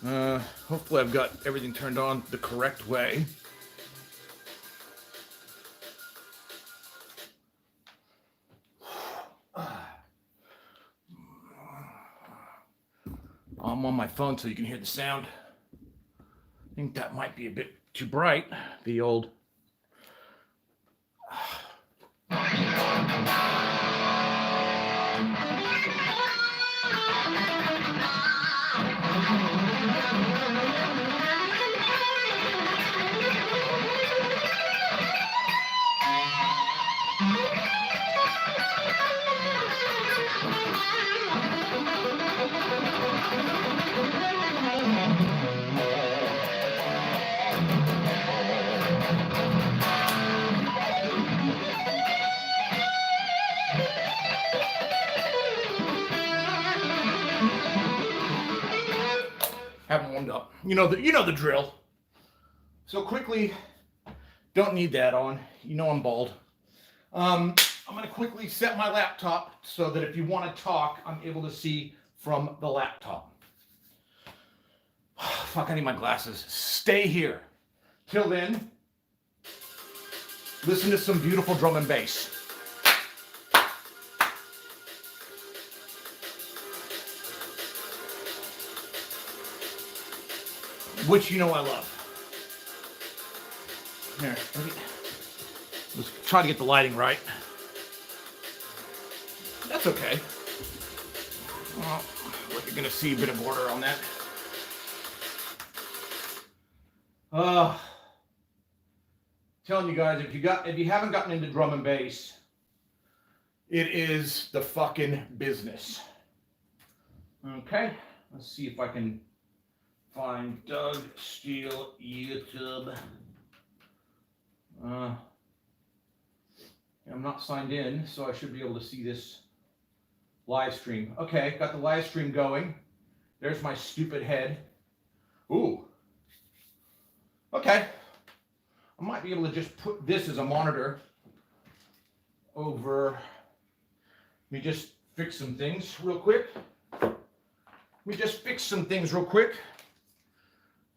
Hopefully I've got everything turned on the correct way. I'm on my phone so you can hear the sound. I think that might be a bit too bright. The old... Haven't warmed up. You know the drill. So quickly, don't need that on. You know I'm bald. I'm gonna quickly set my laptop so that if you want to talk, I'm able to see from the laptop. Fuck, I need my glasses. Stay here. Till then, listen to some beautiful drum and bass. Which you know I love. Here, let's try to get the lighting right. That's okay. Well, you're gonna see a bit of order on that. Telling you guys, if you haven't gotten into drum and bass, it is the fucking business. Okay, let's see if I can find Doug Steele YouTube. I'm not signed in, so I should be able to see this live stream. Okay, got the live stream going. There's my stupid head. Ooh. Okay. I might be able to just put this as a monitor over. Let me just fix some things real quick.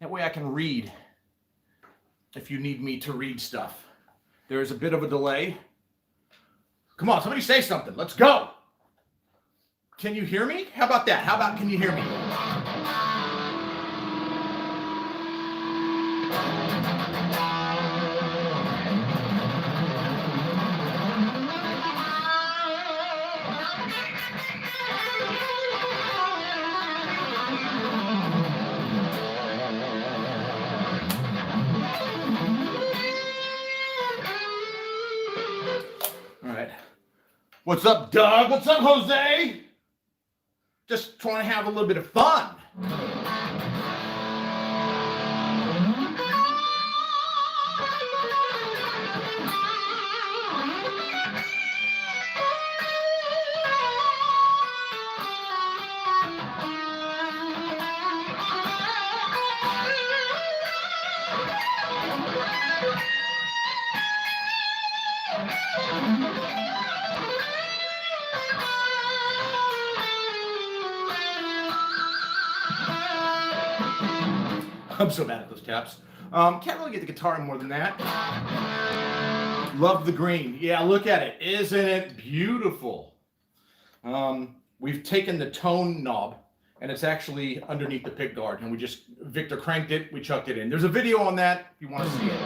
That way I can read if you need me to read stuff. There's a bit of a delay. Come on, somebody say something. Let's go. Can you hear me? How about that? How about can you hear me? What's up, Doug? What's up, Jose? Just trying to have a little bit of fun. I'm so bad at those taps. Can't really get the guitar more than that. Love the green. Yeah, look at it. Isn't it beautiful? We've taken the tone knob, and it's actually underneath the pick guard, and Victor cranked it, we chucked it in. There's a video on that if you want to see it.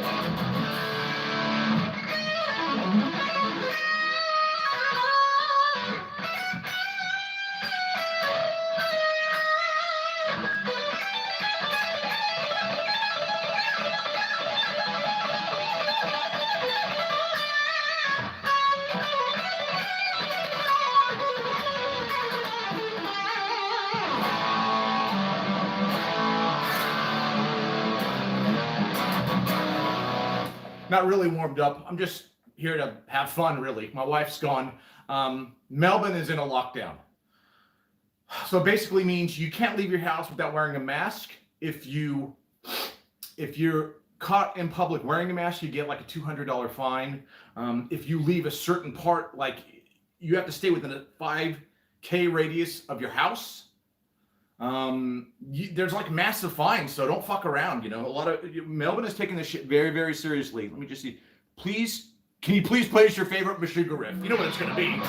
Not really warmed up. I'm just here to have fun, really. My wife's gone. Melbourne is in a lockdown. So it basically means you can't leave your house without wearing a mask. If you're caught in public wearing a mask, you get like a $200 fine. If you leave a certain part, like you have to stay within a 5K radius of your house. There's like massive fines, so don't fuck around. You know, a lot of Melvin is taking this shit very, very seriously. Let me just see. Please, can you please play us your favorite Meshuggah riff? You know what it's gonna be.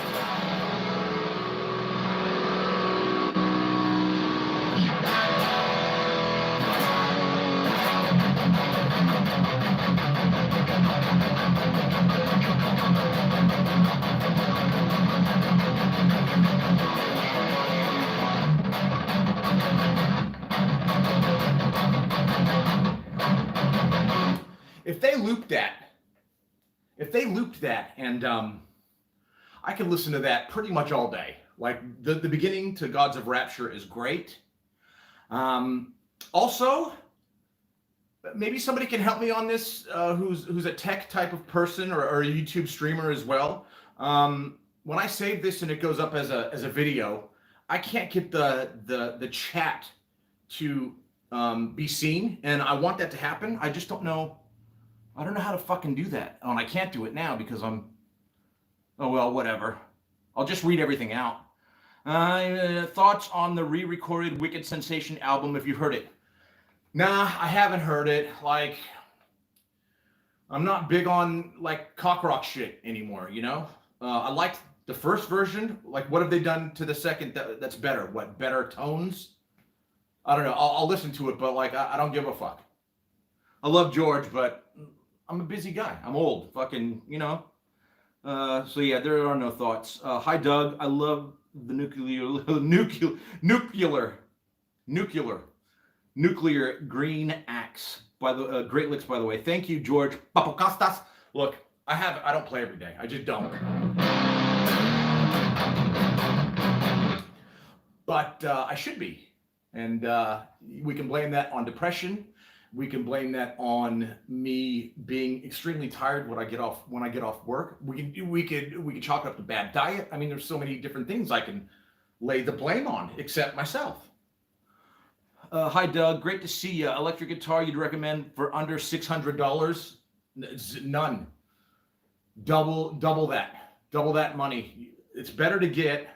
If they looped that, and I could listen to that pretty much all day. Like the beginning to Gods of Rapture is great. Also, maybe somebody can help me on this, who's a tech type of person or a YouTube streamer as well. When I save this and it goes up as a video, I can't get the chat to be seen, and I want that to happen. I just don't know. I don't know how to fucking do that. Oh, and I can't do it now because oh well, whatever. I'll just read everything out. Thoughts on the re-recorded Wicked Sensation album, if you heard it? Nah, I haven't heard it. Like, I'm not big on like cock rock shit anymore, you know? I liked the first version. Like, what have they done to the second that's better? What, better tones? I don't know. I'll listen to it, but like, I don't give a fuck. I love George, but I'm a busy guy. I'm old. Fucking, you know. So yeah, there are no thoughts. Hi, Doug. I love the nuclear green axe. By the great licks, by the way. Thank you, George Papokastas. Look, I don't play every day. I just don't. But I should be, and we can blame that on depression. We can blame that on me being extremely tired when I get off work. We could chalk it up to bad diet. I mean, there's so many different things I can lay the blame on, except myself. Hi, Doug. Great to see you. Electric guitar you'd recommend for under $600? None. Double that money. It's better to get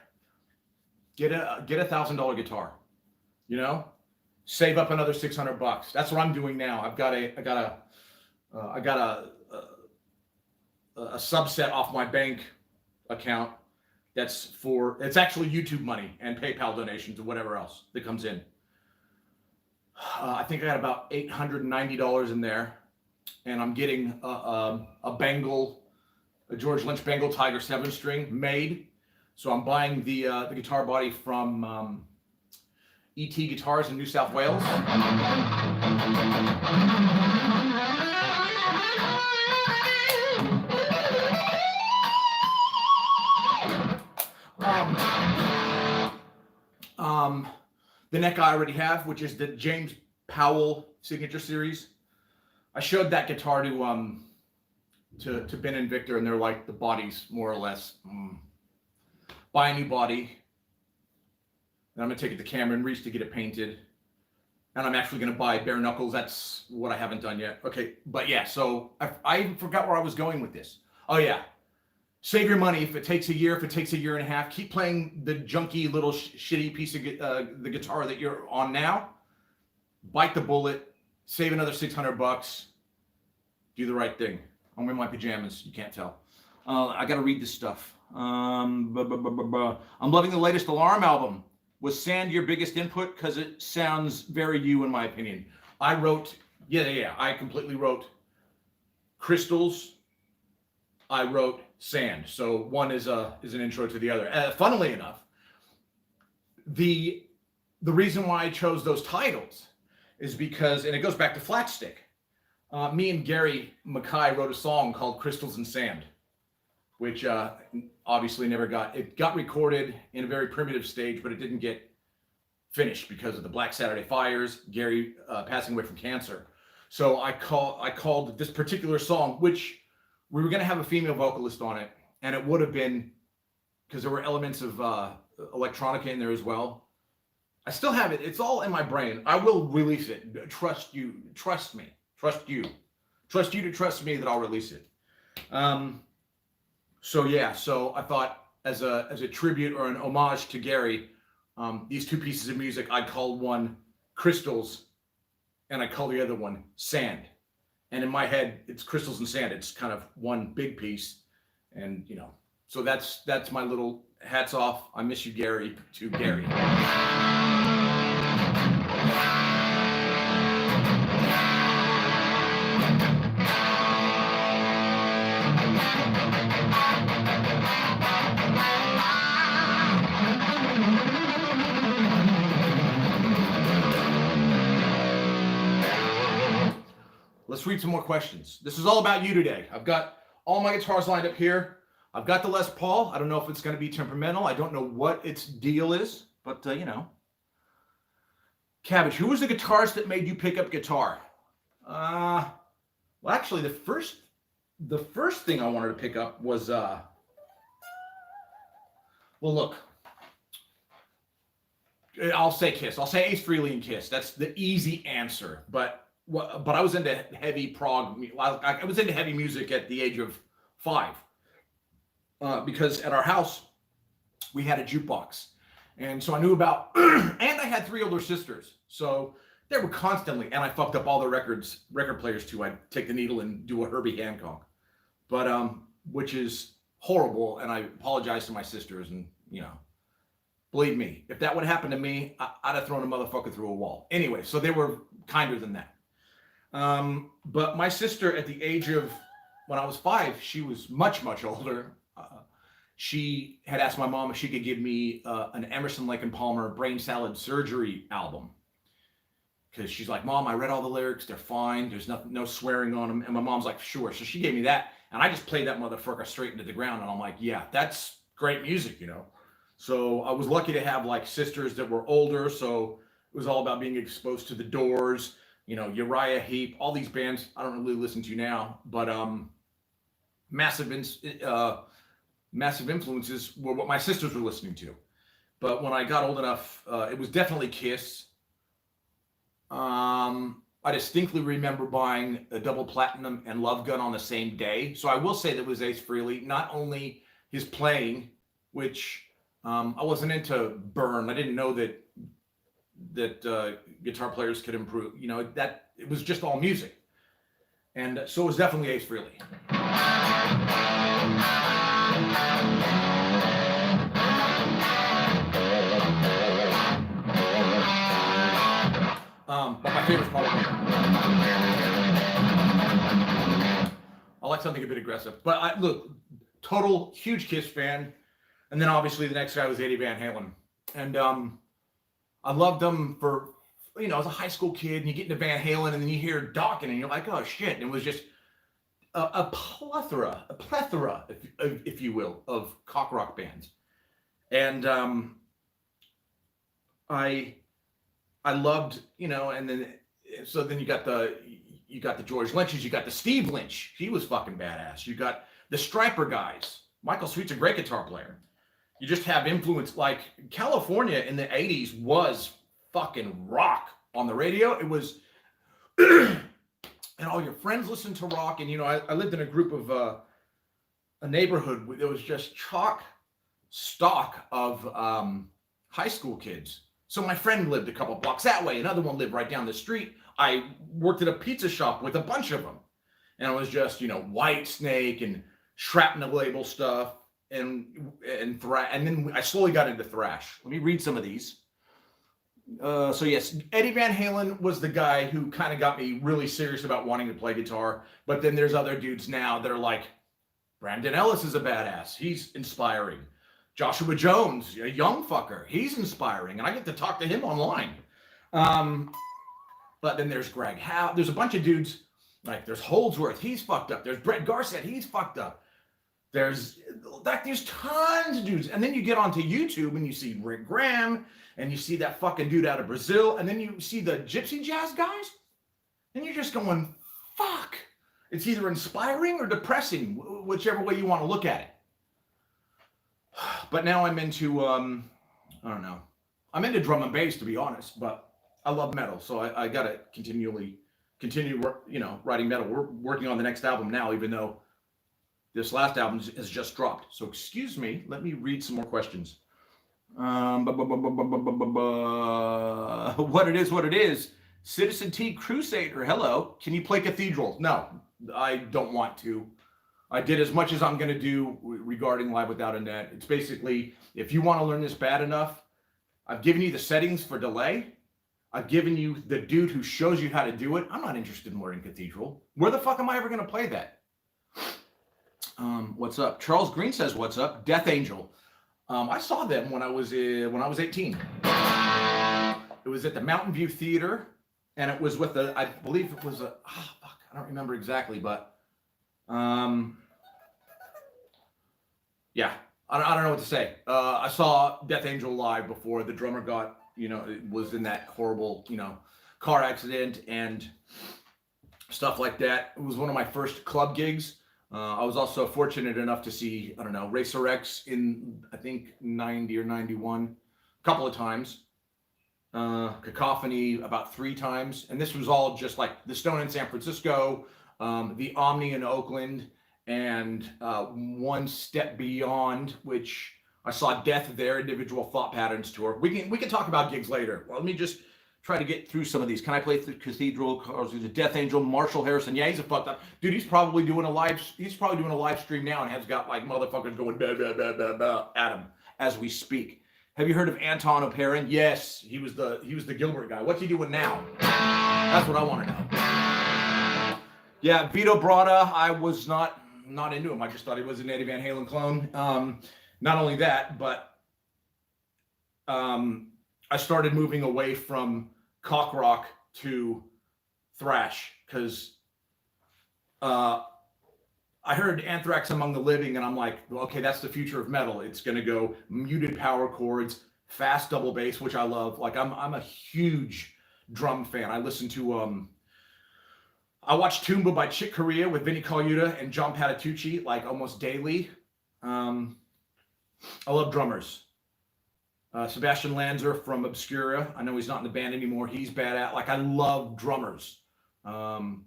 a $1,000 guitar. You know. Save up another $600. That's what I'm doing now. I got a subset off my bank account. It's actually YouTube money and PayPal donations or whatever else that comes in. I think I got about $890 in there, and I'm getting a George Lynch Bengal Tiger 7-string made. So I'm buying the guitar body from E.T. Guitars in New South Wales. The neck I already have, which is the James Powell Signature Series. I showed that guitar to Ben and Victor, and they're like, the body's more or less. Buy a new body. And I'm going to take it to Cameron Reese to get it painted. And I'm actually going to buy bare knuckles. That's what I haven't done yet. Okay, but yeah, so I even forgot where I was going with this. Oh yeah, save your money. If it takes a year, if it takes a year and a half, keep playing the junky little shitty piece of the guitar that you're on now. Bite the bullet, save another $600. Do the right thing. I'm wearing my pajamas. You can't tell. I got to read this stuff. I'm loving the latest Alarm album. Was sand your biggest input? Because it sounds very you, in my opinion. I wrote, I completely wrote crystals. I wrote sand. So one is an intro to the other. Funnily enough, the reason why I chose those titles is because, and it goes back to Flat Stick. Me and Gary Mackay wrote a song called Crystals and Sand, which obviously never got recorded in a very primitive stage, but it didn't get finished because of the Black Saturday fires, Gary passing away from cancer. So I called this particular song, which we were going to have a female vocalist on it, and it would have been, because there were elements of electronica in there as well. I still have it. It's all in my brain. I will release it. Trust you. Trust me. Trust you. Trust you to trust me that I'll release it. So I thought as a tribute or an homage to Gary, these two pieces of music, I call one crystals and I call the other one sand. And in my head, it's crystals and sand. It's kind of one big piece. And, you know, so that's my little hats off. I miss you, Gary, to Gary. Let's read some more questions. This is all about you today. I've got all my guitars lined up here. I've got the Les Paul. I don't know if it's going to be temperamental. I don't know what its deal is, but you know. Cabbage, who was the guitarist that made you pick up guitar? Well, actually, the first thing I wanted to pick up was, well, look, I'll say Kiss. I'll say Ace Frehley and Kiss. That's the easy answer, but I was into heavy prog. I was into heavy music at the age of 5 because at our house we had a jukebox, and so I knew about. And I had 3 older sisters, so they were constantly. And I fucked up all the record players too. I'd take the needle and do a Herbie Hancock, but which is horrible. And I apologize to my sisters, and you know, believe me, if that would happen to me, I'd have thrown a motherfucker through a wall. Anyway, so they were kinder than that. But my sister, at the age of, when I was 5, she was much, much older. She had asked my mom if she could give me an Emerson, Lake and Palmer Brain Salad Surgery album. Because she's like, Mom, I read all the lyrics. They're fine. There's no swearing on them. And my mom's like, sure. So she gave me that. And I just played that motherfucker straight into the ground. And I'm like, yeah, that's great music, you know. So I was lucky to have like sisters that were older. So it was all about being exposed to the Doors, you know, Uriah Heep, all these bands I don't really listen to now, but massive influences were what my sisters were listening to. But when I got old enough, it was definitely Kiss. I distinctly remember buying a double platinum and Love Gun on the same day. So I will say that was Ace Frehley, not only his playing, which I wasn't into Burn. I didn't know that guitar players could improve, you know, that it was just all music. And so it was definitely Ace Frehley. But my favorite's probably, I like something a bit aggressive, but look, total huge Kiss fan. And then obviously the next guy was Eddie Van Halen. And I loved them for, you know, as a high school kid, and you get into Van Halen, and then you hear Dokken, and you're like, oh shit. And it was just a plethora, if you will, of cock rock bands. And I loved, you know, and then so then you got the George Lynch's, you got the Steve Lynch, he was fucking badass. You got the Striper guys. Michael Sweet's a great guitar player. You just have influence. Like California in the 80s was fucking rock on the radio. It was, and all your friends listened to rock. And, you know, I lived in a group of a neighborhood that was just chock stock of high school kids. So my friend lived a couple blocks that way. Another one lived right down the street. I worked at a pizza shop with a bunch of them. And it was just, you know, White Snake and Shrapnel label stuff. And then I slowly got into thrash. Let me read some of these. So yes, Eddie Van Halen was the guy who kind of got me really serious about wanting to play guitar. But then there's other dudes now that are like, Brandon Ellis is a badass. He's inspiring. Joshua Jones, a young fucker, he's inspiring, and I get to talk to him online. But then there's Greg Howe. There's a bunch of dudes, like there's Holdsworth, he's fucked up. There's Brett Garcett, he's fucked up. There's tons of dudes. And then you get onto YouTube and you see Rick Graham, and you see that fucking dude out of Brazil, and then you see the gypsy jazz guys, and you're just going, fuck. It's either inspiring or depressing, whichever way you want to look at it. But now I'm into, I don't know. I'm into drum and bass, to be honest, but I love metal, so I got to continue, you know, writing metal. We're working on the next album now, even though this last album has just dropped. So excuse me, let me read some more questions. What it is. Citizen T Crusader, hello. Can you play Cathedral? No, I don't want to. I did as much as I'm going to do regarding Live Without a Net. It's basically, if you want to learn this bad enough, I've given you the settings for delay. I've given you the dude who shows you how to do it. I'm not interested in learning Cathedral. Where the fuck am I ever going to play that? What's up? Charles Green says, what's up? Death Angel. I saw them when I was 18. It was at the Mountain View Theater, and it was with I believe it was I don't remember exactly, but yeah, I don't know what to say. I saw Death Angel live before the drummer got, was in that horrible, car accident and stuff like that. It was one of my first club gigs. I was also fortunate enough to see, Racer X in, I think, 90 or 91, a couple of times. Cacophony about 3 times. And this was all just like the Stone in San Francisco, the Omni in Oakland, and One Step Beyond, which I saw Death there, Individual Thought Patterns tour. We can talk about gigs later. Well, let me just try to get through some of these. Can I play through Cathedral? Death Angel, Marshall Harrison. Yeah, he's a fucked up dude. He's probably doing a live stream now and has got like motherfuckers going blah, blah, blah, blah, blah, at him as we speak. Have you heard of Anton O'Parin? Yes, he was the Gilbert guy. What's he doing now? That's what I want to know. Yeah, Vito Bratta, I was not into him. I just thought he was an Eddie Van Halen clone. Not only that, but I started moving away from cock rock to thrash because I heard Anthrax Among the Living, and I'm like, okay, that's the future of metal. It's going to go muted power chords, fast double bass, which I love. Like I'm a huge drum fan. I listen to I watch Tumba by Chick Corea with Vinnie Colaiuta and John Patitucci like almost daily. I love drummers. Sebastian Lanzer from Obscura. I know he's not in the band anymore. He's bad at. Like I love drummers. And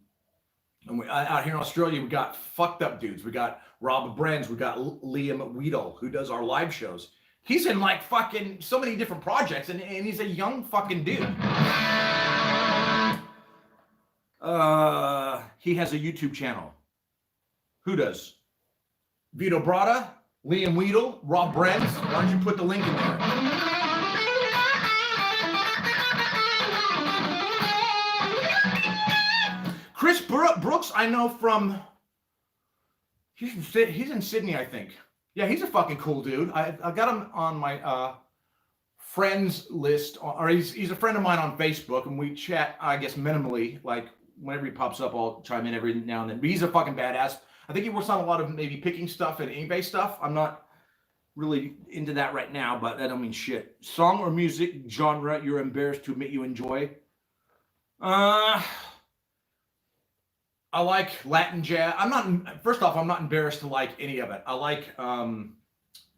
out here in Australia, we got fucked up dudes. We got Rob Brenz. We got Liam Weedle, who does our live shows. He's in like fucking so many different projects, and he's a young fucking dude. He has a YouTube channel. Who does? Vito Bratta, Liam Weedle, Rob Brenz. Why don't you put the link in there? Chris Brooks, I know from, he's in Sydney, I think. Yeah, he's a fucking cool dude. I got him on my friends list, or he's a friend of mine on Facebook, and we chat, I guess, minimally. Like, whenever he pops up, I'll chime in every now and then. But he's a fucking badass. I think he works on a lot of maybe picking stuff and eBay stuff. I'm not really into that right now, but that don't mean shit. Song or music genre you're embarrassed to admit you enjoy? I like Latin jazz. First off, I'm not embarrassed to like any of it. I like,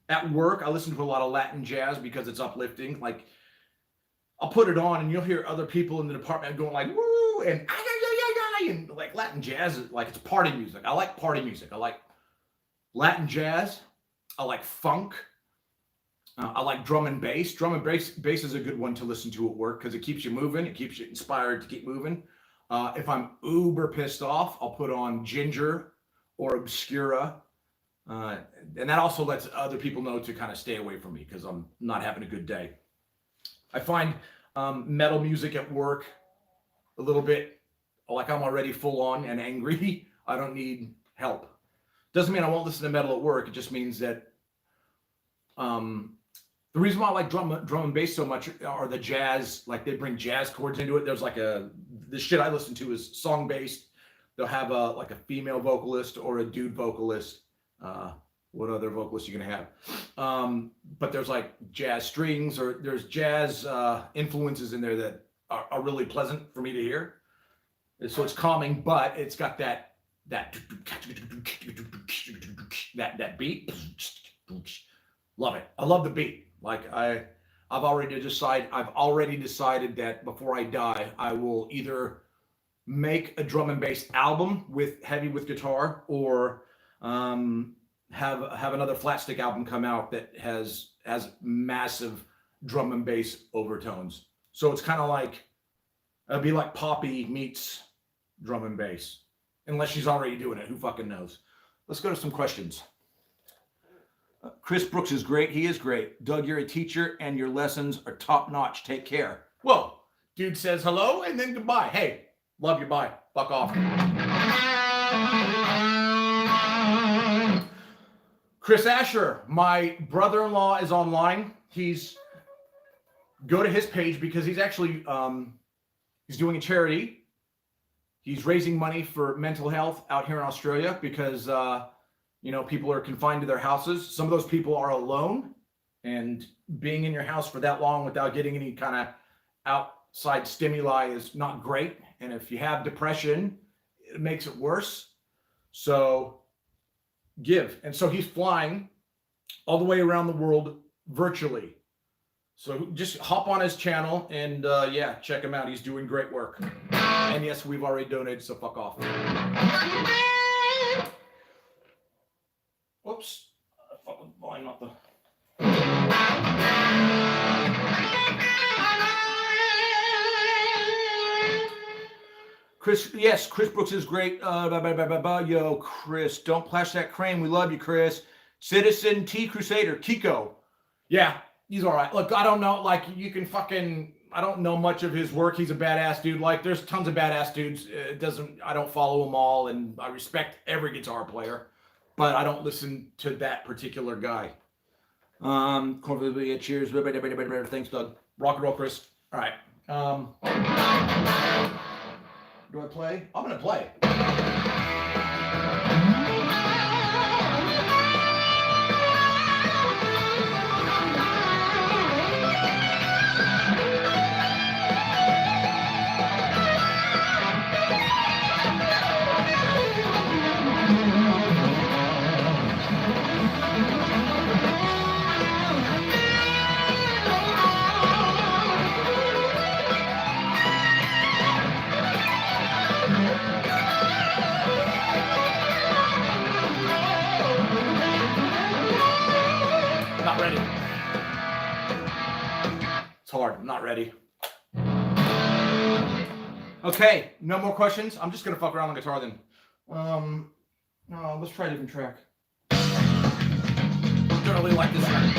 at work, I listen to a lot of Latin jazz because it's uplifting. Like, I'll put it on and you'll hear other people in the department going like, woo, and like Latin jazz is like, it's party music. I like party music. I like Latin jazz. I like funk. I like drum and bass. Drum and bass is a good one to listen to at work because it keeps you moving. It keeps you inspired to keep moving. If I'm uber pissed off, I'll put on Ginger or Obscura. And that also lets other people know to kind of stay away from me because I'm not having a good day. I find metal music at work a little bit like I'm already full on and angry. I don't need help. Doesn't mean I won't listen to metal at work. It just means that the reason why I like drum and bass so much are the jazz, like they bring jazz chords into it. There's like the shit I listen to is song based. They'll have like a female vocalist or a dude vocalist. What other vocalists you gonna have? But there's like jazz strings or there's jazz influences in there that are really pleasant for me to hear. So it's calming, but it's got that beat. Love it. I love the beat. Like I've already decided that before I die, I will either make a drum and bass album with guitar or have another flat stick album come out that has massive drum and bass overtones. So it's kind of like, it'd be like Poppy meets drum and bass, unless she's already doing it. Who fucking knows? Let's go to some questions. Chris Brooks is great. He is great. Doug, you're a teacher and your lessons are top notch. Take care. Whoa. Dude says hello and then goodbye. Hey, love you. Bye. Fuck off. Chris Asher, my brother-in-law is online. Go to his page because he's actually, he's doing a charity. He's raising money for mental health out here in Australia because, people are confined to their houses. Some of those people are alone, and being in your house for that long without getting any kind of outside stimuli is not great. And if you have depression, it makes it worse. So give. And so he's flying all the way around the world virtually. So just hop on his channel and check him out. He's doing great work. And yes, we've already donated, so fuck off. Whoops. Fuck with the volume, not the... Chris Brooks is great. Yo, Chris, don't plash that crane. We love you, Chris. Citizen T Crusader, Kiko. Yeah, he's all right. Look, I don't know. Like, you can fucking... I don't know much of his work. He's a badass dude. Like, there's tons of badass dudes. I don't follow them all, and I respect every guitar player, but I don't listen to that particular guy. Cheers. Thanks, Doug. Rock and roll, Chris. All right. Do I play? I'm gonna play. Not ready. It's hard. I'm not ready. Okay, no more questions. I'm just gonna fuck around on guitar then. Let's try a different track. I don't really like this one.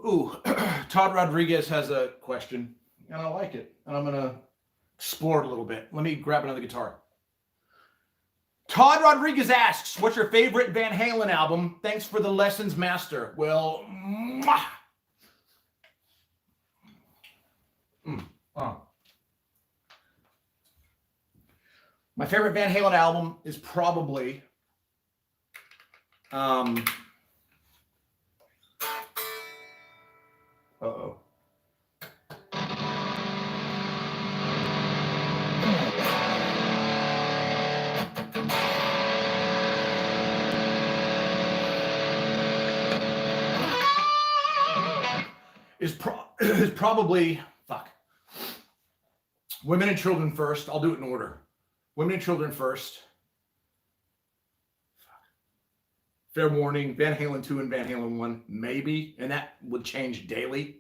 Ooh, Todd Rodriguez has a question, and I like it, and I'm gonna explore it a little bit. Let me grab another guitar. Todd Rodriguez asks, what's your favorite Van Halen album? Thanks for the lessons, master. Well, my favorite Van Halen album is probably uh-oh. Is probably, Women and Children first. I'll do it in order. Women and Children first. Fair Warning, Van Halen 2 and Van Halen 1, maybe. And that would change daily.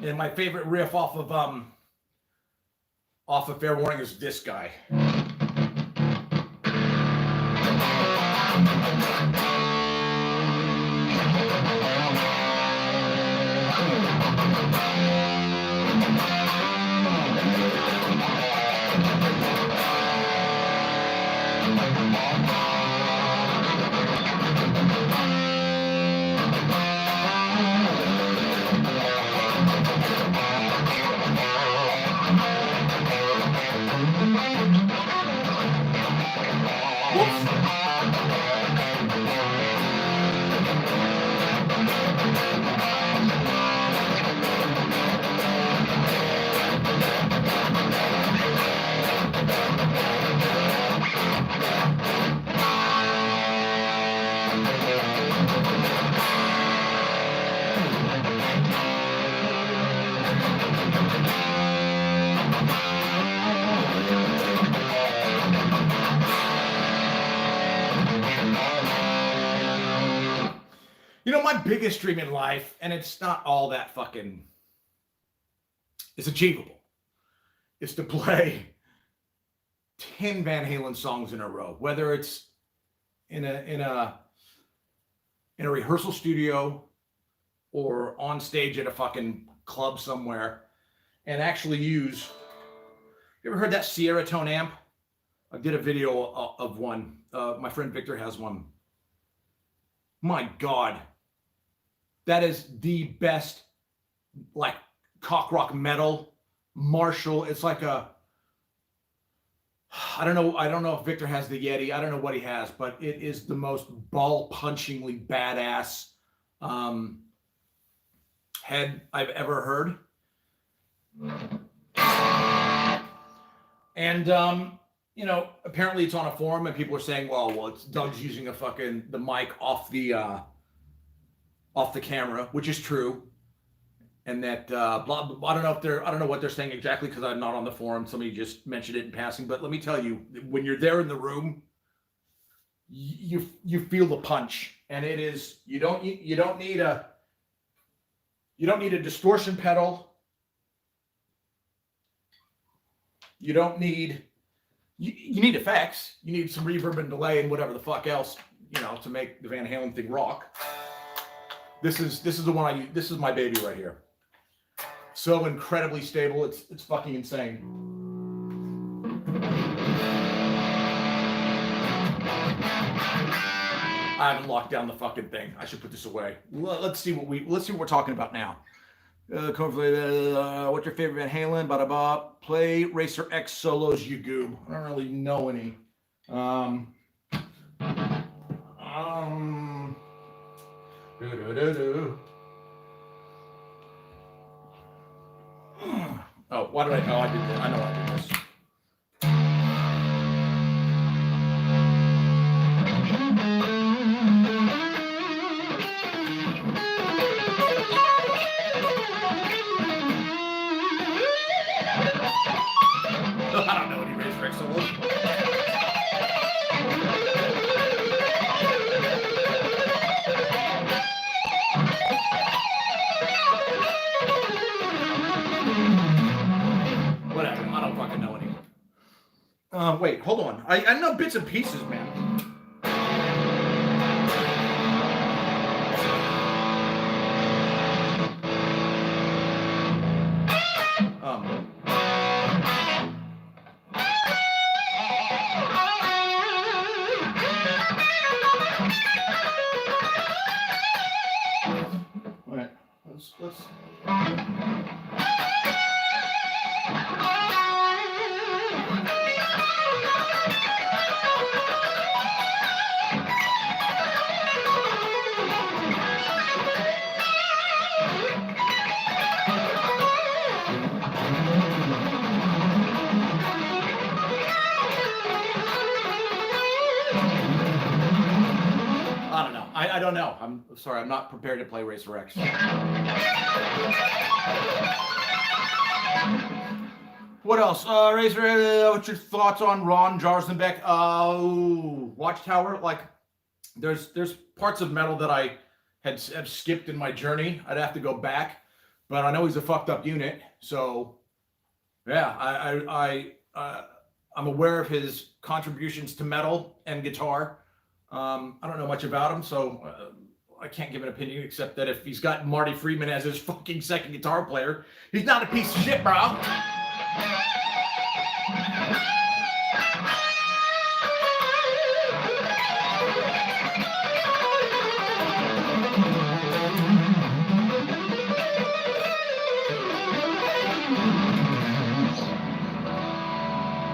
And my favorite riff off of Fair Warning is this guy. You know, my biggest dream in life, and it's not all that fucking, it's achievable, is to play 10 Van Halen songs in a row, whether it's in a rehearsal studio or on stage at a fucking club somewhere, and actually use. You ever heard that Sierra Tone amp? I did a video of one. My friend Victor has one. My God, that is the best, like, cock rock metal Marshall. It's like a, I don't know if Victor has the Yeti. I don't know what he has, but it is the most ball-punchingly badass head I've ever heard. And you know, apparently it's on a forum, and people are saying, well, it's Doug's using the mic off the camera, which is true. And that I don't know what they're saying exactly, because I'm not on the forum. Somebody just mentioned it in passing. But let me tell you, when you're there in the room, you feel the punch, and it is you don't need a distortion pedal. You don't need you need effects. You need some reverb and delay and whatever the fuck else, you know, to make the Van Halen thing rock. This is the one I use. This is my baby right here. So incredibly stable. It's fucking insane. I haven't locked down the fucking thing. I should put this away. Let's see what we're talking about now. What's your favorite Van Halen? Ba-da-ba. Play Racer X solos, you goob. I don't really know any. Oh, why did I? Oh, I did this. I know I did this. I don't know any Racer X solos. Whatever, I don't fucking know any. Wait, hold on. I know bits and pieces, man. Wait, let's. I don't know. I'm sorry. I'm not prepared to play Racer X. What else? Racer, what's your thoughts on Ron Jarzenbeck? Watchtower. Like, there's parts of metal that I have skipped in my journey. I'd have to go back, but I know he's a fucked up unit. So, yeah, I'm aware of his contributions to metal and guitar. I don't know much about him, so I can't give an opinion, except that if he's got Marty Friedman as his fucking second guitar player, he's not a piece of shit, bro.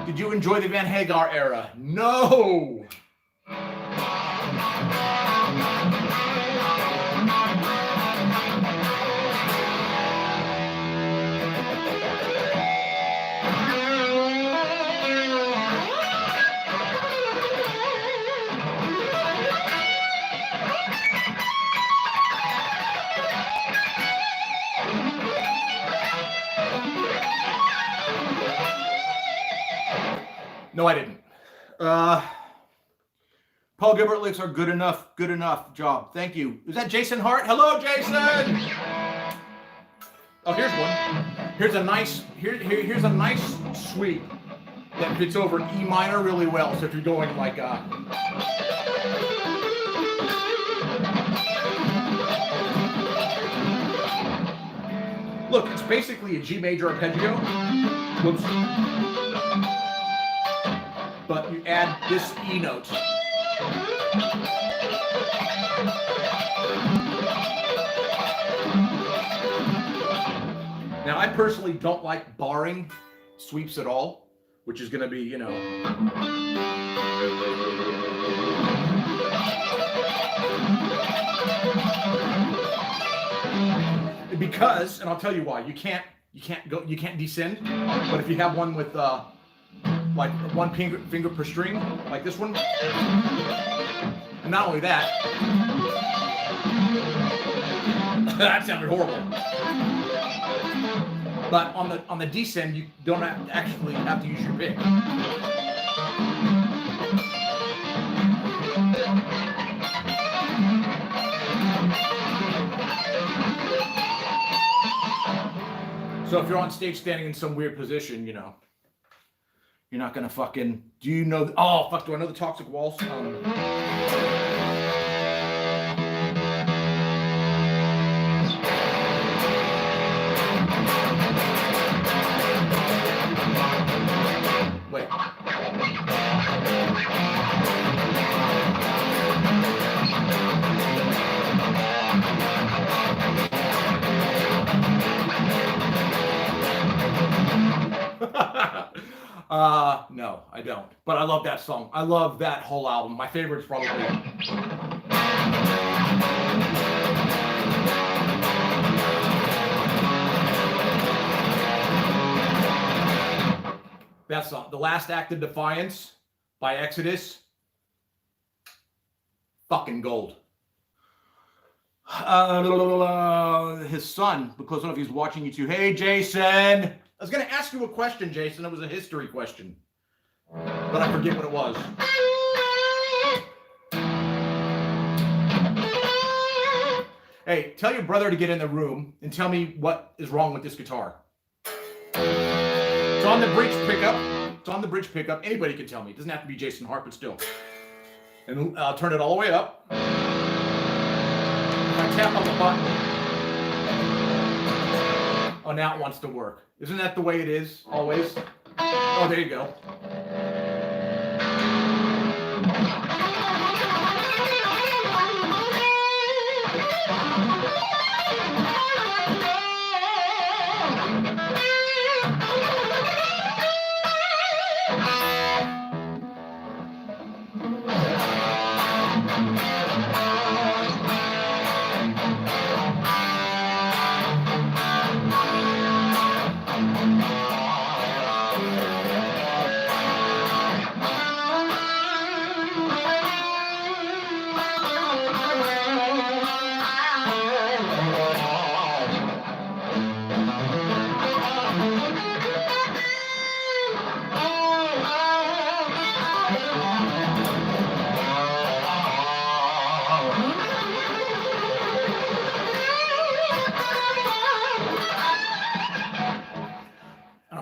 Did you enjoy the Van Hagar era? No! No, I didn't. Paul Gilbert licks are good enough. Good enough. Job. Thank you. Is that Jason Hart? Hello, Jason. Oh, here's one. Here's a nice sweep that fits over E minor really well. So if you're going like look, it's basically a G major arpeggio. Whoops. But you add this E note. Now, I personally don't like barring sweeps at all, which is going to be, you know. Because, and I'll tell you why, you can't descend. But if you have one with like one finger per string, like this one, and not only that, that sounded horrible. But on the descend, you don't actually have to use your pick. So if you're on stage standing in some weird position, you know, you're not gonna fucking. Do you know? Oh fuck! Do I know the Toxic Waltz? Wait. No, I don't. But I love that song. I love that whole album. My favorite is probably that song. The Last Act of Defiance by Exodus. Fucking gold. His son, because I don't know if he's watching you too. Hey, Jason. I was going to ask you a question, Jason. It was a history question. But I forget what it was. Hey, tell your brother to get in the room and tell me what is wrong with this guitar. It's on the bridge pickup. It's on the bridge pickup. Anybody can tell me. It doesn't have to be Jason Hart, but still. And I'll turn it all the way up. If I tap on the button. Oh, now it wants to work. Isn't that the way it is always? Oh, there you go.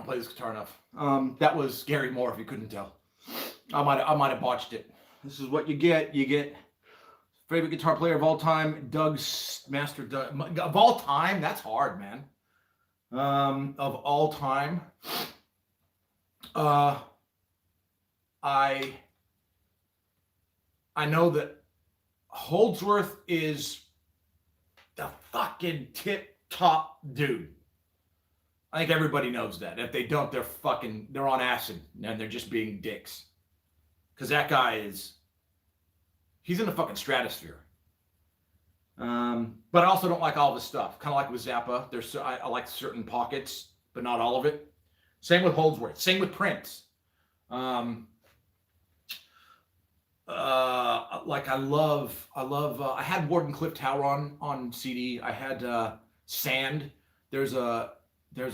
This guitar enough. That was Gary Moore, if you couldn't tell. I might have botched it. This is what you get. You get favorite guitar player of all time, Doug's Master Doug. Of all time, that's hard, man. Of all time, I know that Holdsworth is the fucking tip top dude. I think everybody knows that. If they don't, they're on acid and they're just being dicks. Because that guy he's in the fucking stratosphere. But I also don't like all of his stuff. Kind of like with Zappa. I like certain pockets, but not all of it. Same with Holdsworth. Same with Prince. I had Warden Cliff Tower on CD. I had Sand. There's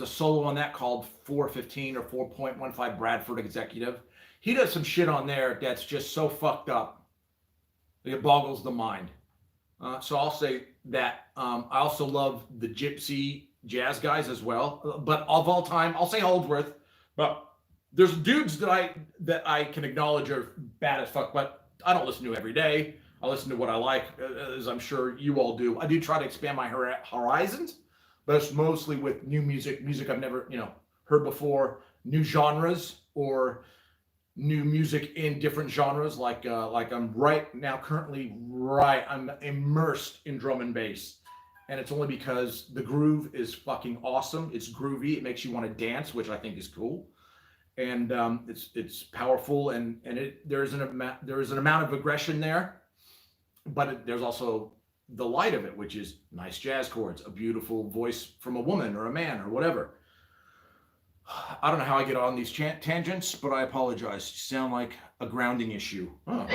a solo on that called 415 or 4.15 Bradford Executive. He does some shit on there that's just so fucked up. It boggles the mind. So I'll say that. I also love the gypsy jazz guys as well. But of all time, I'll say Holdsworth. But there's dudes that I can acknowledge are bad as fuck, but I don't listen to every day. I listen to what I like, as I'm sure you all do. I do try to expand my horizons, but it's mostly with new music I've never, heard before, new genres or new music in different genres. Like I'm right now, I'm immersed in drum and bass. And it's only because the groove is fucking awesome. It's groovy. It makes you want to dance, which I think is cool. And it's powerful, and there is an amount of aggression there, but there's also the light of it, which is nice jazz chords, a beautiful voice from a woman or a man or whatever. I don't know how I get on these tangents, but I apologize. You sound like a grounding issue. Oh.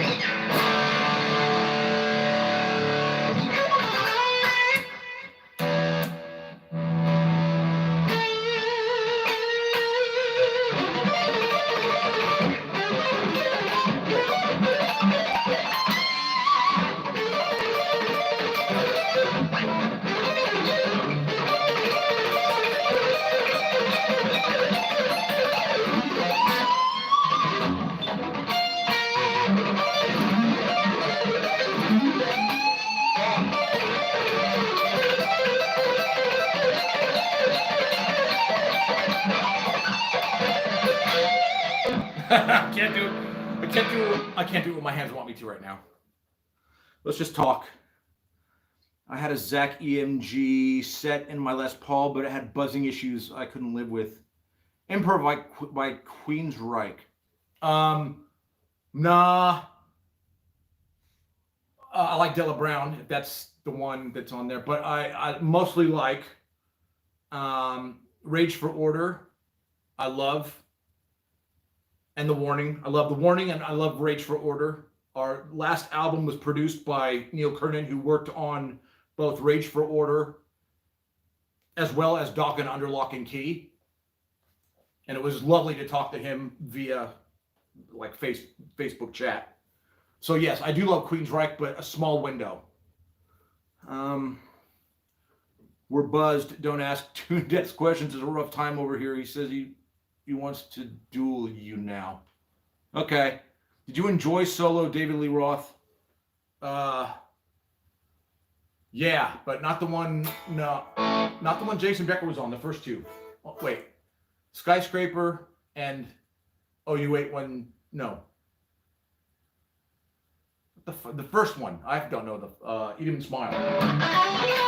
I can't do what my hands want me to right now. Let's just talk. I had a Zach EMG set in my Les Paul, but it had buzzing issues I couldn't live with. Improv by Queensryche. Nah. I like Della Brown, if that's the one that's on there. But I mostly like Rage for Order. I love. And The Warning. I love The Warning, and I love Rage for Order. Our last album was produced by Neil Kernan, who worked on both Rage for Order as well as Dokken Under Lock and Key. And it was lovely to talk to him via like Facebook chat. So yes, I do love Queensryche, but a small window. We're buzzed. Don't ask too in-depth questions. It's a rough time over here. He says he wants to duel you now. Okay. Did you enjoy solo David Lee Roth? Yeah, but not the one. No, not the one Jason Becker was on. The first two. Oh, wait, Skyscraper and you wait one. No, the first one. I don't know the Eat 'Em and Smile.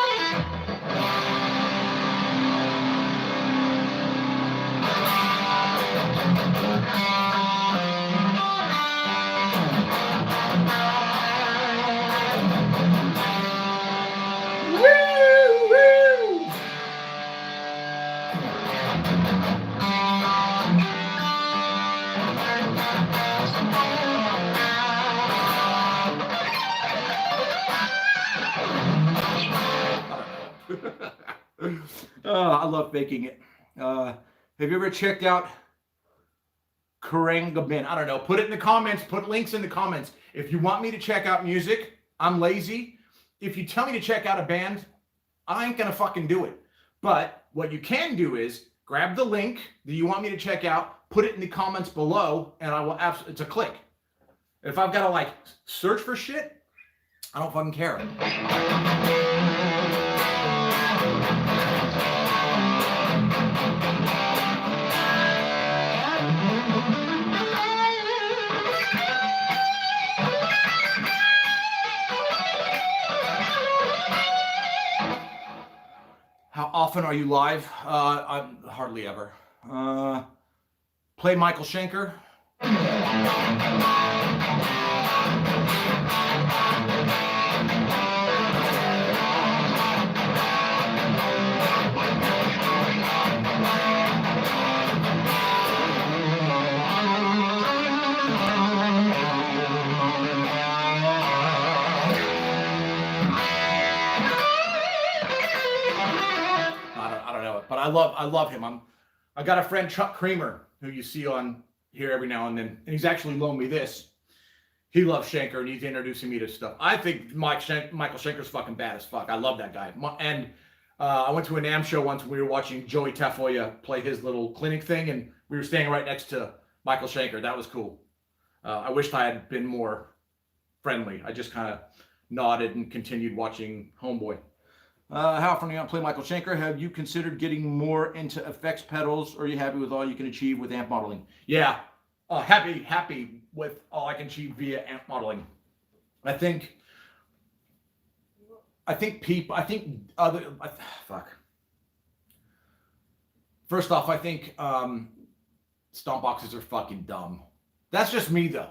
I love faking it. Have you ever checked out Karangabin? I don't know. Put it in the comments. Put links in the comments. If you want me to check out music, I'm lazy. If you tell me to check out a band, I ain't gonna fucking do it. But what you can do is grab the link that you want me to check out, put it in the comments below, and I will it's a click. If I've got to like search for shit, I don't fucking care. How often are you live? I'm hardly ever. Play Michael Schenker. But I love him. I got a friend, Chuck Kramer, who you see on here every now and then, and he's actually loaned me this. He loves Schenker, and he's introducing me to stuff. I think Michael Schenker's fucking bad as fuck. I love that guy. And I went to a NAMM show once when we were watching Joey Tafoya play his little clinic thing, and we were standing right next to Michael Schenker. That was cool. I wished I had been more friendly. I just kind of nodded and continued watching Homeboy. How often are you going to play Michael Schenker? Have you considered getting more into effects pedals, or are you happy with all you can achieve with amp modeling? Yeah, happy with all I can achieve via amp modeling. I think First off, I think stomp boxes are fucking dumb. That's just me though.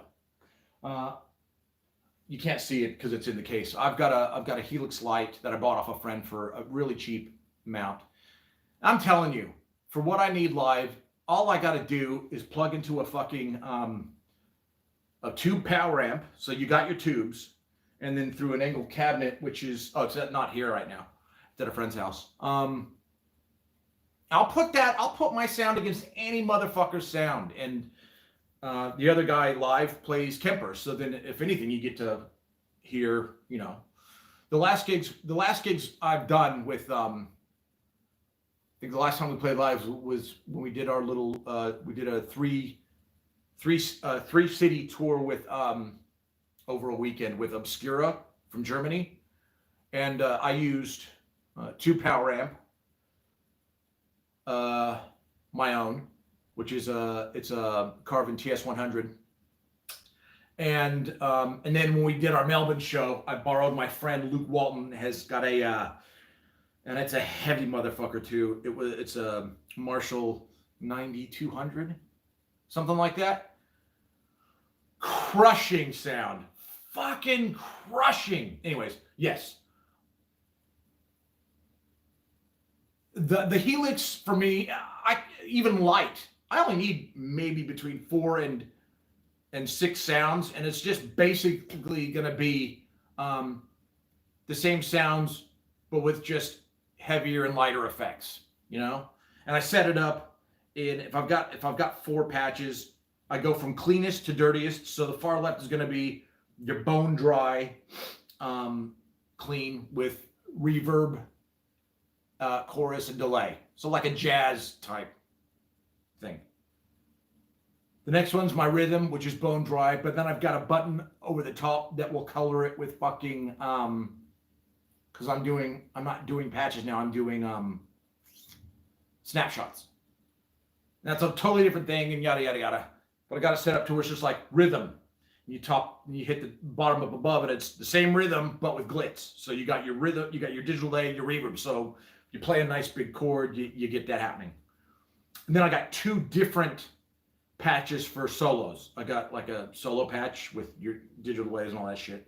You can't see it because it's in the case. I've got a Helix light that I bought off a friend for a really cheap amount. I'm telling you, for what I need live, all I got to do is plug into a fucking a tube power amp. So you got your tubes, and then through an angled cabinet, which is it's not here right now. It's at a friend's house. I'll put my sound against any motherfucker's sound, and the other guy live plays Kemper, so then if anything, you get to hear, the last gigs I've done with, I think the last time we played live was when we did our little, we did a three city tour with, over a weekend with Obscura from Germany, and I used two power amp, my own, which is it's a Carvin TS100, and then when we did our Melbourne show, I borrowed my friend Luke Walton has got a and it's a heavy motherfucker too. It's a Marshall 9200, something like that. Crushing sound, fucking crushing. Anyways, yes. The Helix for me, even light, I only need maybe between 4 and 6 sounds, and it's just basically going to be the same sounds, but with just heavier and lighter effects, And I set it up in if I've got 4 patches, I go from cleanest to dirtiest. So the far left is going to be your bone dry, clean with reverb, chorus, and delay. So like a jazz type thing. The next one's my rhythm, which is bone dry, but then I've got a button over the top that will color it with fucking because I'm not doing patches now, I'm doing snapshots. That's a totally different thing, and yada yada yada. But I got it set up to where it's just like rhythm. You hit the bottom up above, and it's the same rhythm but with glitz. So you got your rhythm, you got your digital delay, your reverb. So you play a nice big chord, you get that happening. And then I got 2 different patches for solos. I got like a solo patch with your digital delays and all that shit.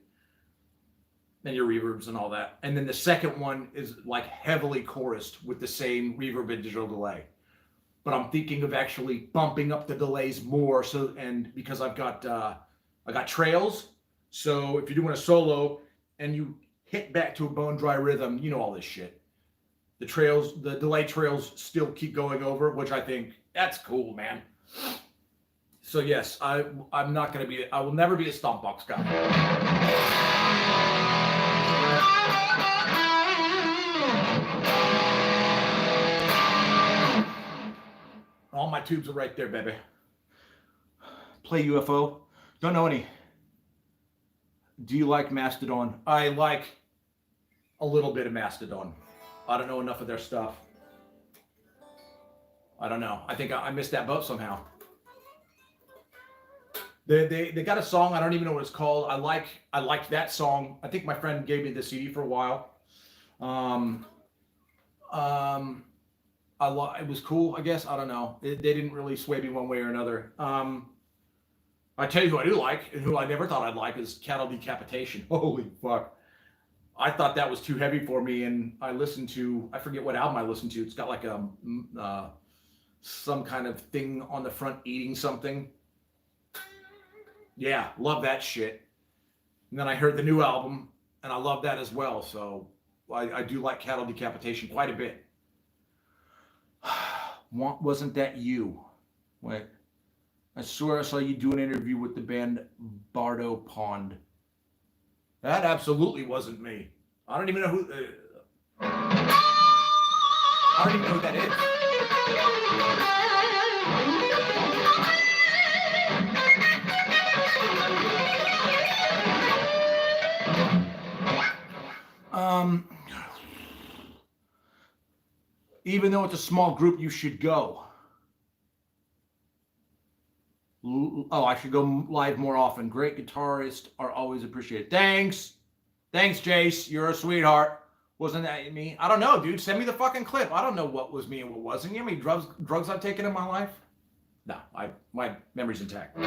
And your reverbs and all that. And then the second one is like heavily chorused with the same reverb and digital delay. But I'm thinking of actually bumping up the delays more. And because I got trails. So if you're doing a solo and you hit back to a bone dry rhythm, you know all this shit. The delay trails still keep going over, which I think that's cool, man. So yes, I'm not going to be, I will never be a stomp box guy. All my tubes are right there, baby. Play UFO. Don't know any. Do you like Mastodon? I like a little bit of Mastodon. I don't know enough of their stuff. I don't know. I think I missed that boat somehow. They got a song. I don't even know what it's called. I liked that song. I think my friend gave me the CD for a while. It was cool, I guess. I don't know. They didn't really sway me one way or another. I tell you who I do like, and who I never thought I'd like, is Cattle Decapitation. Holy fuck. I thought that was too heavy for me, and I listened to, I forget what album I listened to. It's got like some kind of thing on the front eating something. Yeah, love that shit. And then I heard the new album, and I love that as well. So I do like Cattle Decapitation quite a bit. Wasn't that you? Wait. I swear I saw you do an interview with the band Bardo Pond. That absolutely wasn't me. I don't even know who. I don't even know who that is. Even though it's a small group, you should go. Oh, I should go live more often. Great guitarists are always appreciated. Thanks. Thanks, Jace. You're a sweetheart. Wasn't that me? I don't know, dude. Send me the fucking clip. I don't know what was me and what wasn't. You know how many drugs I've taken in my life? No, my memory's intact.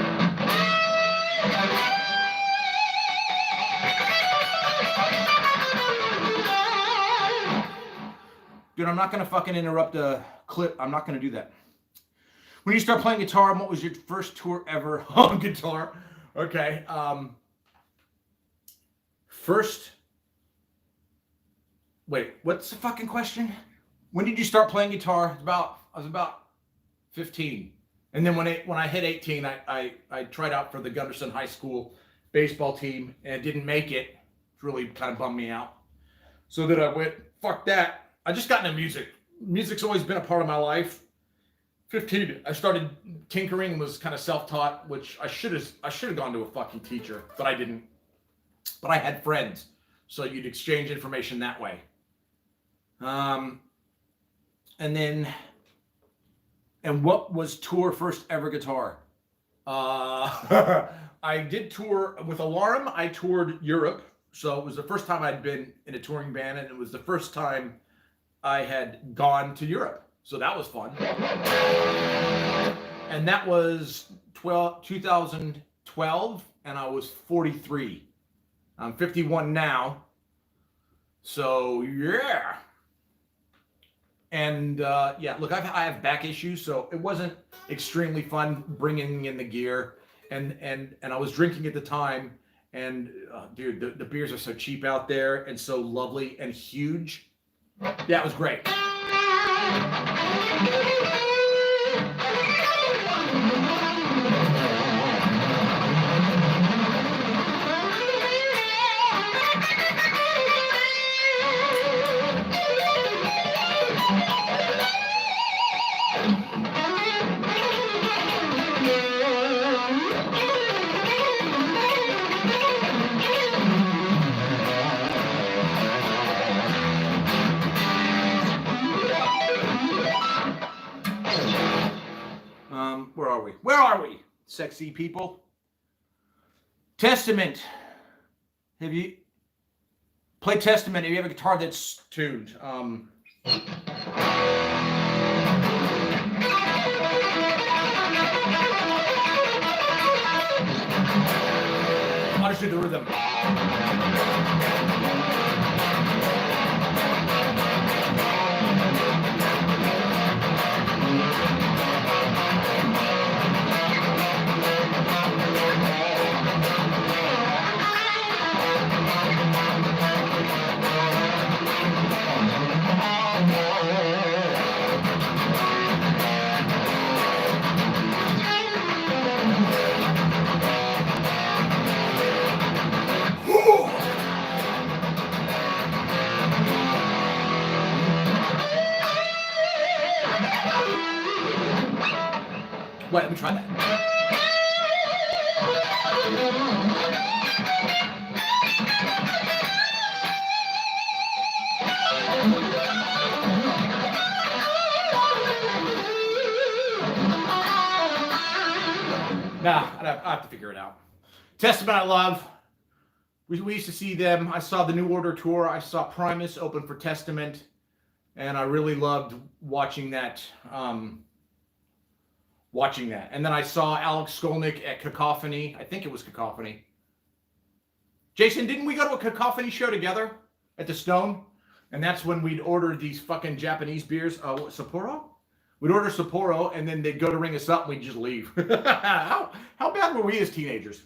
Dude, I'm not going to fucking interrupt a clip. I'm not going to do that. When you start playing guitar, what was your first tour ever on guitar? Okay. Wait, what's the fucking question? When did you start playing guitar? I was about 15. And then when I hit 18, I tried out for the Gunderson High School baseball team and didn't make it. It really kind of bummed me out. So then I went, fuck that. I just got into music. Music's always been a part of my life. 15, I started tinkering and was kind of self-taught, which I should have gone to a fucking teacher, but I didn't. But I had friends, so you'd exchange information that way. And what was tour first ever guitar? I did tour with Alarm. I toured Europe, so it was the first time I'd been in a touring band, and it was the first time I had gone to Europe. So that was fun. And that was 2012, and I was 43. I'm 51 now. So, yeah. And, yeah, look, I have back issues, so it wasn't extremely fun bringing in the gear. And I was drinking at the time. And, dude, the beers are so cheap out there and so lovely and huge. Yeah, it was great. Where are we? Sexy people. Testament. Have you play Testament? If you have a guitar that's tuned. Understood the rhythm. Wait, let me try that. Nah, I have to figure it out. Testament I love. We used to see them. I saw the New Order tour. I saw Primus open for Testament. And I really loved watching that. And then I saw Alex Skolnick at Cacophony. I think it was Cacophony. Jason, didn't we go to a Cacophony show together at the Stone? And that's when we'd order these fucking Japanese beers. Sapporo? We'd order Sapporo, and then they'd go to ring us up, and we'd just leave. How bad were we as teenagers?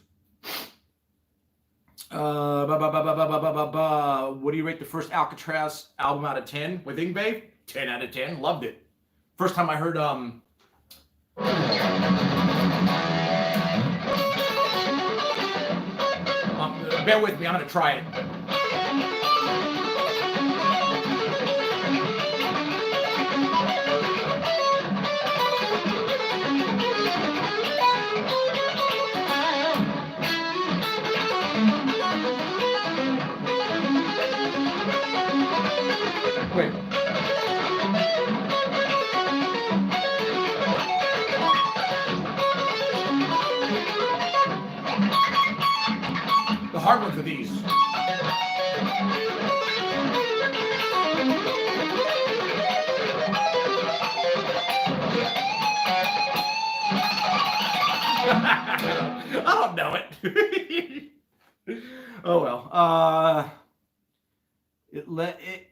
What do you rate the first Alcatraz album out of 10? With Ingve? 10 out of 10. Loved it. First time I heard... Bear with me, I'm gonna try it. Wait. The hard ones are these. I don't know it. Oh well.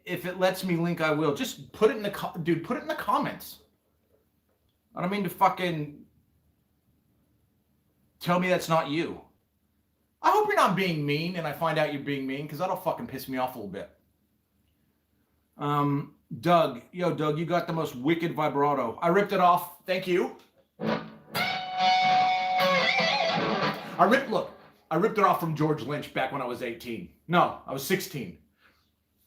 If it lets me link, I will. Just put it in the dude. Put it in the comments. I don't mean to fucking tell me that's not you. I hope you're not being mean, and I find out you're being mean, because that'll fucking piss me off a little bit. Doug, you got the most wicked vibrato. I ripped it off. Thank you. I ripped it off from George Lynch back when I was 18. No, I was 16.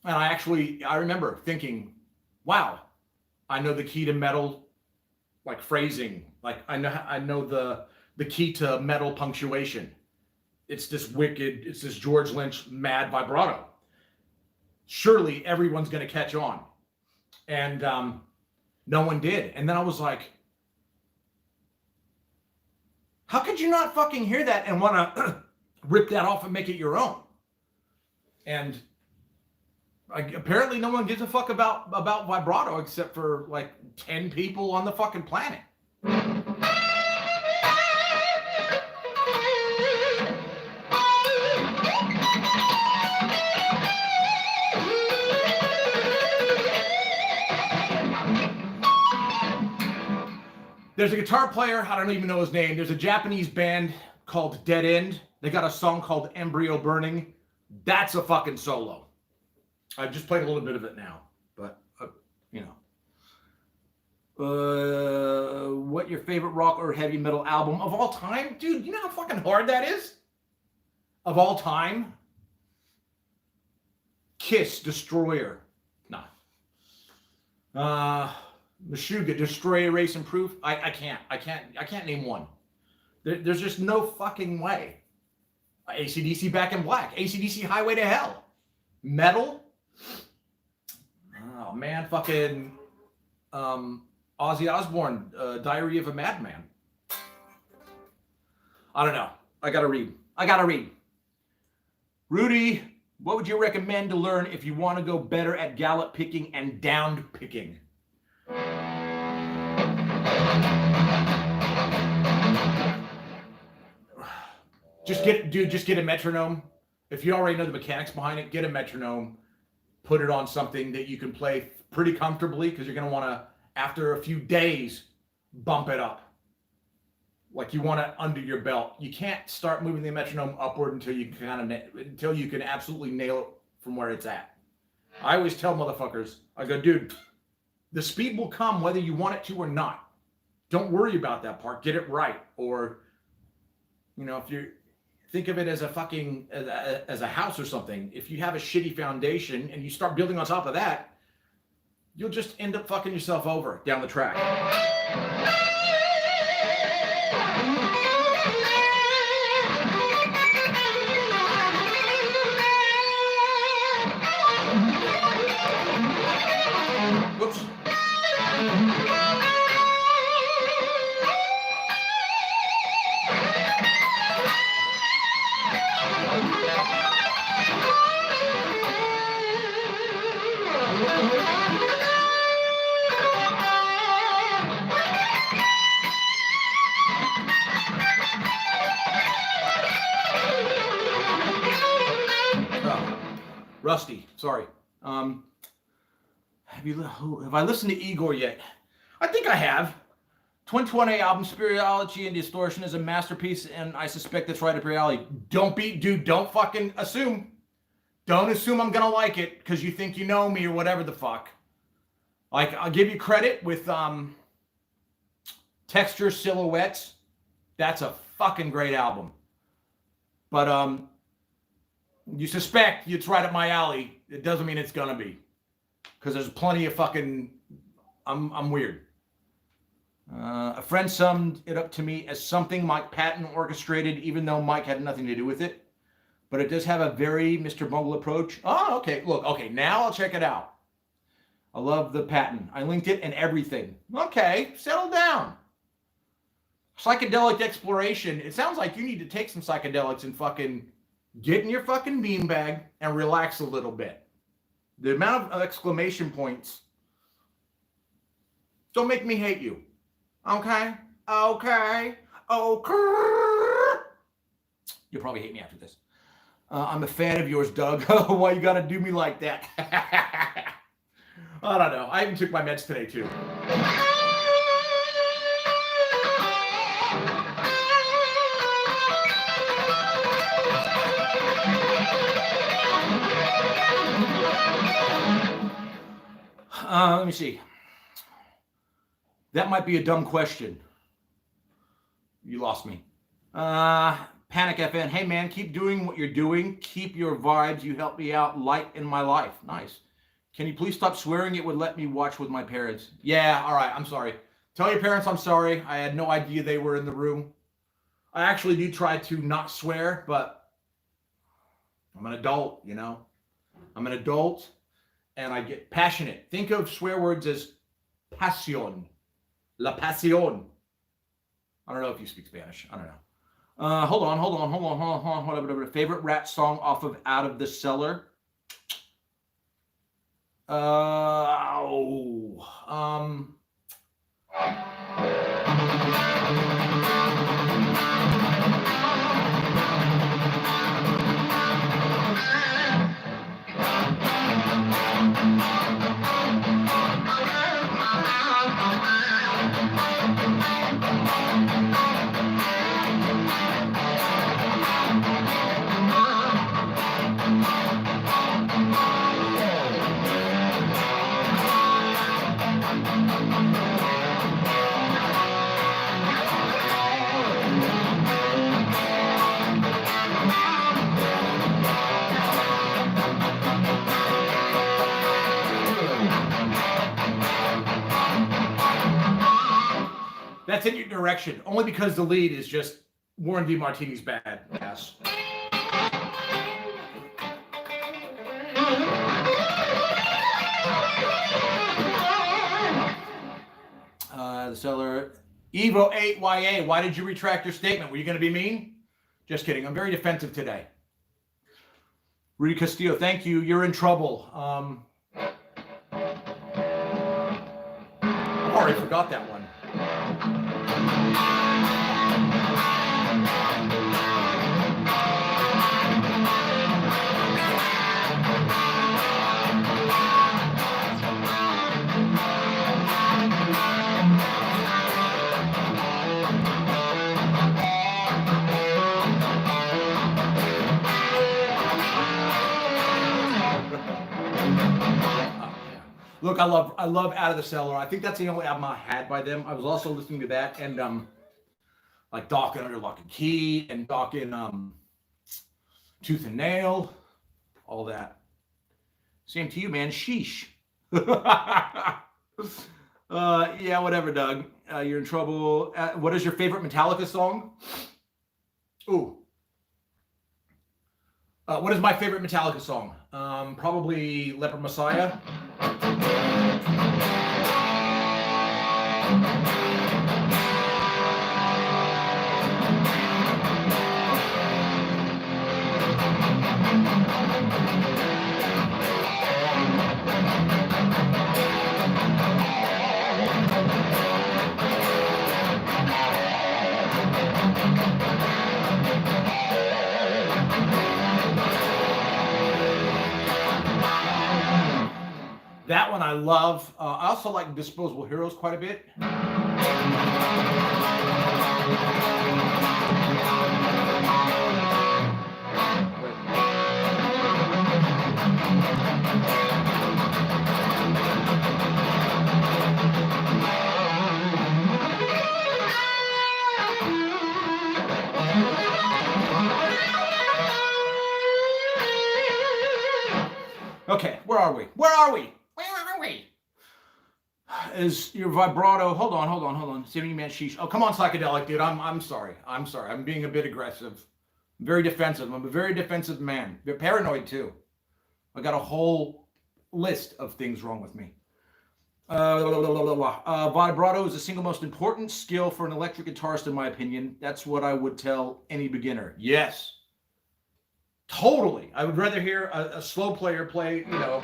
And I remember thinking, wow, I know the key to metal, like phrasing. Like I know the key to metal punctuation. It's this George Lynch mad vibrato. Surely everyone's going to catch on. And no one did. And then I was like, how could you not fucking hear that and want to rip that off and make it your own? And apparently no one gives a fuck about vibrato except for like 10 people on the fucking planet. There's a guitar player, I don't even know his name. There's a Japanese band called Dead End. They got a song called Embryo Burning. That's a fucking solo. I just played a little bit of it now, but what your favorite rock or heavy metal album of all time? Dude, you know how fucking hard that is? Of all time? Kiss, Destroyer. Nah. Meshuggah, Destroy, Erase, and Proof. I can't name one. There's just no fucking way. AC/DC, Back in Black. AC/DC, Highway to Hell. Metal. Oh man, fucking Ozzy Osbourne, Diary of a Madman. I don't know. I gotta read. Rudy, what would you recommend to learn if you want to go better at gallop picking and downed picking? Just get a metronome. If you already know the mechanics behind it, get a metronome. Put it on something that you can play pretty comfortably, because you're going to want to, after a few days, bump it up. Like you want it under your belt. You can't start moving the metronome upward until you can absolutely nail it from where it's at. I always tell motherfuckers, I go, dude, the speed will come whether you want it to or not. Don't worry about that part. Get it right. Or, if you think of it as as a house or something, if you have a shitty foundation and you start building on top of that, you'll just end up fucking yourself over down the track. Whoops. Rusty, sorry. Have I listened to Igor yet? I think I have. 2020 album Spirituality and Distortion is a masterpiece, and I suspect it's right up your alley. Don't fucking assume. Don't assume I'm gonna like it because you think you know me or whatever the fuck. Like, I'll give you credit with Texture Silhouettes. That's a fucking great album. But You suspect it's right up my alley. It doesn't mean it's gonna be, because there's plenty of fucking. I'm weird. A friend summed it up to me as something Mike Patton orchestrated, even though Mike had nothing to do with it. But it does have a very Mr. Bungle approach. Oh, okay. Look, okay. Now I'll check it out. I love the Patton. I linked it and everything. Okay, settle down. Psychedelic exploration. It sounds like you need to take some psychedelics and fucking get in your fucking beanbag and relax a little bit. The amount of exclamation points. Don't make me hate you. Okay? Okay? Okay? You'll probably hate me after this. I'm a fan of yours, Doug. Why you gotta do me like that? I don't know. I even took my meds today, too. Let me see. That might be a dumb question. You lost me. Panic FN. Hey, man, keep doing what you're doing. Keep your vibes. You help me out. Light in my life. Nice. Can you please stop swearing? It would let me watch with my parents. Yeah, all right. I'm sorry. Tell your parents I'm sorry. I had no idea they were in the room. I actually do try to not swear, but I'm an adult, you know? I'm an adult, and I get passionate. Think of swear words as pasión. La pasión. I don't know if you speak Spanish. I don't know. Hold on. Whatever. Favorite Rat song off of Out of the Cellar? That's in your direction, only because the lead is just Warren DeMartini's bad ass. The Cellar. Evo 8YA, why did you retract your statement? Were you going to be mean? Just kidding. I'm very defensive today. Rudy Castillo, thank you. You're in trouble. I already forgot that one. Look, I love Out of the Cellar. I think that's the only album I had by them. I was also listening to that and like Dawkin' Under Lock and Key and Dawkin' Tooth and Nail, all that. Same to you, man. Sheesh. Yeah, whatever, Doug. You're in trouble. What is your favorite Metallica song? Ooh. What is my favorite Metallica song? Probably Leper Messiah. That one I love. I also like Disposable Heroes quite a bit. Where are we? Where are we? Where are we? Is your vibrato? Hold on. 70-man sheesh. Oh, come on, psychedelic, dude. I'm sorry. I'm being a bit aggressive. Very defensive. I'm a very defensive man. They're paranoid too. I got a whole list of things wrong with me. Vibrato is the single most important skill for an electric guitarist, in my opinion. That's what I would tell any beginner. Yes. Totally. I would rather hear a slow player play, you know.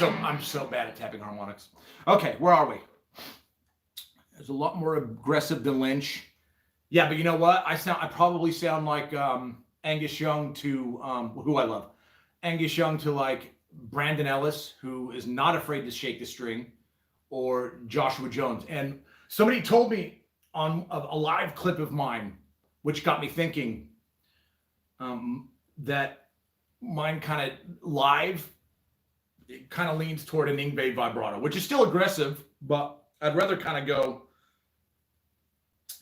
I'm so bad at tapping harmonics. Okay, where are we? It's a lot more aggressive than Lynch. Yeah, but you know what? I probably sound like Angus Young to who I love. Angus Young to like Brandon Ellis, who is not afraid to shake the string, or Joshua Jones. And somebody told me on a live clip of mine, which got me thinking, that mine kind of live, it kind of leans toward an Yngwie vibrato, which is still aggressive, but I'd rather kind of go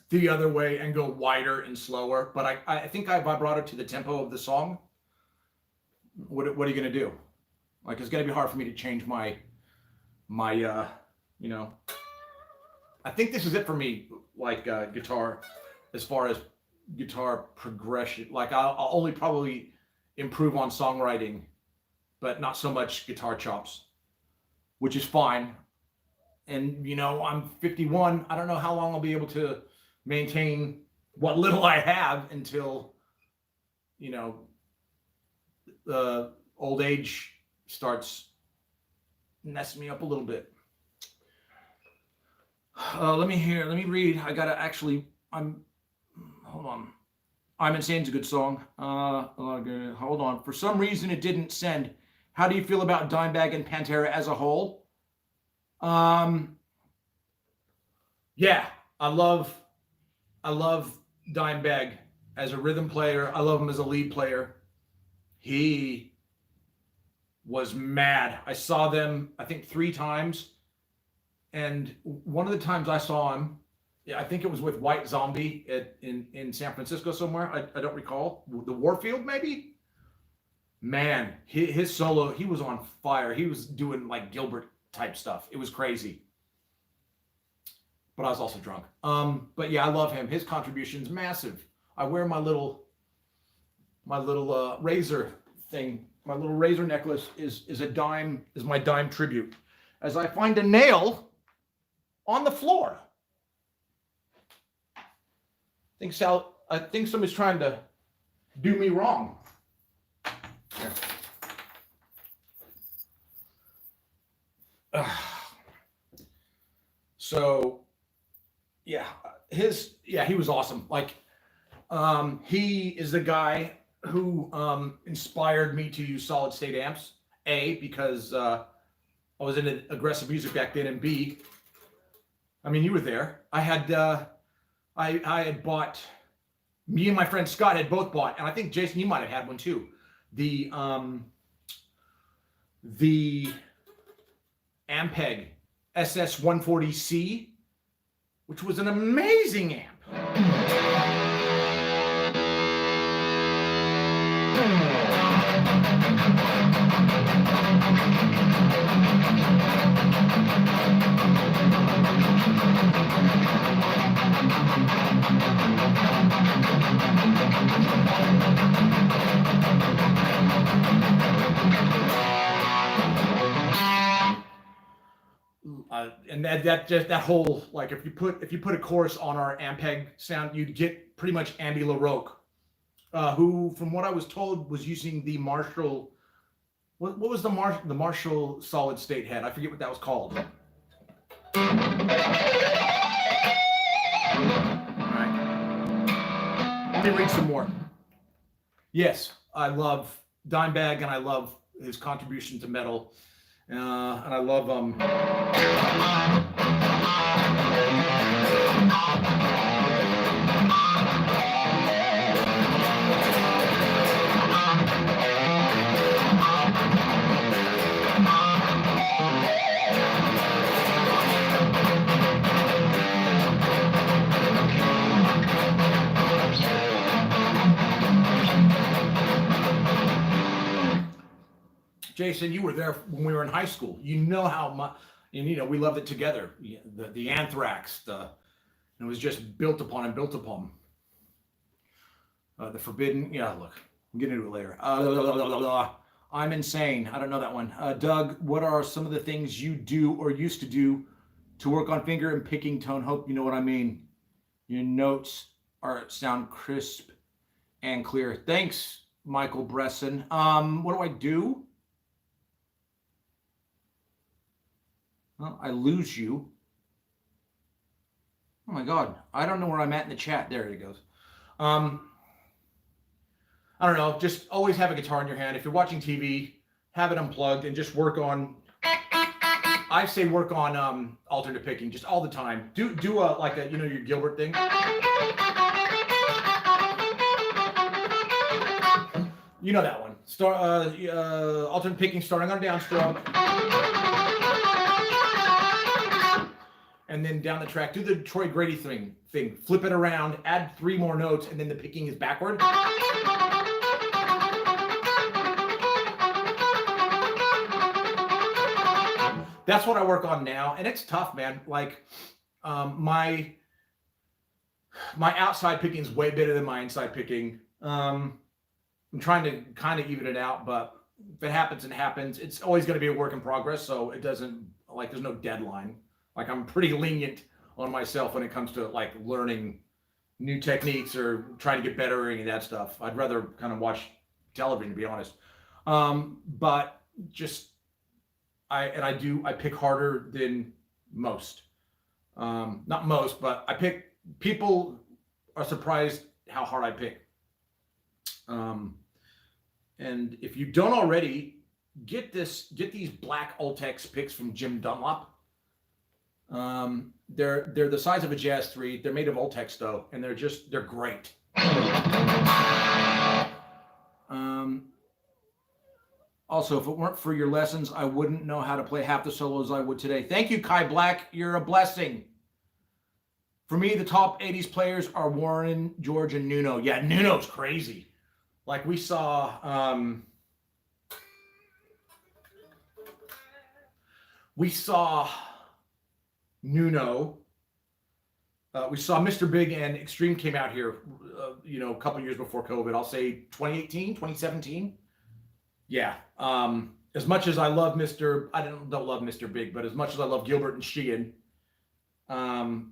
the other way and go wider and slower. But I think I vibrato to the tempo of the song. What are you going to do? Like, it's going to be hard for me to change my you know. I think this is it for me, like guitar, as far as guitar progression. Like, I'll only probably improve on songwriting, but not so much guitar chops, which is fine. And, you know, I'm 51. I don't know how long I'll be able to maintain what little I have until, you know, the old age starts messing me up a little bit. Let me read. I gotta actually, hold on. I'm Insane's a good song. Hold on. For some reason it didn't send. How do you feel about Dimebag and Pantera as a whole? Yeah, I love Dimebag as a rhythm player. I love him as a lead player. He was mad. I saw them, I think, 3 times. And one of the times I saw him, I think it was with White Zombie in San Francisco somewhere. I don't recall. The Warfield, maybe? Man, his solo, he was on fire. He was doing like Gilbert type stuff. It was crazy. But I was also drunk. But yeah, I love him. His contribution's massive. I wear my little razor thing. My little razor necklace is my dime tribute. As I find a nail on the floor. I think somebody's trying to do me wrong. So, yeah, he was awesome. Like, he is the guy who inspired me to use solid state amps. A, because I was into aggressive music back then, and B, I mean, you were there. I had bought, me and my friend Scott had both bought, and I think Jason, you might have had one too. The Ampeg SS140C, which was an amazing amp. And that whole, like, if you put a chorus on our Ampeg sound, you'd get pretty much Andy LaRocque who, from what I was told, was using the Marshall. What was the Marshall solid state head? I forget what that was called. All right. Let me read some more. Yes, I love Dimebag, and I love his contribution to metal, and I love Jason, you were there when we were in high school. You know how much, and we loved it together. The Anthrax, it was just built upon and built upon. The Forbidden, look, we'll get into it later. I'm insane. I don't know that one. Doug, what are some of the things you do or used to do to work on finger and picking tone? Hope you know what I mean. Your notes sound crisp and clear. Thanks, Michael Bresson. What do I do? Well, I lose you. Oh my God. I don't know where I'm at in the chat. There it goes. I don't know. Just always have a guitar in your hand. If you're watching TV, have it unplugged and just work on, I say work on alternate picking just all the time. Do your Gilbert thing. You know that one. Alternate picking starting on a downstroke. And then down the track, do the Troy Grady thing. Flip it around, add 3 more notes, and then the picking is backward. That's what I work on now, and it's tough, man. Like, my outside picking is way better than my inside picking. I'm trying to kind of even it out, but if it happens, it happens. It's always going to be a work in progress, so it doesn't, there's no deadline. Like, I'm pretty lenient on myself when it comes to learning new techniques or trying to get better or any of that stuff. I'd rather kind of watch television, to be honest. But just I pick harder than most. Not most, but people are surprised how hard I pick. And if you don't already, get these black Ultex picks from Jim Dunlop. They're the size of a Jazz 3. They're made of Ultex though, and they're great. Also, if it weren't for your lessons, I wouldn't know how to play half the solos I would today. Thank you, Kai Black. You're a blessing. For me, the top 80s players are Warren, George, and Nuno. Yeah, Nuno's crazy. Like, we saw Nuno. We saw Mr. Big and Extreme came out here, a couple years before COVID. I'll say 2018, 2017. Yeah. As much as I love I don't love Mr. Big, but as much as I love Gilbert and Sheehan, the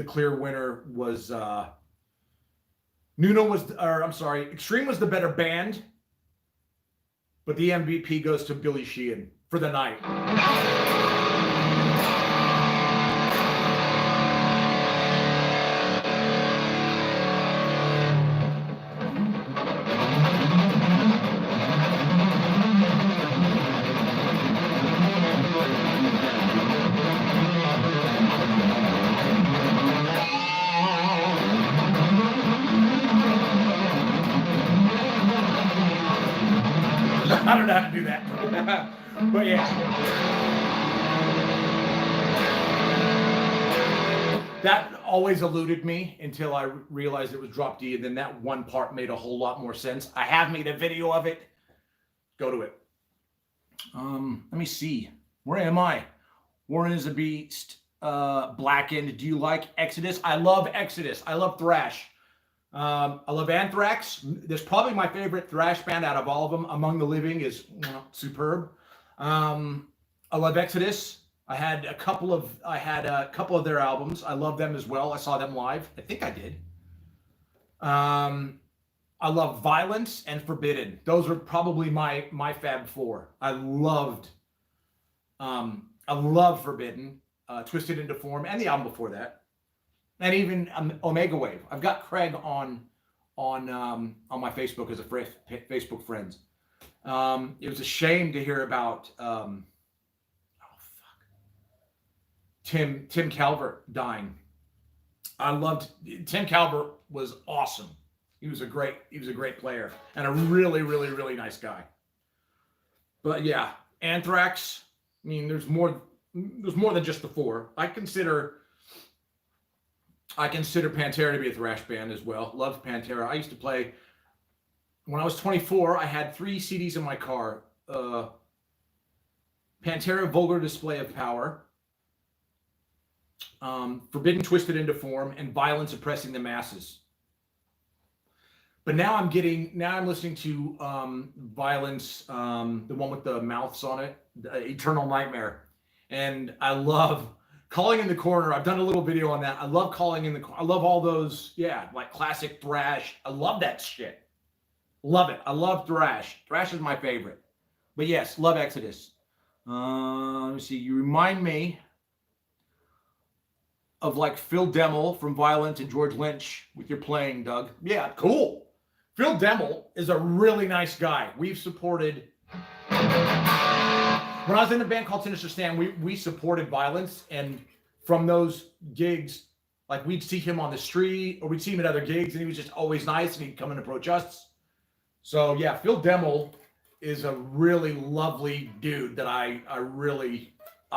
clear winner was Extreme was the better band, but the MVP goes to Billy Sheehan for the night. I don't know how to do that. But yeah. That always eluded me until I realized it was drop D, and then that one part made a whole lot more sense. I have made a video of it. Go to it. Let me see. Where am I? Warren is a Beast. Blackened. Do you like Exodus? I love Exodus. I love Thrash. I love Anthrax. There's probably my favorite thrash band out of all of them. Among the Living is superb. I love Exodus. I had a couple of their albums. I love them as well. I saw them live. I think I did. I love Violence and Forbidden. Those are probably my Fab Four. I love Forbidden, Twisted into Form, and the album before that, and even Omega Wave. I've got Craig on my Facebook as a Facebook friends. It was a shame to hear about Tim Calvert dying. I loved Tim Calvert. Was awesome. He was a great player and a really, really, really nice guy. But yeah, Anthrax. I mean, there's more than just the four. I consider Pantera to be a thrash band as well. Loved Pantera. I used to play when I was 24. I had 3 CDs in my car. Pantera, Vulgar Display of Power, Forbidden, Twisted into Form, and Violence, Oppressing the Masses. But now I'm listening to Violence, the one with the mouths on it, Eternal Nightmare. And I love Calling in the Corner. I've done a little video on that. I love Calling in the Corner. I love all those, like classic thrash. I love that shit. Love it. I love thrash. Thrash is my favorite. But yes, love Exodus. Let me see. You remind me of like Phil Demmel from Violence and George Lynch with your playing, Doug. Yeah, cool. Phil Demmel is a really nice guy. We've supported, when I was in a band called Sinister Stand, we supported Violence, and from those gigs, like we'd see him on the street or we'd see him at other gigs, and he was just always nice, and he'd come and approach us. So yeah, Phil Demmel is a really lovely dude that I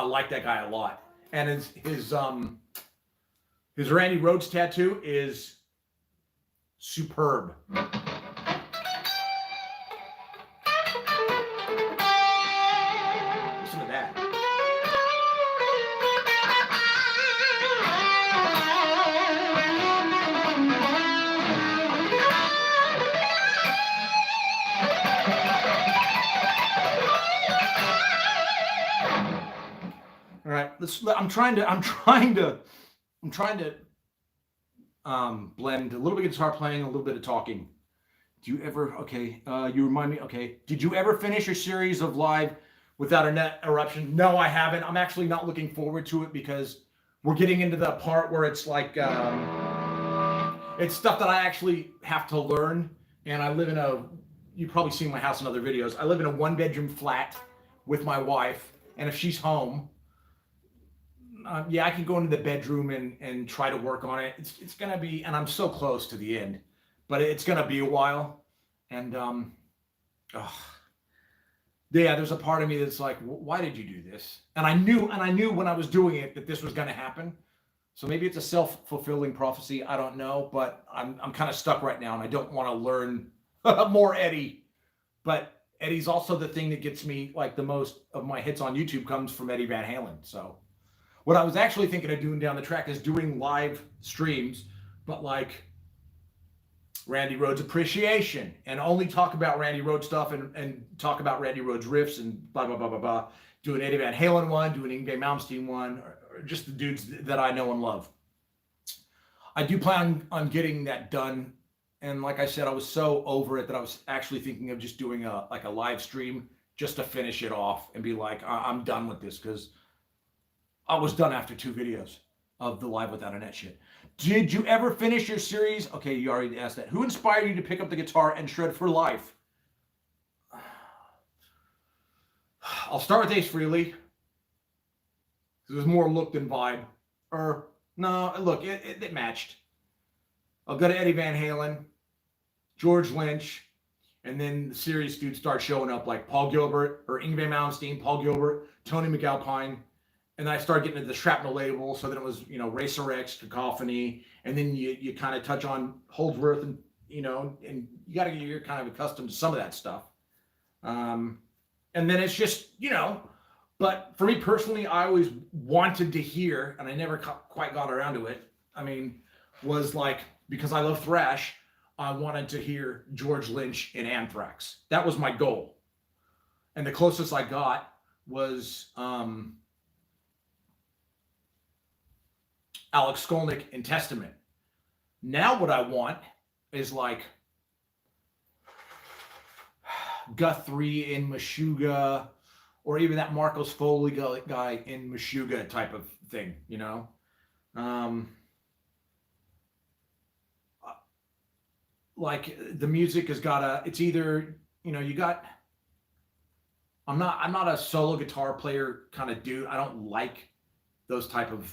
like that guy a lot. And his Randy Rhoads tattoo is superb. Listen to that. All right, I'm trying to blend a little bit of guitar playing, a little bit of talking. Do you ever, you remind me, did you ever finish your series of live without a net eruption? No, I haven't. I'm actually not looking forward to it because we're getting into the part where it's like, it's stuff that I actually have to learn. And I live in you've probably seen my house in other videos. I live in a 1-bedroom flat with my wife. And if she's home, I can go into the bedroom and try to work on it. It's going to be, and I'm so close to the end, but it's going to be a while. And, there's a part of me that's like, why did you do this? And I knew when I was doing it that this was going to happen. So maybe it's a self-fulfilling prophecy. I don't know, but I'm kind of stuck right now, and I don't want to learn more Eddie. But Eddie's also the thing that gets me, like, the most of my hits on YouTube comes from Eddie Van Halen. So what I was actually thinking of doing down the track is doing live streams, but like Randy Rhoads appreciation, and only talk about Randy Rhoads stuff and talk about Randy Rhoads riffs and blah, blah, blah, blah, blah. Do an Eddie Van Halen one, do an Yngwie Malmsteen one, or just the dudes that I know and love. I do plan on getting that done. And like I said, I was so over it that I was actually thinking of just doing a live stream just to finish it off and be like, I'm done with this, because I was done after 2 videos of the Live Without a Net shit. Did you ever finish your series? Okay, you already asked that. Who inspired you to pick up the guitar and shred for life? I'll start with Ace Frehley. There's more look than vibe. No, look, it matched. I'll go to Eddie Van Halen, George Lynch, and then the serious dudes start showing up like Paul Gilbert or Yngwie Malmsteen, Paul Gilbert, Tony McAlpine. And I started getting into the Shrapnel label, so then it was, Racer X, Cacophony, and then you kind of touch on Holdsworth, and and you got to get you're kind of accustomed to some of that stuff. And then it's just, but for me personally, I always wanted to hear, and I never quite got around to it. Was like, because I love thrash, I wanted to hear George Lynch in Anthrax. That was my goal. And the closest I got was Alex Skolnick in Testament. Now what I want is like Guthrie in Meshuggah, or even that Marcos Foley guy in Meshuggah type of thing, you know. Like the music has got a, it's either, you know, you got, I'm not a solo guitar player kind of dude. I don't like those type of,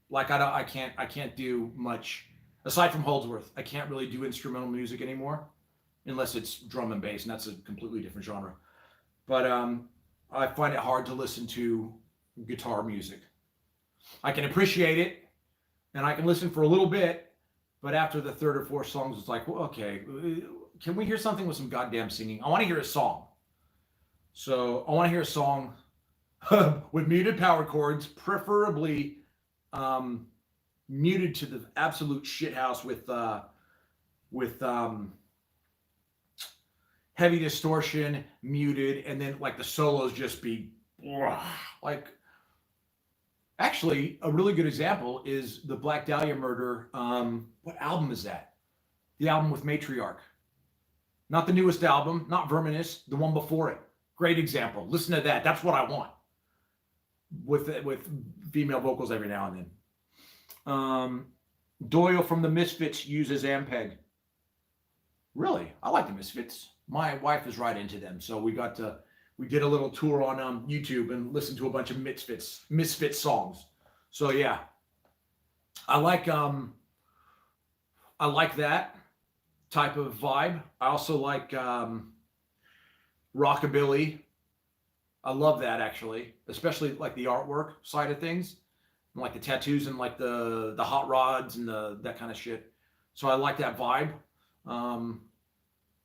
like I can't do much aside from Holdsworth. I can't really do instrumental music anymore unless it's drum and bass, and that's a completely different genre. But I find it hard to listen to guitar music. I can appreciate it and I can listen for a little bit, but after the third or fourth songs, it's like, well, okay, can we hear something with some goddamn singing? I want to hear a song. So I want to hear a song with muted power chords, preferably muted to the absolute shithouse with heavy distortion, muted, and then like the solos just be like. Actually, a really good example is the Black Dahlia Murder. What album is that? The album with Matriarch. Not the newest album, not Verminous, the one before it. Great example. Listen to that. That's what I want. With female vocals every now and then. Doyle from the Misfits uses Ampeg. Really? I like the Misfits. My wife is right into them, so we did a little tour on YouTube and listened to a bunch of Misfits songs. So yeah, I like that type of vibe. I also like rockabilly. I love that actually, especially like the artwork side of things, and like the tattoos and like the hot rods and that kind of shit. So I like that vibe.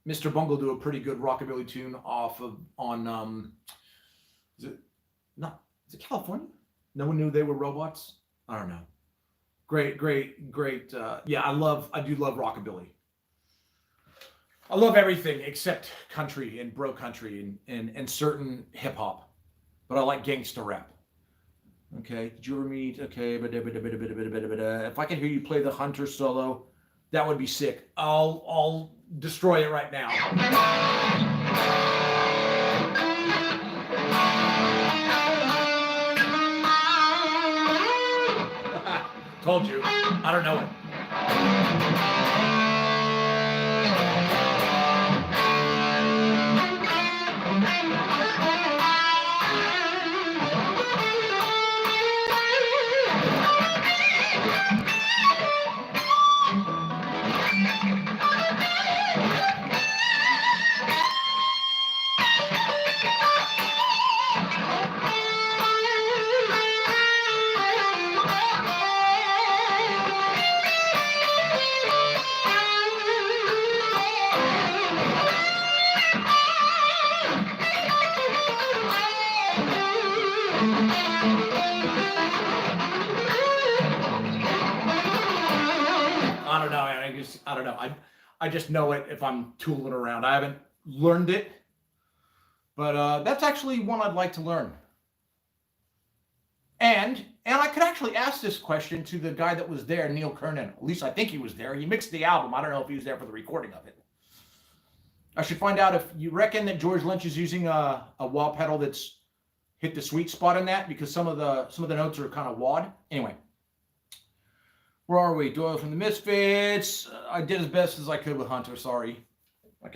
Mr. Bungle do a pretty good rockabilly tune on is it California? No one knew they were robots. I don't know. Great. Yeah, I do love rockabilly. I love everything except country and bro country and certain hip hop, but I like gangsta rap. Okay, did you ever meet? Okay, if I can hear you play the Hunter solo, that would be sick. I'll destroy it right now. Told you. I don't know it. I don't know. I just know it if I'm tooling around. I haven't learned it, but that's actually one I'd like to learn. And I could actually ask this question to the guy that was there, Neil Kernan. At least I think he was there. He mixed the album. I don't know if he was there for the recording of it. I should find out if you reckon that George Lynch is using a wah pedal that's hit the sweet spot in that, because some of the notes are kind of wad. Anyway. Where are we? Doyle from the Misfits. I did as best as I could with Hunter. Sorry. I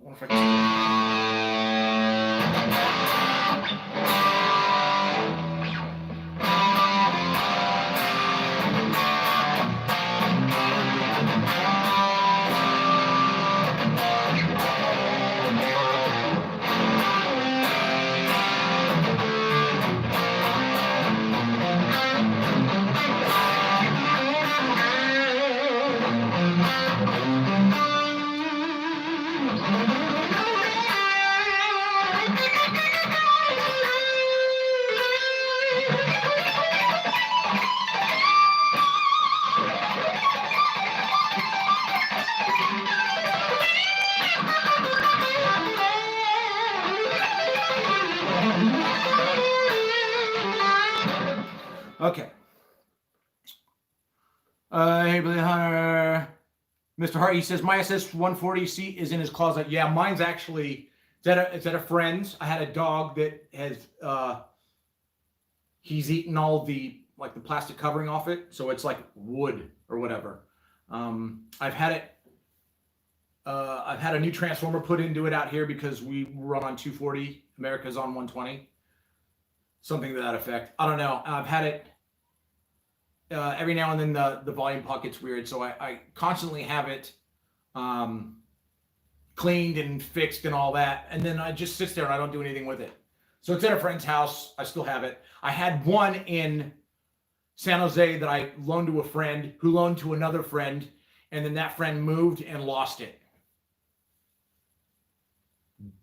wonder if I can. Okay. Hey, Billy Hunter. Mr. Hart, he says, my SS-140C is in his closet. Yeah, mine's actually, it's at a friend's. I had a dog that has, he's eaten all the, like the plastic covering off it. So it's like wood or whatever. I've had a new transformer put into it out here because we run on 240. America's on 120. Something to that effect. I don't know. I've had it every now and then the volume puck gets weird. So I constantly have it cleaned and fixed and all that. And then I just sits there and I don't do anything with it. So it's at a friend's house. I still have it. I had one in San Jose that I loaned to a friend who loaned to another friend. And then that friend moved and lost it.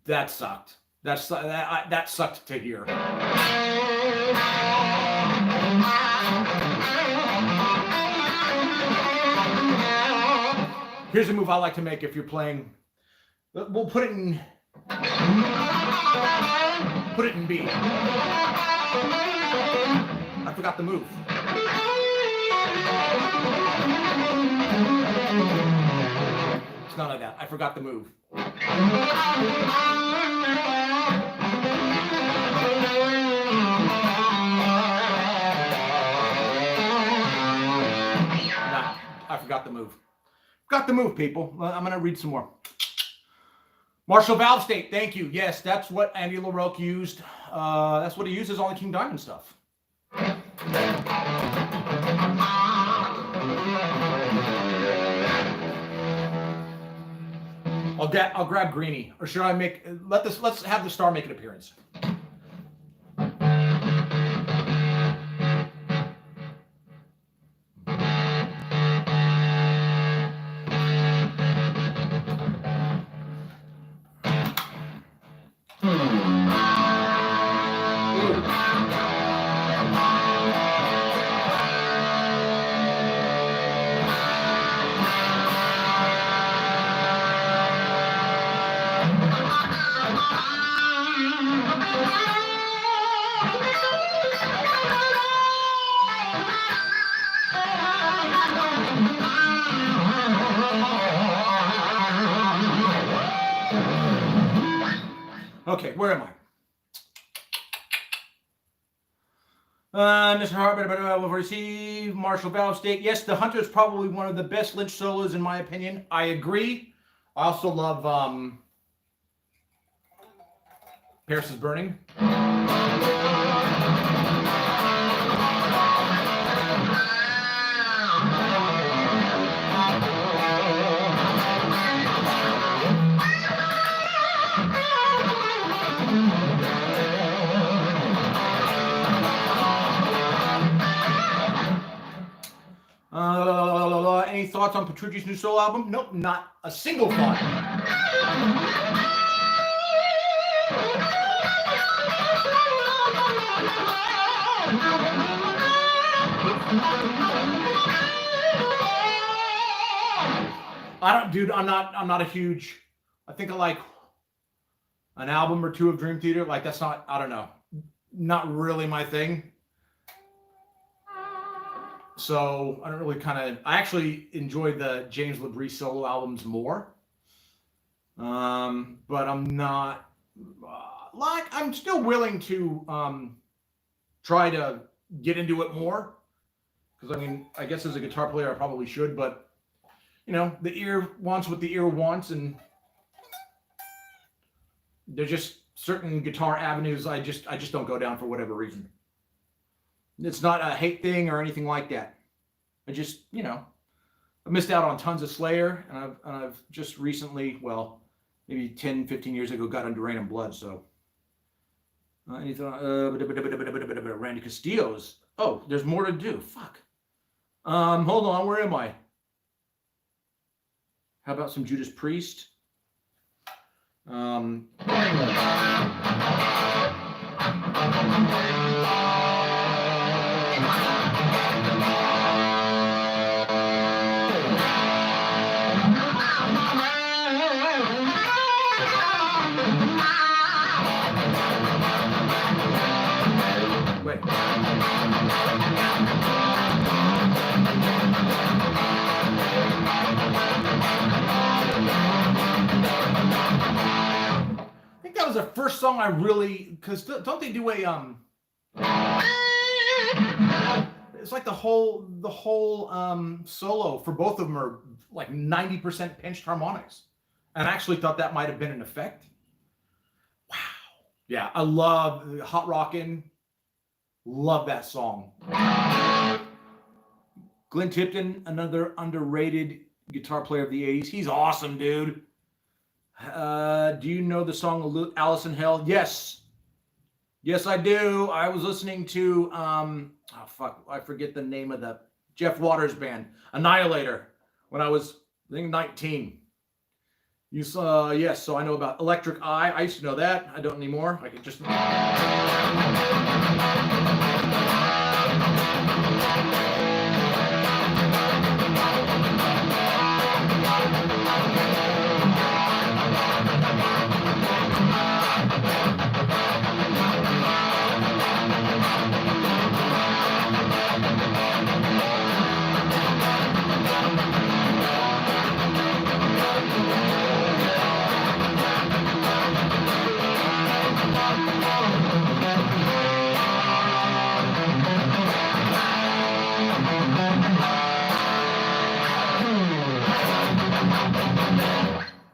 That sucked. That sucked to hear. Here's a move I like to make if you're playing. We'll put it in B. I forgot the move. It's not like that. I forgot the move. I forgot the move. Got the move, people. I'm going to read some more. Marshall Valve State, thank you. Yes, that's what Andy LaRocque used. That's what he uses on the King Diamond stuff. I'll grab Greenie, or should I make? Let's have the star make an appearance. Okay, where am I? Mr. Hart, will receive Marshall Valve State. Yes, the Hunter is probably one of the best Lynch solos in my opinion. I agree. I also love Paris is Burning. Any thoughts on Petrucci's new solo album? Nope, not a single thought. I'm not a huge, I think I like an album or two of Dream Theater. Like that's not, I don't know, not really my thing. So I don't really I actually enjoy the James LaBrie solo albums more. But I'm not, I'm still willing to try to get into it more. Because I mean, I guess as a guitar player, I probably should, but you know, the ear wants what the ear wants, and there's just certain guitar avenues I just don't go down for whatever reason. It's not a hate thing or anything like that. I just, you know, I missed out on tons of Slayer, and I've just recently, well, maybe 10, 15 years ago, got into Rain and Blood, so. Anything, Randy Castillo's. Oh, there's more to do. Fuck. Hold on, where am I? How about some Judas Priest? Wait. first song I really, because don't they do a it's like the whole solo for both of them are like 90% pinched harmonics, and I actually thought that might have been an effect. Wow. Yeah, I love Hot Rockin'. Love that song. Glenn Tipton, another underrated guitar player of the 80s. He's awesome, dude. Do you know the song Alice in Hell? Yes. Yes, I do. I was listening to, I forget the name of the Jeff Waters band, Annihilator, when I was, I think, 19. You saw, yes, so I know about Electric Eye. I used to know that. I don't anymore. I could just...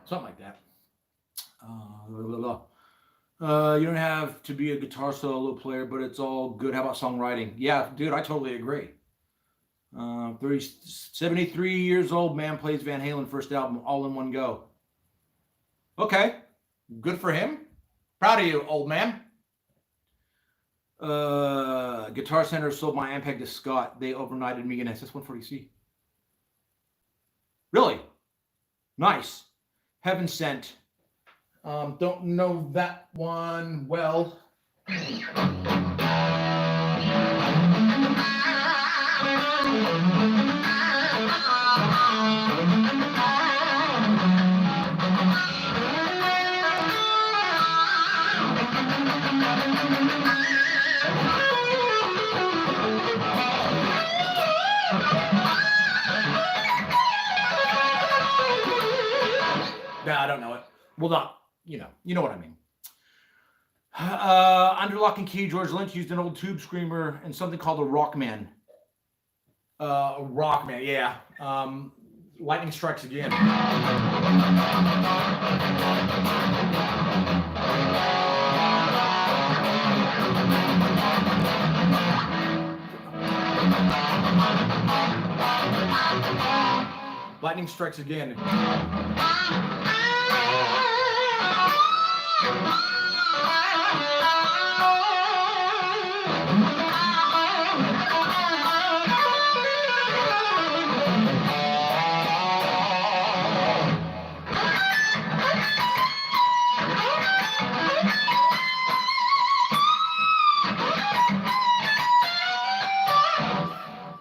Something like that. You don't have to be a guitar solo player, but it's all good. How about songwriting? Yeah, dude, I totally agree. 73 years old, man plays Van Halen first album all in one go. Okay, good for him. Proud of you, old man. Guitar Center sold my Ampeg to Scott. They overnighted me an SS140C. Really? Nice. Heaven Sent. Don't know that one well. No, I don't know it. Well, not, you know what I mean. Under Lock and Key, George Lynch used an old tube screamer and something called a Rockman. Rockman, yeah. Lightning Strikes Again. Lightning Strikes Again.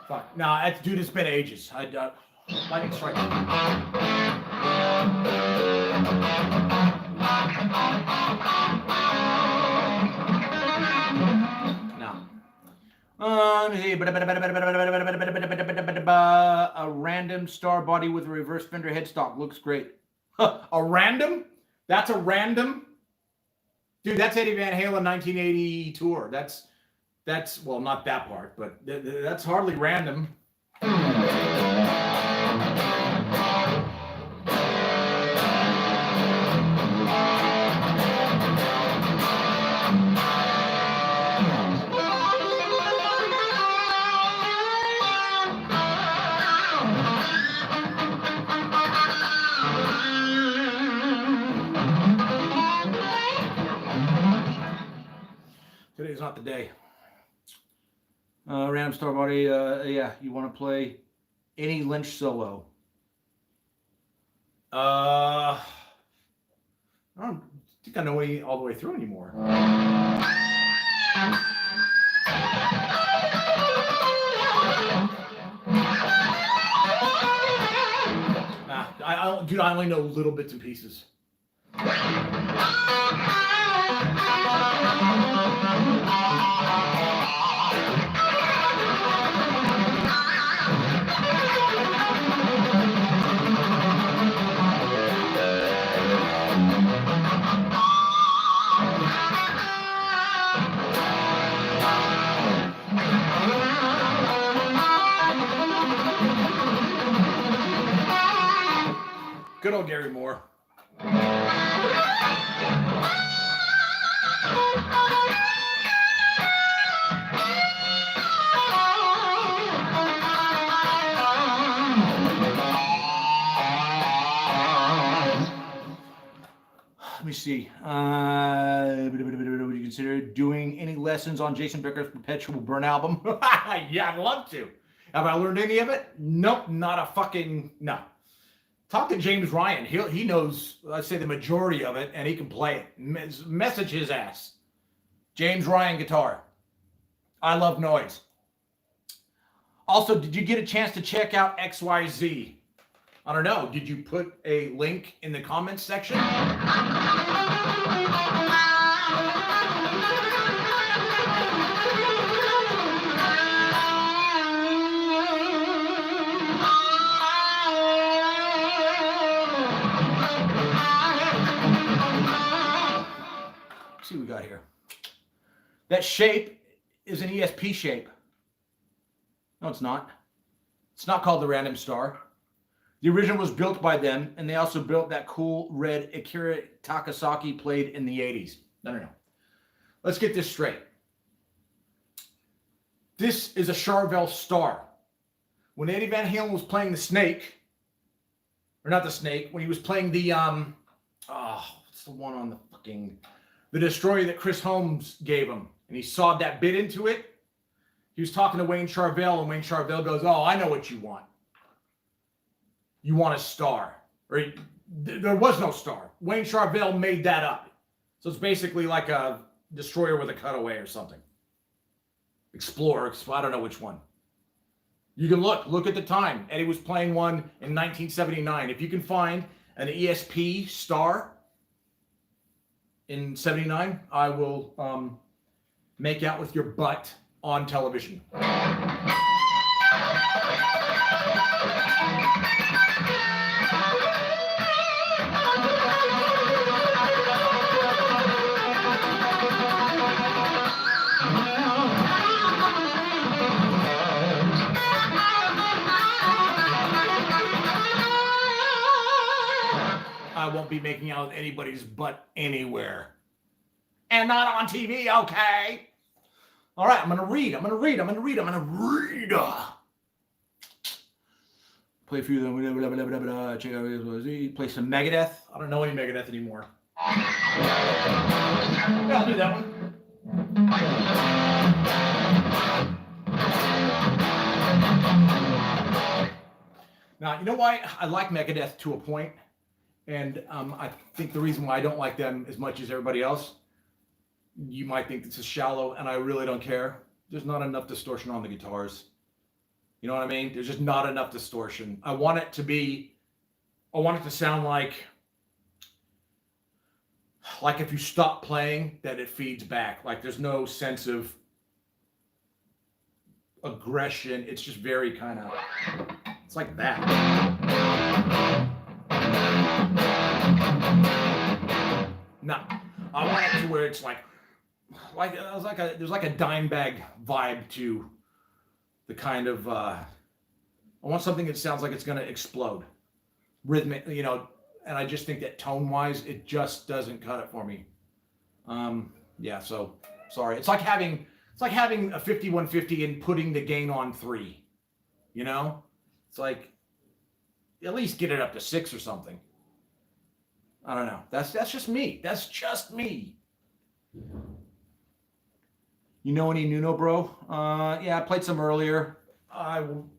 Fuck. Nah, dude, it's been ages. Lightning Strike. No. A random star body with a reverse fender headstock looks great. A random? That's a random? Dude, that's Eddie Van Halen 1980 tour. That's well, not that part, but that's hardly random. Today's not the day. Random star body, yeah, you want to play any Lynch solo? I don't think I know any all the way through anymore. Dude, I only know little bits and pieces. good old Gary Moore. Let me see. Would you consider doing any lessons on Jason Becker's Perpetual Burn album? Yeah, I'd love to. Have I learned any of it? Nope, not a fucking no. Talk to James Ryan. He knows, let's say, the majority of it, and he can play it. Message his ass. James Ryan guitar. I love noise. Also, did you get a chance to check out XYZ? I don't know. Did you put a link in the comments section? Let's see what we got here. That shape is an ESP shape. No, it's not. It's not called the Random Star. The original was built by them, and they also built that cool red Akira Takasaki played in the 80s. No. Let's get this straight. This is a Charvel Star. When Eddie Van Halen was playing the Snake, or not the Snake, when he was playing the, what's the one on the fucking, the Destroyer that Chris Holmes gave him, and he sawed that bit into it, he was talking to Wayne Charvel, and Wayne Charvel goes, oh, I know what you want. You want a star. Or there was no star. Wayne Charvel made that up. So it's basically like a Destroyer with a cutaway or something. Explorer, I don't know which one. You can look at the time. Eddie was playing one in 1979. If you can find an ESP star in 79, I will make out with your butt on television. I won't be making out with anybody's butt anywhere. And not on TV, okay? All right, I'm going to read. Play a few of them. Check out play some Megadeth. I don't know any Megadeth anymore. Yeah, I'll do that one. Now, you know why I like Megadeth to a point? And I think the reason why I don't like them as much as everybody else, you might think this is shallow, and I really don't care. There's not enough distortion on the guitars. You know what I mean? There's just not enough distortion. I want it to sound like if you stop playing, that it feeds back. Like there's no sense of aggression. It's just very kind of, it's like that. No, I want it to where it's there's like a Dimebag vibe to the kind of, I want something that sounds like it's going to explode. Rhythmic, and I just think that tone-wise, it just doesn't cut it for me. Yeah, so, sorry. It's like having a 5150 and putting the gain on 3, It's like, at least get it up to 6 or something. I don't know. That's just me. That's just me. You know any Nuno, bro? Yeah, I played some earlier. I will.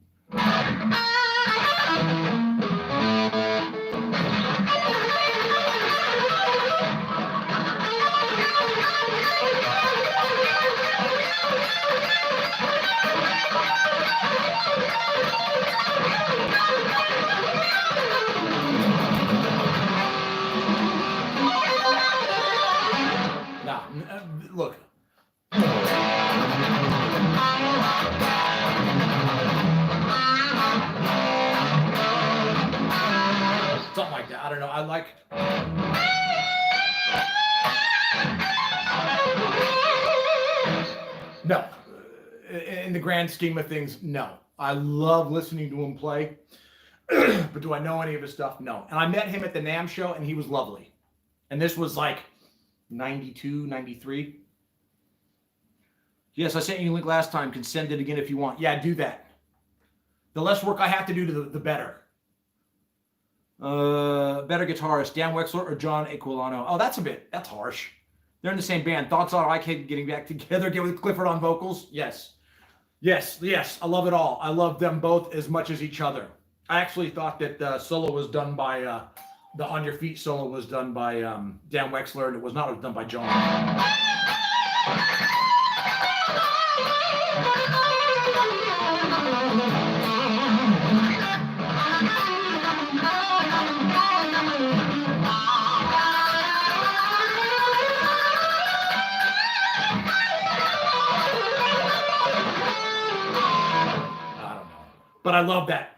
Look. Something like that. I don't know. I like. No. In the grand scheme of things, no. I love listening to him play. But do I know any of his stuff? No. And I met him at the NAMM show, and he was lovely. And this was like 92, 93. Yes, I sent you a link last time. Can send it again if you want. Yeah, do that. The less work I have to do, the better. Better guitarist, Dan Wexler or John Aquilano? Oh, that's harsh. They're in the same band. Thoughts on IK getting back together again with Clifford on vocals? Yes. Yes, yes. I love it all. I love them both as much as each other. I actually thought that the solo was done by, the On Your Feet solo was done by Dan Wexler, and it was not. It was done by John. But I love that.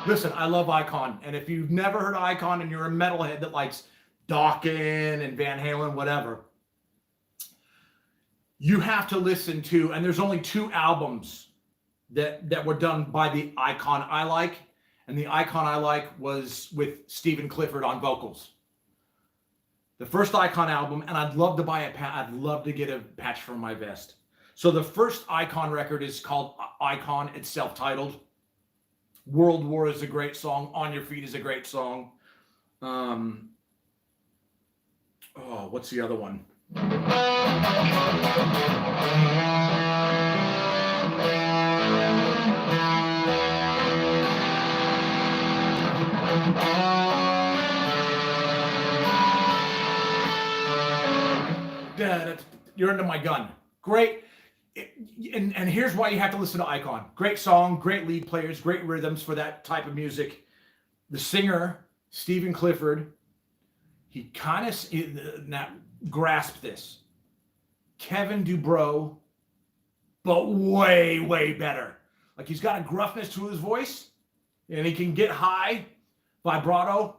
Listen, I love Icon. And if you've never heard Icon and you're a metalhead that likes Dawkins and Van Halen, whatever, you have to listen to, and there's only 2 albums that were done by the Icon I like. And the Icon I like was with Stephen Clifford on vocals. The first Icon album, and I'd love to buy I'd love to get a patch for my vest. So the first Icon record is called Icon. It's self-titled. World War is a great song. On Your Feet is a great song. What's the other one? You're Under My Gun. Great. And here's why you have to listen to Icon. Great song, great lead players, great rhythms for that type of music. The singer, Stephen Clifford, he kind of grasped this. Kevin Dubrow, but way, way better. Like, he's got a gruffness to his voice, and he can get high, vibrato,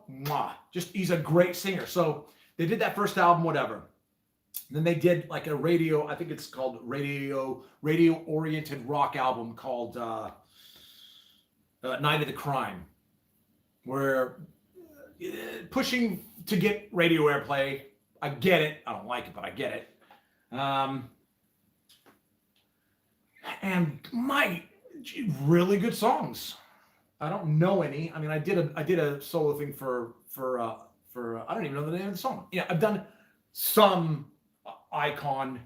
just, he's a great singer. So they did that first album, whatever. Then they did like a radio, I think it's called radio-oriented rock album called Night of the Crime, where pushing to get radio airplay. I get it. I don't like it, but I get it. And really good songs. I don't know any. I mean, I did a solo thing for I don't even know the name of the song. Yeah, I've done some Icon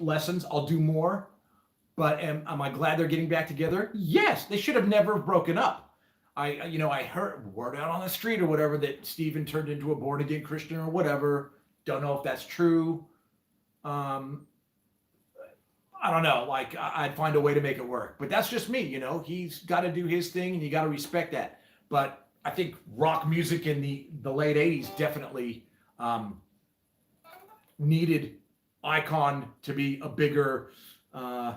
lessons. I'll do more. But am I glad they're getting back together? Yes, they should have never broken up. I heard word out on the street or whatever that Steven turned into a born again Christian or whatever. Don't know if that's true. I don't know. Like, I'd find a way to make it work. But that's just me, He's got to do his thing, and you got to respect that. But I think rock music in the late 80s definitely needed Icon to be a bigger... I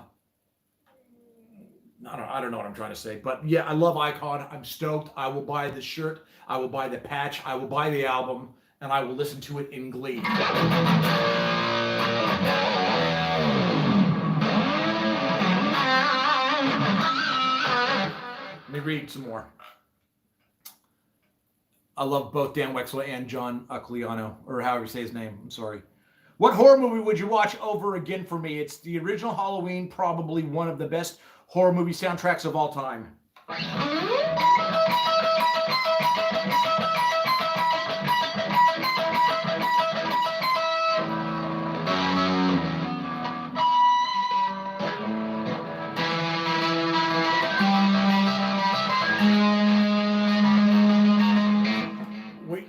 don't know what I'm trying to say. But yeah, I love Icon. I'm stoked. I will buy the shirt. I will buy the patch. I will buy the album. And I will listen to it in glee. Let me read some more. I love both Dan Wexler and John Aquilano, or however you say his name. I'm sorry. What horror movie would you watch over again for me? It's the original Halloween, probably one of the best horror movie soundtracks of all time.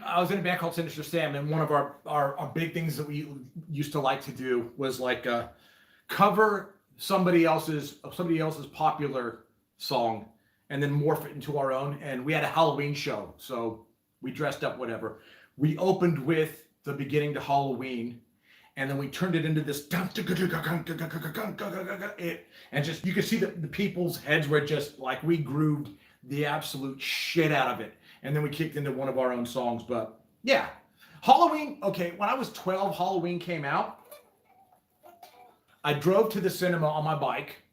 I was in a band called Sinister Sam, and one of our big things that we used to like to do was like cover somebody else's popular song and then morph it into our own. And we had a Halloween show, so we dressed up, whatever. We opened with the beginning to Halloween, and then we turned it into this, and just, you could see the people's heads were just like, we grooved the absolute shit out of it. and then we kicked into one of our own songs. But yeah, Halloween. Okay, when I was 12, Halloween came out. I drove to the cinema on my bike.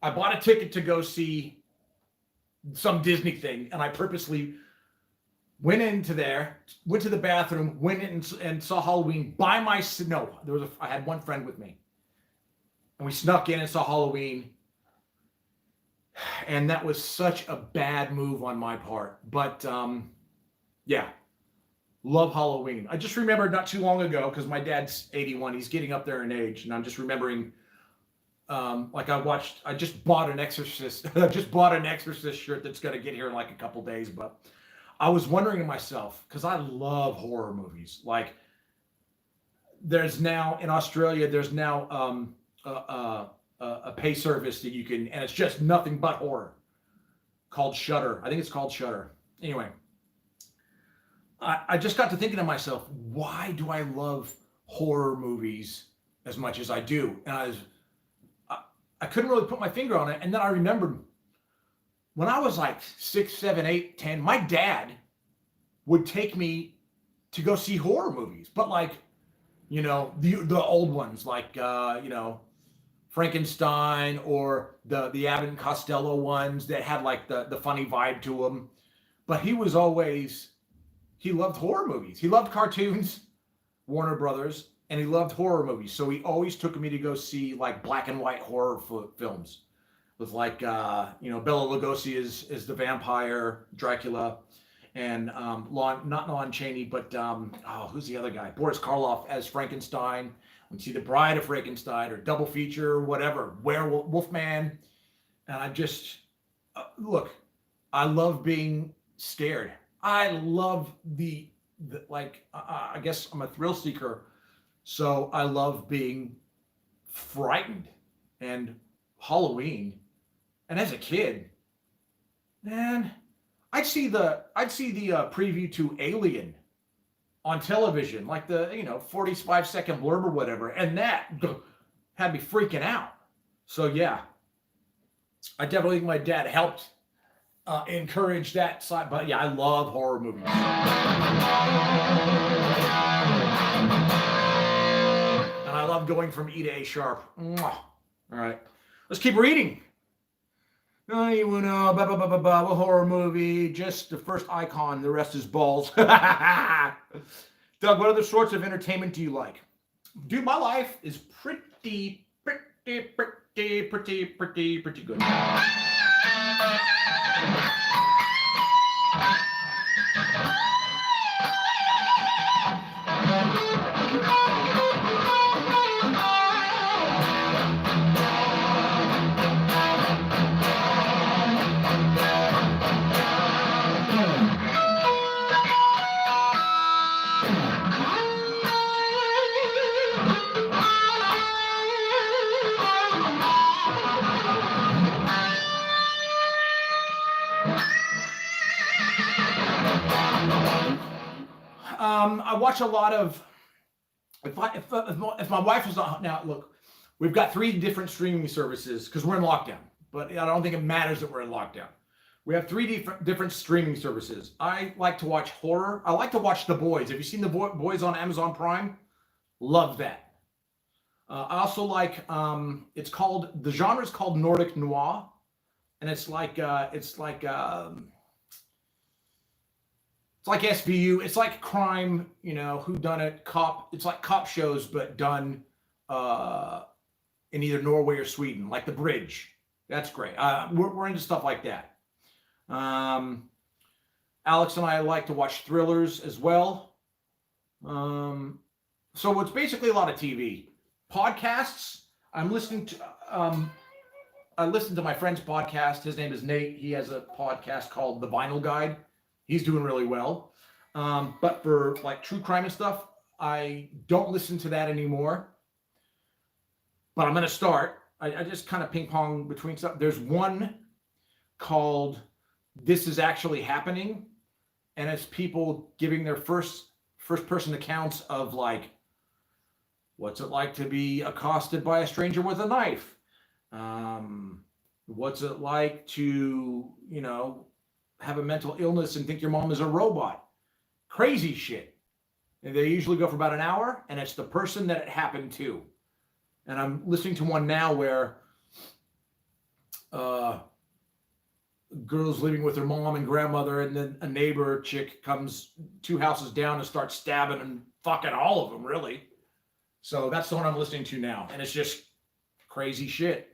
I bought a ticket to go see some Disney thing, and I purposely went into there, went to the bathroom, went in and saw Halloween by myself. No, I had one friend with me, and we snuck in and saw Halloween. And that was such a bad move on my part. But yeah, love Halloween. I just remembered not too long ago, because my dad's 81. He's getting up there in age, and I'm just remembering. I just bought an Exorcist. I just bought an Exorcist shirt that's gonna get here in like a couple days. But I was wondering to myself, because I love horror movies. Like, there's now in Australia, there's now a pay service that you can, and it's just nothing but horror, called Shudder. I think it's called Shudder. Anyway, I just got to thinking to myself, why do I love horror movies as much as I do? And I couldn't really put my finger on it. And then I remembered when I was like 6, 7, 8, 10, my dad would take me to go see horror movies, but like, you know, the old ones, like, you know, Frankenstein, or the Abbott and Costello ones that had like the funny vibe to them. But he loved horror movies. He loved cartoons, Warner Brothers, and he loved horror movies. So he always took me to go see like black and white horror films with like, you know, Bela Lugosi is the vampire, Dracula, and not Lon Chaney, but who's the other guy? Boris Karloff as Frankenstein. We see The Bride of Frankenstein, or double feature, or whatever, Werewolf, Wolfman. And I just, look, I love being scared. I love I guess I'm a thrill seeker. So I love being frightened. And Halloween, and as a kid, man, I'd see the preview to Alien on television, like the, you know, 45-second blurb or whatever, and that had me freaking out. So yeah, I definitely think my dad helped encourage that side. But yeah, I love horror movies. And I love going from E to A sharp. Mwah. All right, let's keep reading. No, you know, a horror movie, just the first icon, the rest is balls. Doug, what other sorts of entertainment do you like? Dude, my life is pretty good. I watch a lot of, if my wife is not, now look, we've got 3 different streaming services because we're in lockdown, but I don't think it matters that we're in lockdown. We have 3 different streaming services. I like to watch horror. I like to watch The Boys. Have you seen The Boys on Amazon Prime? Love that. I also like, the genre is called Nordic Noir, and it's like SVU. It's like crime, you know, whodunit, cop. It's like cop shows, but done in either Norway or Sweden, like The Bridge. That's great. We're into stuff like that. Alex and I like to watch thrillers as well. So it's basically a lot of TV. Podcasts. I'm listening to. I listen to my friend's podcast. His name is Nate. He has a podcast called The Vinyl Guide. He's doing really well. But for like true crime and stuff, I don't listen to that anymore. But I'm going to start. I just kind of ping pong between stuff. There's one called This Is Actually Happening. And it's people giving their first person accounts of like, what's it like to be accosted by a stranger with a knife? What's it like to, you know, have a mental illness and think your mom is a robot. Crazy shit. And they usually go for about an hour, and it's the person that it happened to. And I'm listening to one now where girl's living with her mom and grandmother, and then a neighbor chick comes 2 houses down and starts stabbing and fucking all of them, really. So that's the one I'm listening to now, and it's just crazy shit.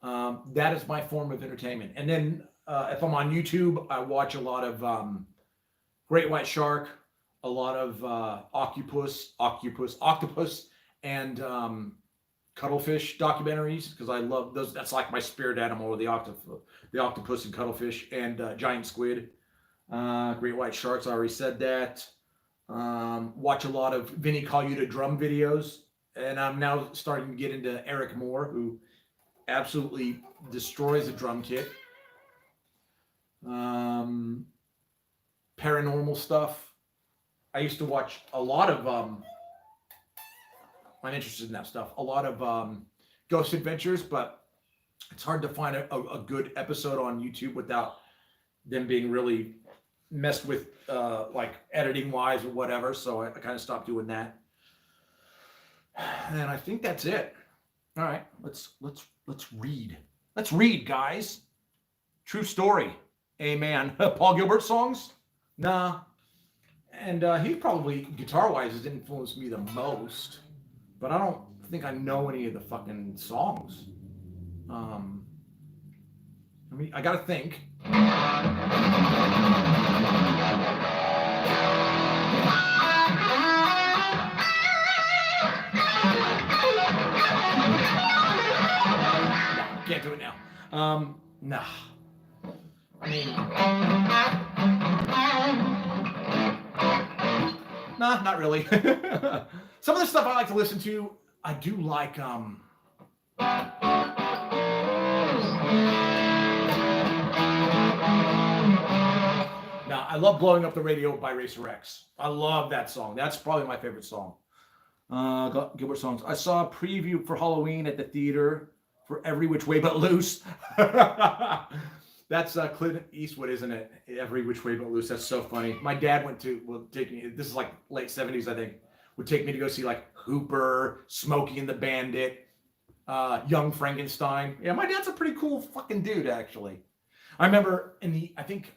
That is my form of entertainment. And then if I'm on YouTube, I watch a lot of Great White Shark, a lot of octopus, and cuttlefish documentaries, because I love those. That's like my spirit animal, the octopus and cuttlefish, and giant squid. Great White Sharks, I already said that. Watch a lot of Vinny Colaiuta drum videos, and I'm now starting to get into Eric Moore, who absolutely destroys a drum kit. Paranormal stuff. I used to watch a lot of I'm interested in that stuff. A lot of Ghost Adventures, but it's hard to find a good episode on YouTube without them being really messed with, like editing wise or whatever. So I kind of stopped doing that. And I think that's it. All right, let's read. Let's read, guys. True story. Amen. Paul Gilbert songs? Nah. And he probably, guitar-wise, has influenced me the most. But I don't think I know any of the fucking songs. I mean, I gotta think. No, can't do it now. Nah. I mean, nah, not really. Some of the stuff I like to listen to, I do like, now, I love Blowing Up the Radio by Racer X. I love that song. That's probably my favorite song. Gilbert songs. I saw a preview for Halloween at the theater for Every Which Way But Loose. That's Clint Eastwood, isn't it? Every Which Way But Loose. That's so funny. My dad will take me, this is like late 70s, I think, would take me to go see like Hooper, Smokey and the Bandit, Young Frankenstein. Yeah, my dad's a pretty cool fucking dude, actually. I remember in the, I think,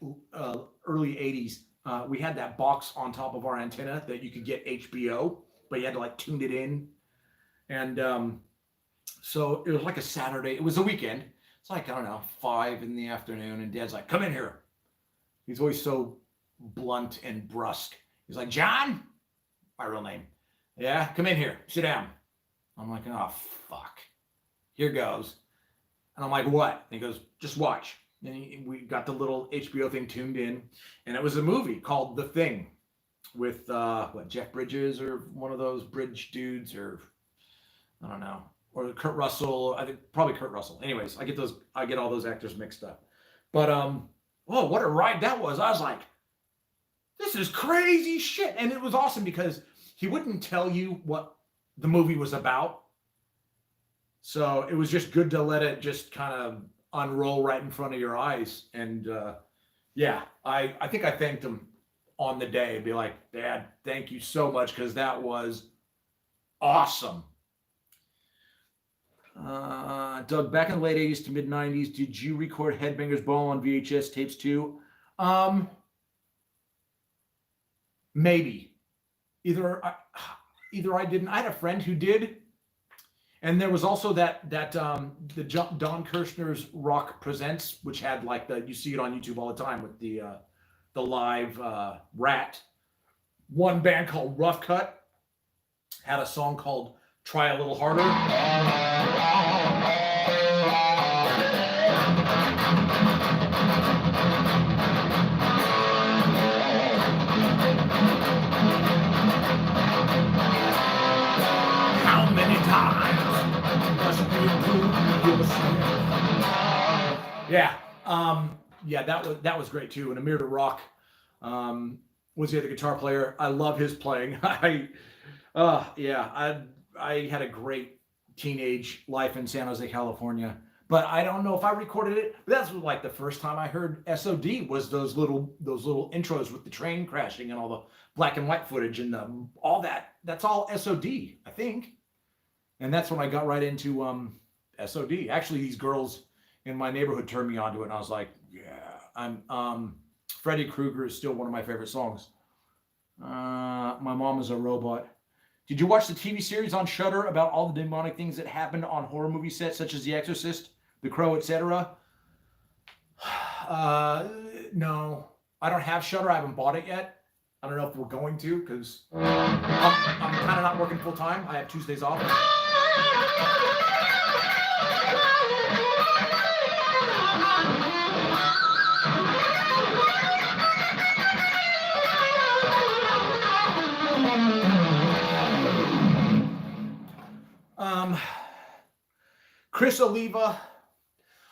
early 80s, we had that box on top of our antenna that you could get HBO, but you had to like tune it in. And so it was like a Saturday. It was a weekend. It's like, I don't know, 5 in the afternoon. And Dad's like, come in here. He's always so blunt and brusque. He's like, John, my real name. Yeah, come in here. Sit down. I'm like, oh, fuck. Here goes. And I'm like, what? And he goes, just watch. And we got the little HBO thing tuned in. And it was a movie called The Thing with, Jeff Bridges or one of those bridge dudes, or I don't know. Or Kurt Russell. I think probably Kurt Russell. Anyways, I get all those actors mixed up. But, what a ride that was. I was like, this is crazy shit. And it was awesome because he wouldn't tell you what the movie was about. So it was just good to let it just kind of unroll right in front of your eyes. And yeah, I think I thanked him on the day. Be like, Dad, thank you so much, because that was awesome. Doug, back in the late 80s to mid 90s, did you record Headbangers Ball on VHS tapes too? Maybe. Either I didn't. I had a friend who did. And there was also the Don Kirshner's Rock Presents, which had like you see it on YouTube all the time with the live Rat. One band called Rough Cut had a song called Try a Little Harder. How many times must you prove yourself? Yeah, that was great too. And Amir the Rock was the other guitar player. I love his playing. I had a great teenage life in San Jose, California. But I don't know if I recorded it. But that's like the first time I heard SOD was those little intros with the train crashing and all the black and white footage and all that. That's all SOD, I think. And that's when I got right into SOD. Actually, these girls in my neighborhood turned me onto it, and I was like, yeah, I'm Freddy Krueger is still one of my favorite songs. My Mom is a Robot. Did you watch the TV series on Shudder about all the demonic things that happened on horror movie sets, such as The Exorcist, The Crow, etc.? No, I don't have Shudder. I haven't bought it yet. I don't know if we're going to, because I'm kind of not working full time. I have Tuesdays off. Chris Oliva,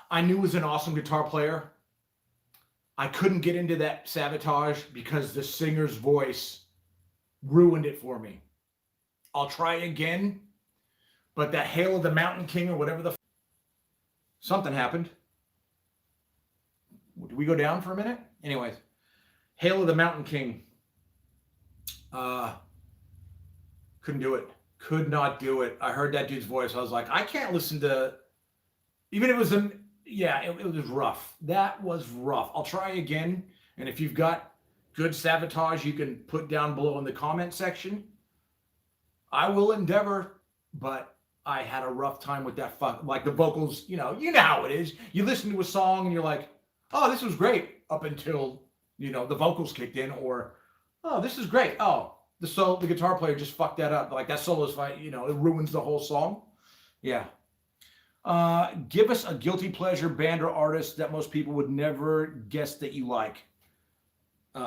I knew was an awesome guitar player. I couldn't get into that Sabotage because the singer's voice ruined it for me. I'll try again, but that Hail of the Mountain King or whatever the something happened. Did we go down for a minute? Anyways, Hail of the Mountain King. Couldn't do it. Could not do it. I heard that dude's voice. I was like, I can't listen to, even if it was it was rough. That was rough. I'll try again. And if you've got good Sabotage, you can put down below in the comment section. I will endeavor, but I had a rough time with that like the vocals, you know how it is. You listen to a song and you're like, oh, this was great up until, the vocals kicked in, or, oh, this is great. Oh, the guitar player just fucked that up. Like that solo is fine, it ruins the whole song. Yeah. Give us a guilty pleasure band or artist that most people would never guess that you like.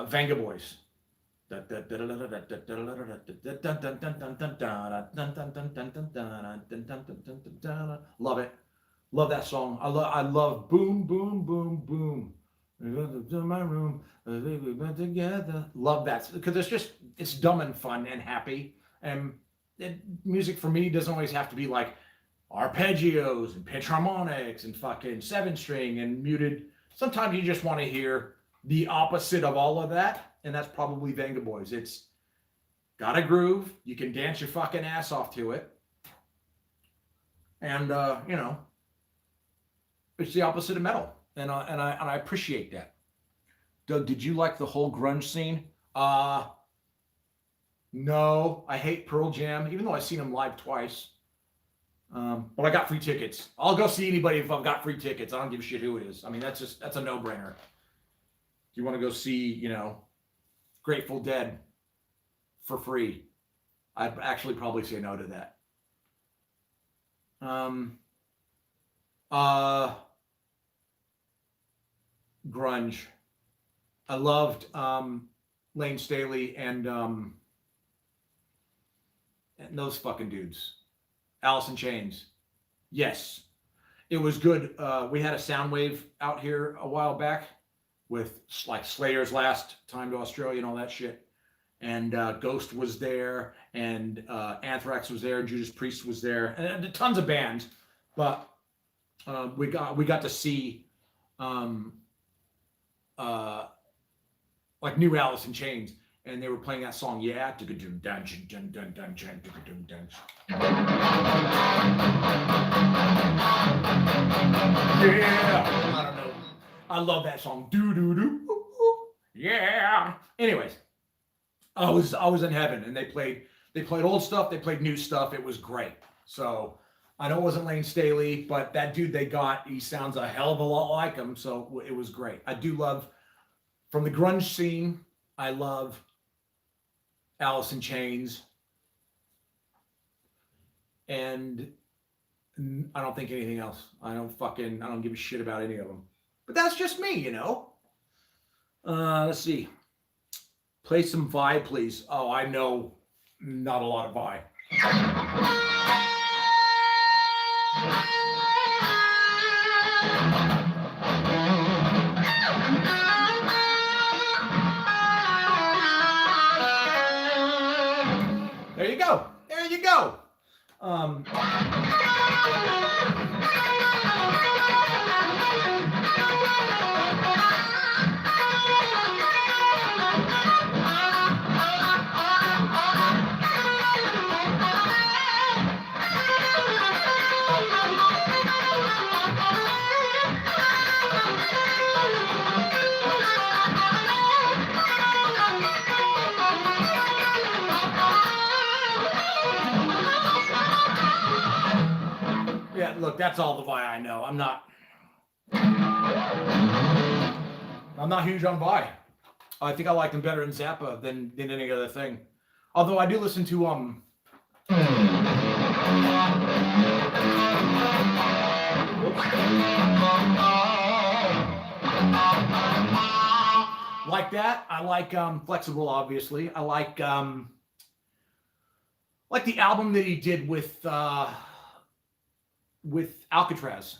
Venga Boys. Love it. Love that song. I love Boom, Boom, Boom, Boom. In my room, we went together. Love that because it's dumb and fun and happy. And music for me doesn't always have to be like arpeggios and pitch harmonics and fucking 7-string and muted. Sometimes you just want to hear the opposite of all of that, and that's probably Venga Boys. It's got a groove. You can dance your fucking ass off to it. And it's the opposite of metal. And I appreciate that. Doug, did you like the whole grunge scene? No, I hate Pearl Jam, even though I've seen them live twice. But I got free tickets. I'll go see anybody if I've got free tickets. I don't give a shit who it is. I mean, that's a no-brainer. If you want to go see, Grateful Dead for free, I'd actually probably say no to that. Grunge. I loved Lane Staley and those fucking dudes. Alice in Chains. Yes. It was good. We had a Soundwave out here a while back with like Slayer's Last Time to Australia and all that shit. And Ghost was there, and Anthrax was there, and Judas Priest was there, and tons of bands. But we got to see like new Alice in Chains, and they were playing that song, yeah. Yeah, I don't know. I love that song. Do do do. Yeah. Anyways, I was in heaven, and they played old stuff, they played new stuff. It was great. So I know it wasn't Lane Staley, but that dude they got, he sounds a hell of a lot like him. So it was great. I do love, from the grunge scene, I love Alice in Chains. And I don't think anything else. I don't give a shit about any of them. But that's just me, Let's see. Play some Vi, please. Oh, I know not a lot of Vi. There you go. There you go. look, that's all the Vi I know. I'm not huge on Vi. I think I like them better in Zappa than any other thing. Although I do listen to like that. I like Flexible, obviously. I like the album that he did with Alcatraz.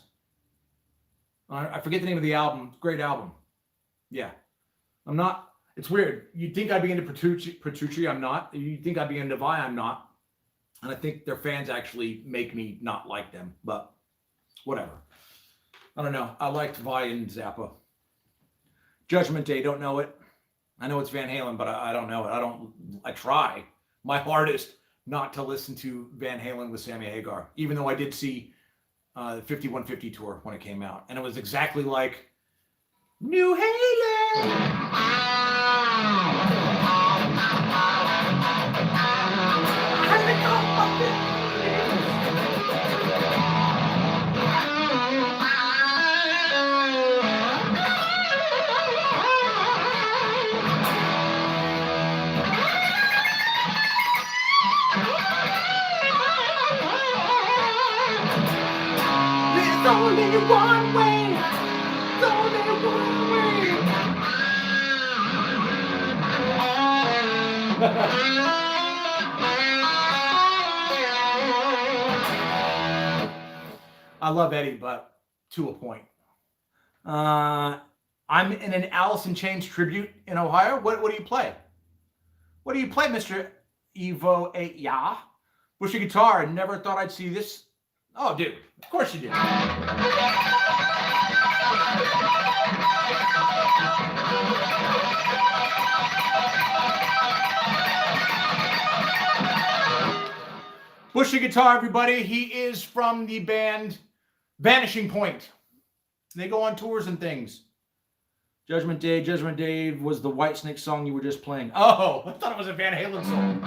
I forget the name of the album. Great album. Yeah. I'm not. It's weird. You'd think I'd be into Petrucci. I'm not. You'd think I'd be into Vi. I'm not. And I think their fans actually make me not like them. But whatever. I don't know. I liked Vi and Zappa. Judgment Day. Don't know it. I know it's Van Halen, but I don't know it. I try my hardest not to listen to Van Halen with Sammy Hagar, even though I did see the 5150 tour when it came out. And it was exactly like New Halen. There's only one way. There's only one way. I love Eddie, but to a point. I'm in an Alice in Chains tribute in Ohio. What do you play? What do you play, Mr. Evo 8? Yeah. Bushy guitar. Never thought I'd see this. Oh, dude. Of course you did. Bushy guitar, everybody. He is from the band Vanishing Point. They go on tours and things. Judgment Day was the Whitesnake song you were just playing. Oh, I thought it was a Van Halen song.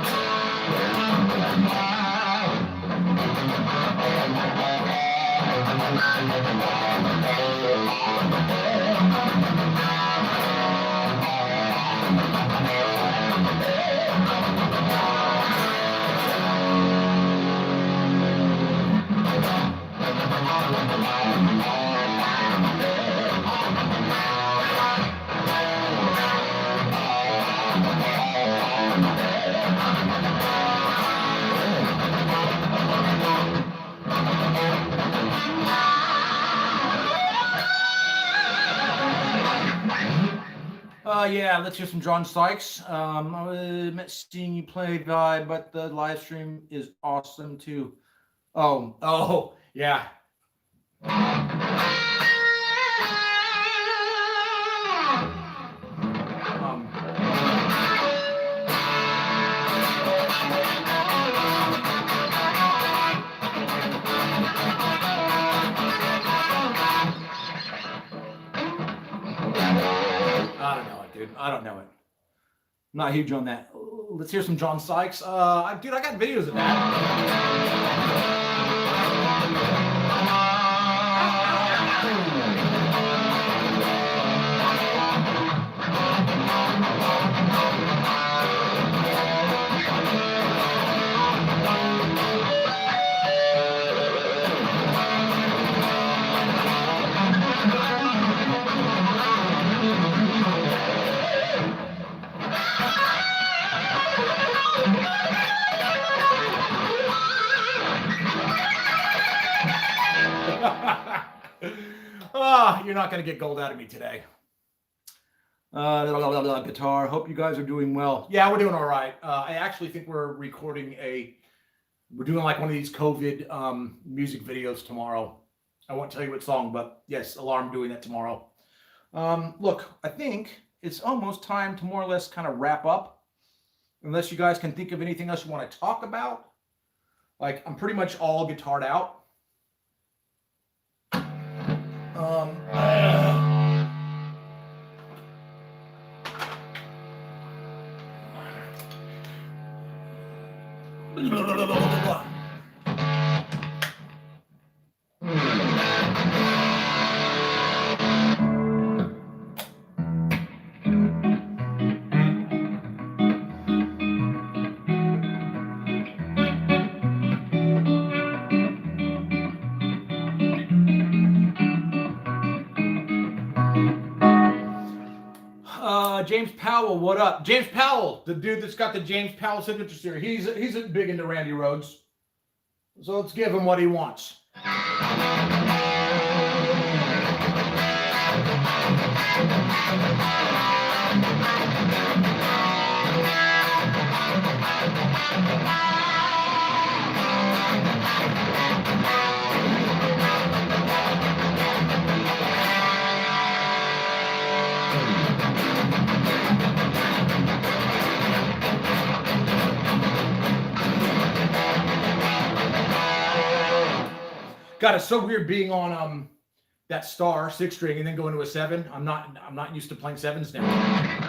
Yeah, let's hear some John Sykes. I met seeing you play live, but the live stream is awesome too. Oh, yeah. I don't know it. Not huge on that. Let's hear some John Sykes. Dude, I got videos of that. You're not going to get gold out of me today. Guitar. Hope you guys are doing well. Yeah, we're doing all right. I actually think we're doing like one of these COVID music videos tomorrow. I won't tell you what song, but yes, Alarm doing that tomorrow. Look, I think it's almost time to more or less kind of wrap up. Unless you guys can think of anything else you want to talk about. Like, I'm pretty much all guitared out. James Powell, what up? James Powell, the dude that's got the James Powell signature series. He's big into Randy Rhoads. So let's give him what he wants. God, it's so weird being on that star 6 string and then going to a 7. I'm not used to playing 7s now.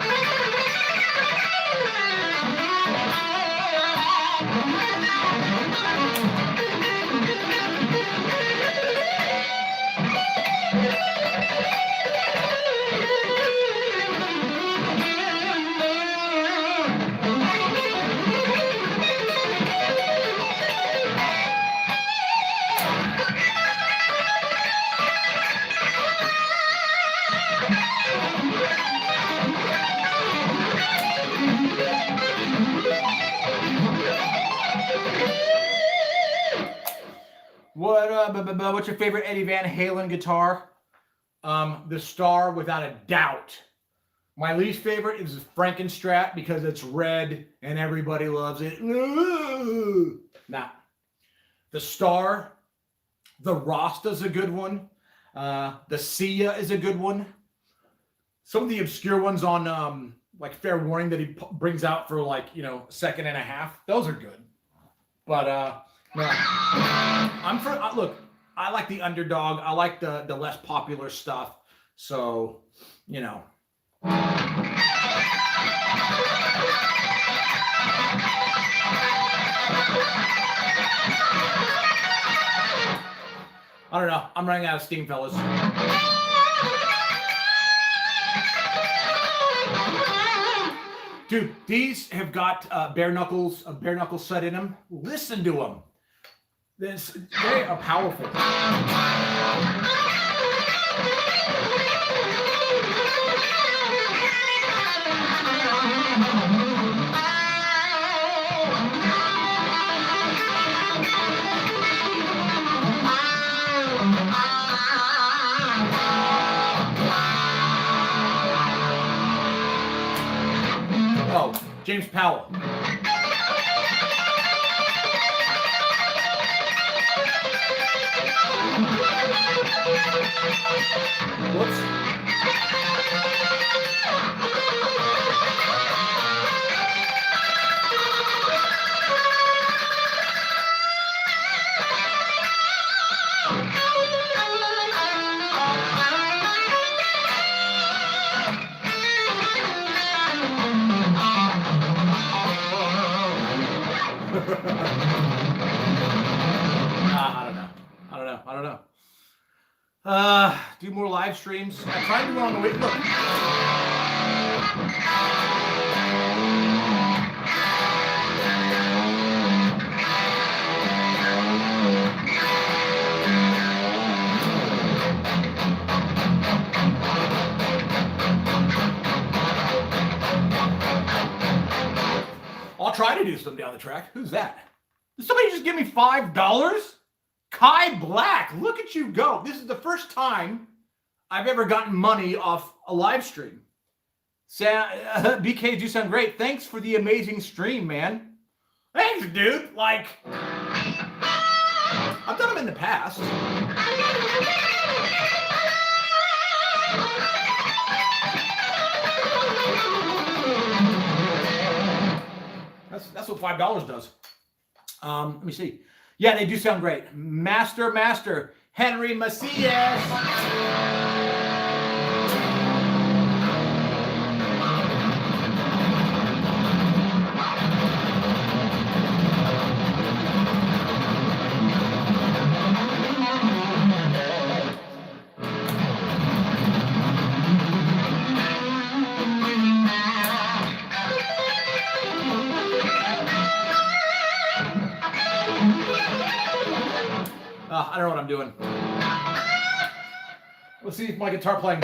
What's your favorite Eddie Van Halen guitar? The Star, without a doubt. My least favorite is the Frankenstrat because it's red and everybody loves it. Nah. The Star, the Rasta's a good one. The Sia is a good one. Some of the obscure ones on like Fair Warning that he brings out for like, you know, a second and a half. Those are good. But no. Look, I like the underdog. I like the less popular stuff. So, you know. I don't know. I'm running out of steam, fellas. Dude, these have got bare knuckles, a bare knuckle set in them. Listen to them. They are powerful. Oh, James Powell. Whoops. I don't know. Do more live streams. I tried to do it on the way. Look. I'll try to do some down the track. Who's that? Did somebody just give me $5? Kai Black, look at you go. This is the first time I've ever gotten money off a live stream. BK, you sound great. Thanks for the amazing stream, man. Thanks, dude. Like, I've done them in the past. That's what $5 does. Let me see. Yeah, they do sound great. Master, Henry Macias. I don't know what I'm doing. Let's see if my guitar playing.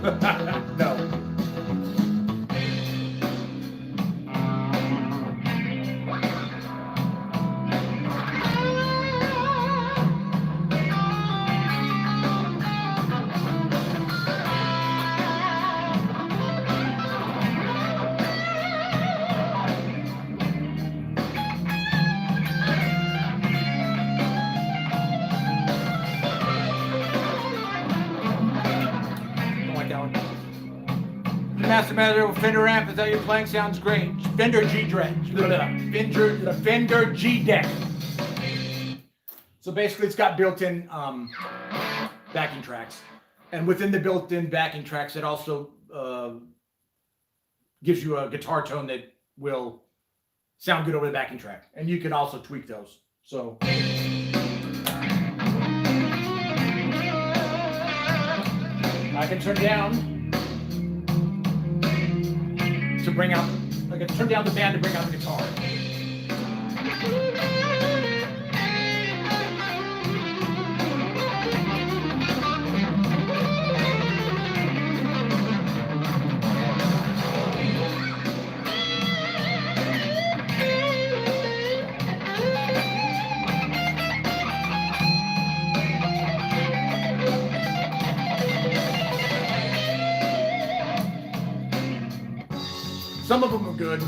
No. Master Fender amp is that you're playing sounds great. Fender G deck. So basically, it's got built-in backing tracks, and within the built-in backing tracks, it also gives you a guitar tone that will sound good over the backing track, and you can also tweak those. So. I can turn down to bring out, I can turn down the band to bring out the guitar. Some of them are good.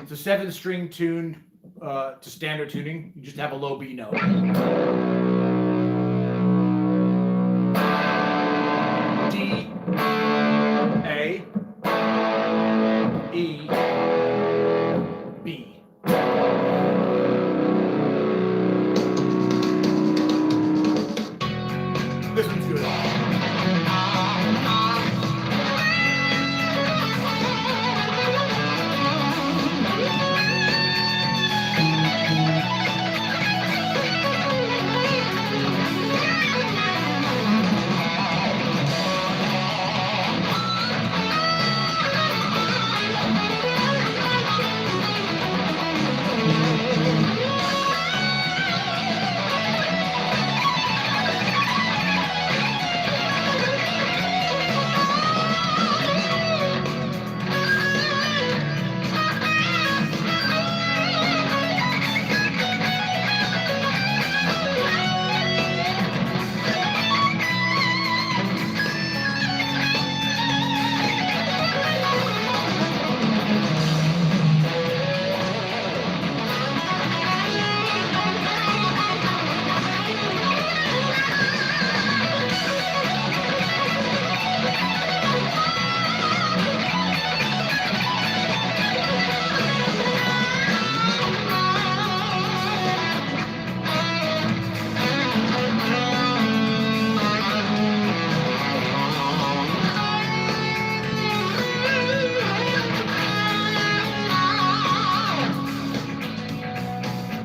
It's a 7-string tuned to standard tuning. You just have a low B note. D, A, E, B. This one's good.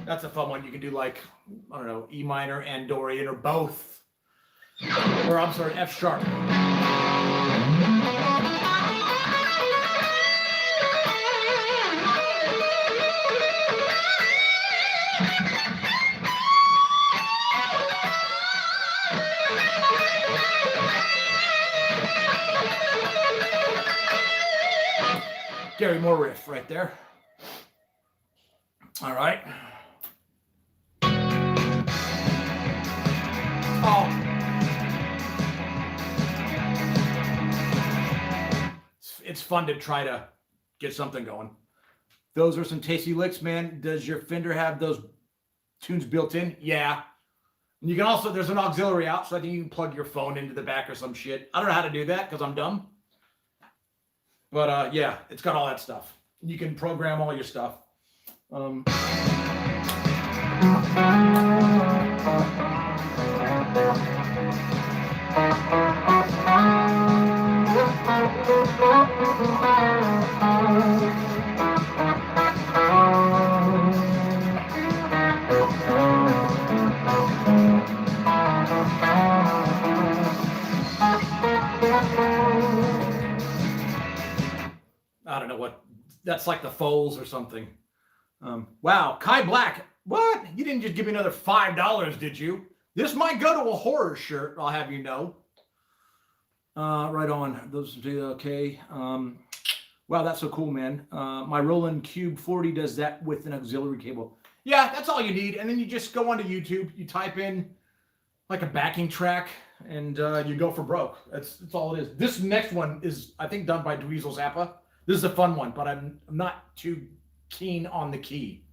That's a fun one. You can do like, I don't know, E minor and Dorian or both. Or I'm sorry, F sharp. Gary Moore riff right there. All right. Oh. It's fun to try to get something going. Those are some tasty licks, man. Does your Fender have those tunes built in? Yeah. And you can also, there's an auxiliary out, so I think you can plug your phone into the back or some shit. I don't know how to do that because I'm dumb. But yeah, it's got all that stuff. You can program all your stuff. I don't know what. That's like the Foles or something. Wow, Kai Black. What? You didn't just give me another $5, did you? This might go to a horror shirt, I'll have you know. Right on. Those okay. Wow, that's so cool, man. My Roland Cube 40 does that with an auxiliary cable. Yeah, that's all you need. And then you just go onto YouTube, you type in like a backing track, and you go for broke. That's all it is. This next one is, I think, done by Dweezil Zappa. This is a fun one, but I'm not too keen on the key.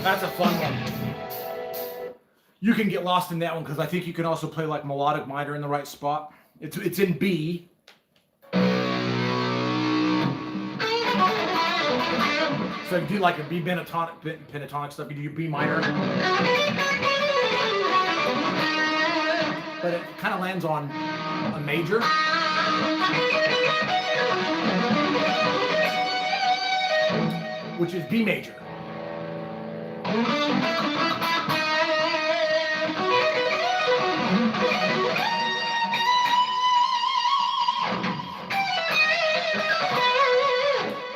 That's a fun one. You can get lost in that one because I think you can also play like melodic minor in the right spot. It's in B. So you do like a B pentatonic stuff. You do your B minor, but it kind of lands on a major. Which is B major.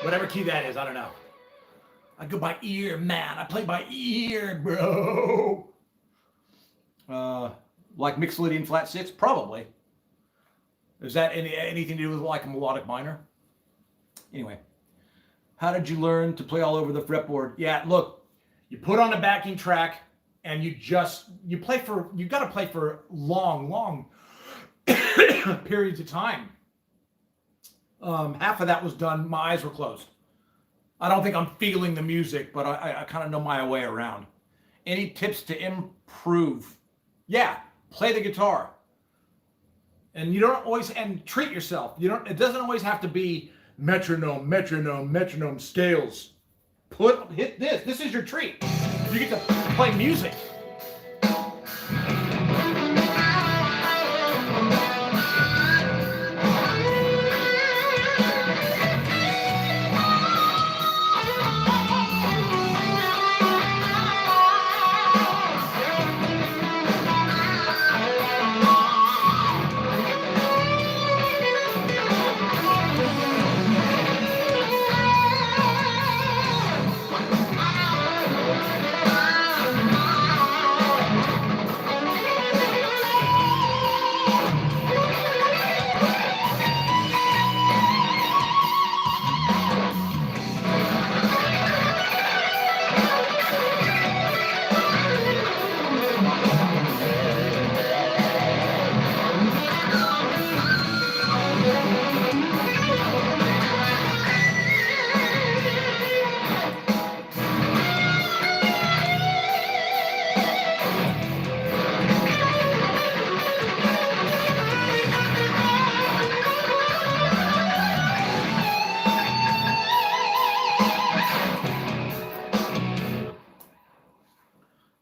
Whatever key that is, I don't know. I go by ear, man. I play by ear, bro. Like Mixolydian flat 6? Probably. Is that anything to do with like a melodic minor? Anyway. How did you learn to play all over the fretboard? Yeah, look, you put on a backing track and you got to play for long periods of time. Half of that was done, my eyes were closed. I don't think I'm feeling the music, but I kind of know my way around. Any tips to improve? Yeah, play the guitar. And you don't always, and treat yourself. It doesn't always have to be metronome scales. Hit this. This is your treat. You get to play music.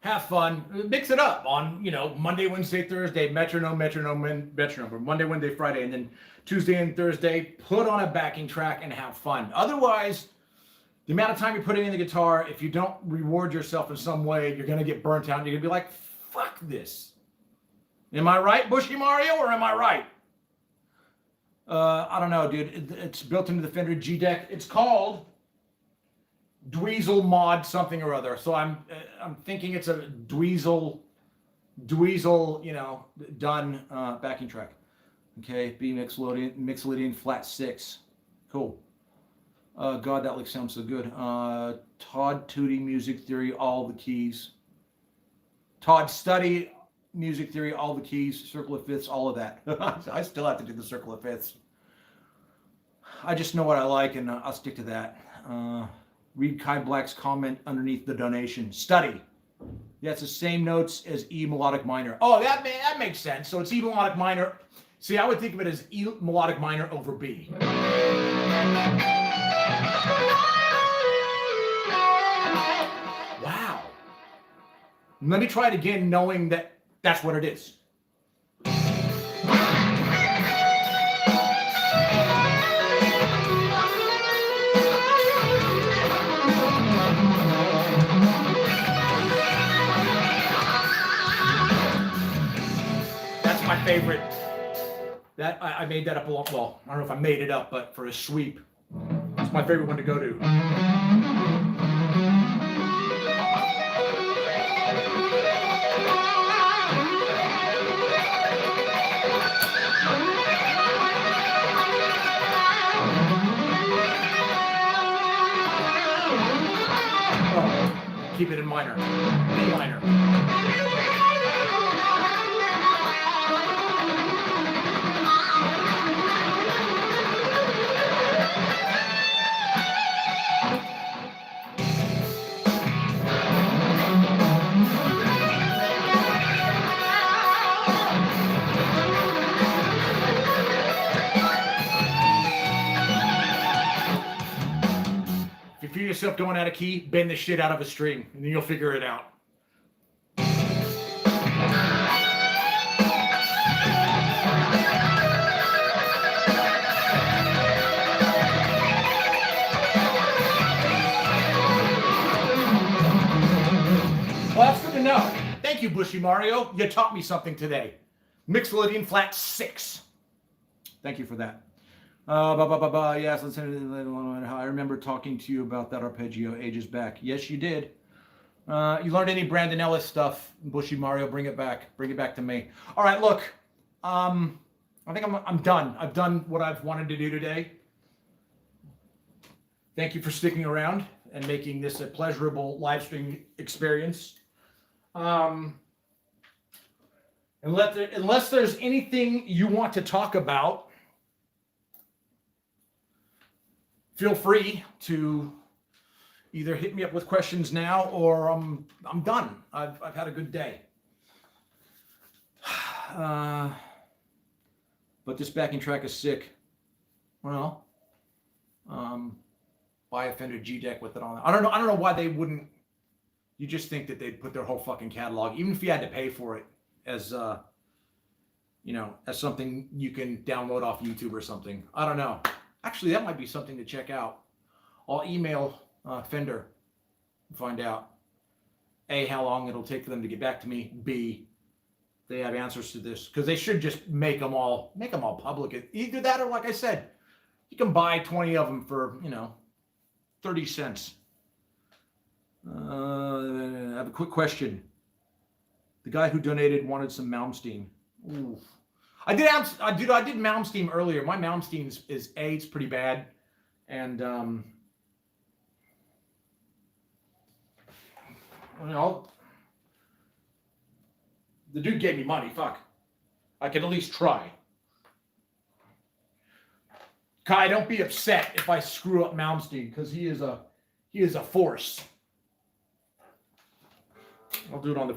have fun, mix it up on, Monday, Wednesday, Thursday, metronome, or Monday, Wednesday, Friday, and then Tuesday and Thursday, put on a backing track and have fun. Otherwise, the amount of time you're putting in the guitar, if you don't reward yourself in some way, you're going to get burnt out. And you're going to be like, fuck this. Am I right, Bushy Mario, or am I right? I don't know, dude. It's built into the Fender G deck. It's called Dweezil Mod something or other. So I'm thinking it's a Dweezil, done backing track. Okay, B Mixolydian flat 6. Cool. God, that sounds so good. Todd Tootie, music theory, all the keys. Todd Study, music theory, all the keys, circle of fifths, all of that. I still have to do the circle of fifths. I just know what I like, and I'll stick to that. Read Kai Black's comment underneath the donation. Study. Yeah, it's the same notes as E melodic minor. Oh, that makes sense. So it's E melodic minor. See, I would think of it as E melodic minor over B. Wow. Let me try it again, knowing that that's what it is. That's my favorite. That I made that up a lot. Well, I don't know if I made it up, but for a sweep, it's my favorite one to go to. Keep it in minor, B minor. If you feel yourself going out of key, bend the shit out of a string, and then you'll figure it out. Well, that's good to know. Thank you, Bushy Mario. You taught me something today. Mixolydian flat 6. Thank you for that. Yes, I remember talking to you about that arpeggio ages back. Yes, you did. You learned any Brandon Ellis stuff, Bushy Mario? Bring it back. Bring it back to me. All right, look. I think I'm done. I've done what I've wanted to do today. Thank you for sticking around and making this a pleasurable live stream experience. Unless there's anything you want to talk about, feel free to either hit me up with questions now, or I'm done. I've had a good day. But this backing track is sick. Well, buy a Fender G deck with it on. I don't know why they wouldn't. You just think that they'd put their whole fucking catalog, even if you had to pay for it, as as something you can download off YouTube or something. I don't know. Actually, that might be something to check out. I'll email Fender and find out, A, how long it'll take for them to get back to me. B, they have answers to this, because they should just make them all public. Either that, or like I said, you can buy 20 of them for 30 cents. I have a quick question. The guy who donated wanted some Malmsteen. Ooh. I did Malmsteen earlier. My Malmsteen is it's pretty bad, and the dude gave me money. Fuck, I can at least try. Kai, don't be upset if I screw up Malmsteen, because he is a force. I'll do it on the.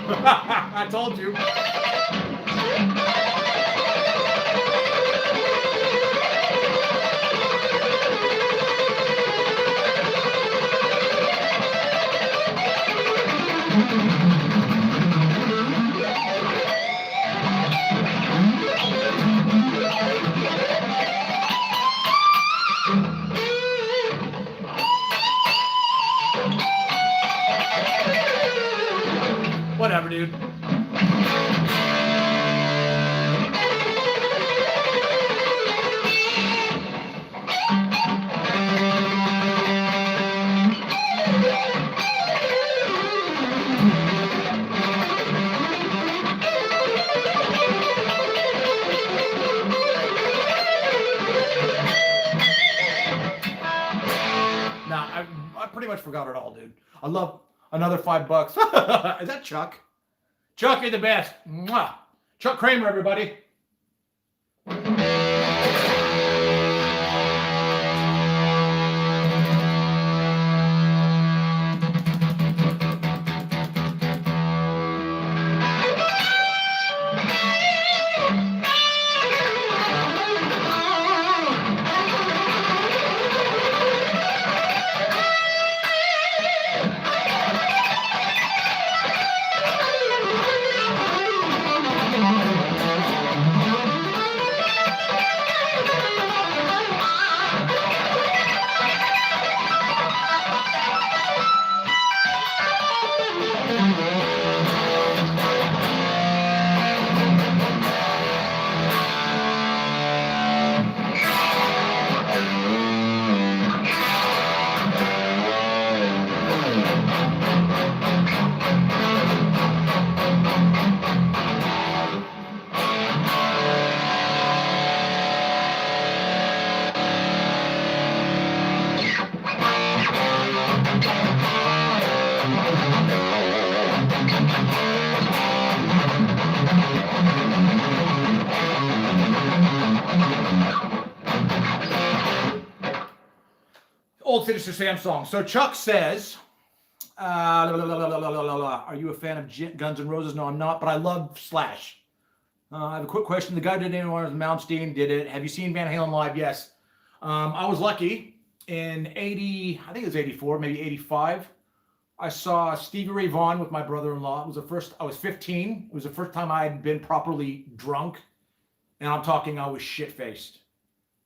I told you. Whatever, dude. Nah, I pretty much forgot it all, dude. I love another $5. Is that Chuck? Chuck, you're the best. Mwah. Chuck Kramer, everybody. Old Sinister Sam song. So Chuck says, are you a fan of Guns N' Roses? No, I'm not, but I love Slash. I have a quick question. The guy did it on Malmsteen, did it. Have you seen Van Halen live? Yes. I was lucky in 80, I think it was 84, maybe 85. I saw Stevie Ray Vaughan with my brother-in-law. I was 15. It was the first time I had been properly drunk. And I'm talking, I was shit-faced.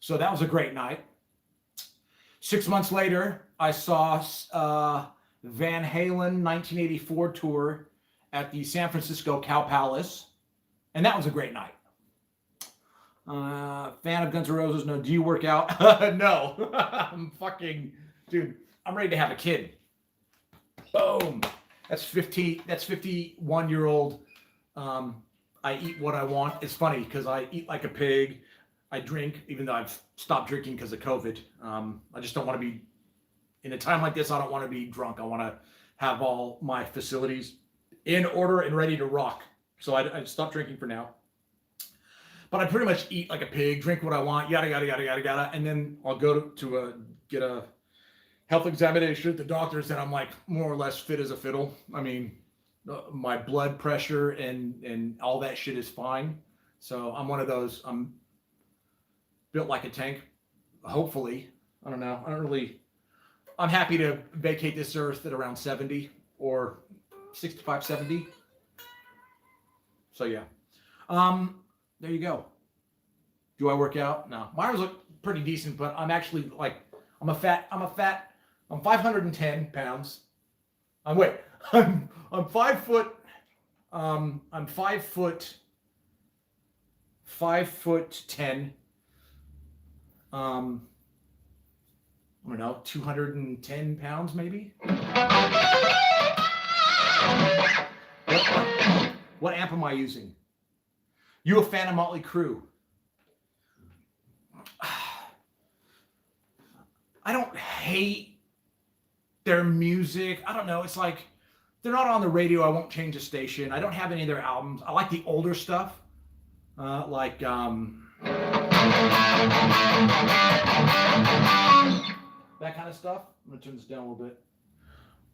So that was a great night. 6 months later, I saw Van Halen 1984 tour at the San Francisco Cow Palace. And that was a great night. Fan of Guns N' Roses? No. Do you work out? No. I'm fucking, dude, I'm ready to have a kid. Boom. That's 51-year-old. I eat what I want. It's funny because I eat like a pig. I drink, even though I've stopped drinking because of COVID. I just don't want to be, in a time like this, I don't want to be drunk. I want to have all my facilities in order and ready to rock. So I stopped drinking for now. But I pretty much eat like a pig, drink what I want, yada, yada, yada, yada, yada. And then I'll go to get a health examination at the doctor's, and I'm like more or less fit as a fiddle. I mean, my blood pressure and all that shit is fine. So I'm one of those, I'm built like a tank, hopefully. I don't know. I'm happy to vacate this earth at around 70 or 65, 70. So yeah. There you go. Do I work out? No. Mine look pretty decent, but I'm actually like, I'm 510 pounds. I'm 5 foot, I'm 5'10". I don't know, 210 pounds maybe. What amp am I using? You a fan of Motley Crue? I don't hate their music. I don't know. It's like they're not on the radio. I won't change the station. I don't have any of their albums. I like the older stuff, like that kind of stuff. I'm gonna turn this down a little bit.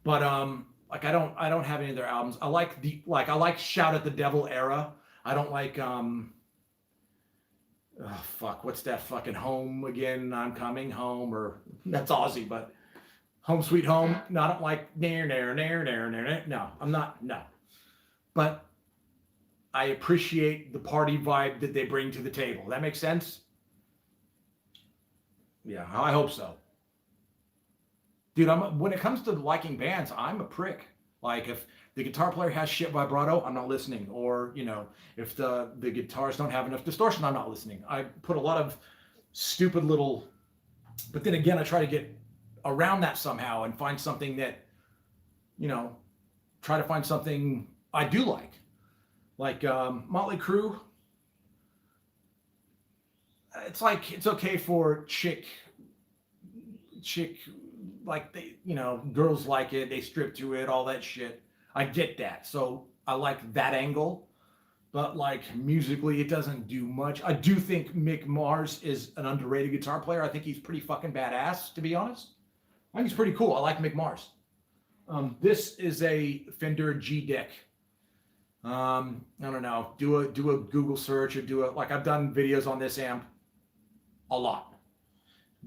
But I like I don't have any of their albums. I like Shout at the Devil era. I don't like what's that fucking Home Again, I'm Coming Home, or that's Ozzy, but Home Sweet Home. No, I don't like no, I'm not, no. But I appreciate the party vibe that they bring to the table. That makes sense? Yeah, I hope so. Dude, when it comes to liking bands, I'm a prick. Like if the guitar player has shit vibrato, I'm not listening. Or, you know, if the guitars don't have enough distortion, I'm not listening. I put a lot of stupid little, but then again, I try to get around that somehow and find something that, you know, try to find something I do like. Like Motley Crue, it's like, it's okay for chick, like they, you know, girls like it, they strip to it, all that shit. I get that. So I like that angle, but like musically, it doesn't do much. I do think Mick Mars is an underrated guitar player. I think he's pretty fucking badass, to be honest. I think he's pretty cool. I like Mick Mars. This is a Fender G deck. I don't know. Do a Google search or like I've done videos on this amp a lot.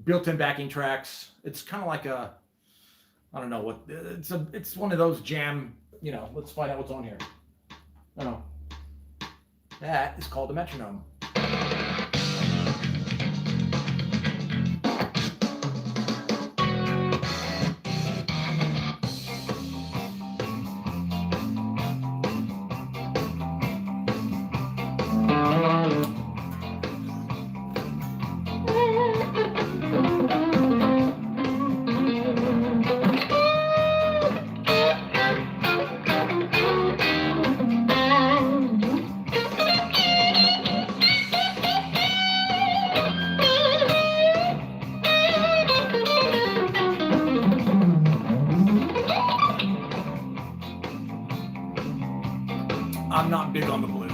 Built-in backing tracks. It's kind of like I don't know what it's one of those jam, you know, let's find out what's on here. Oh. That is called the metronome. I'm not big on the blues.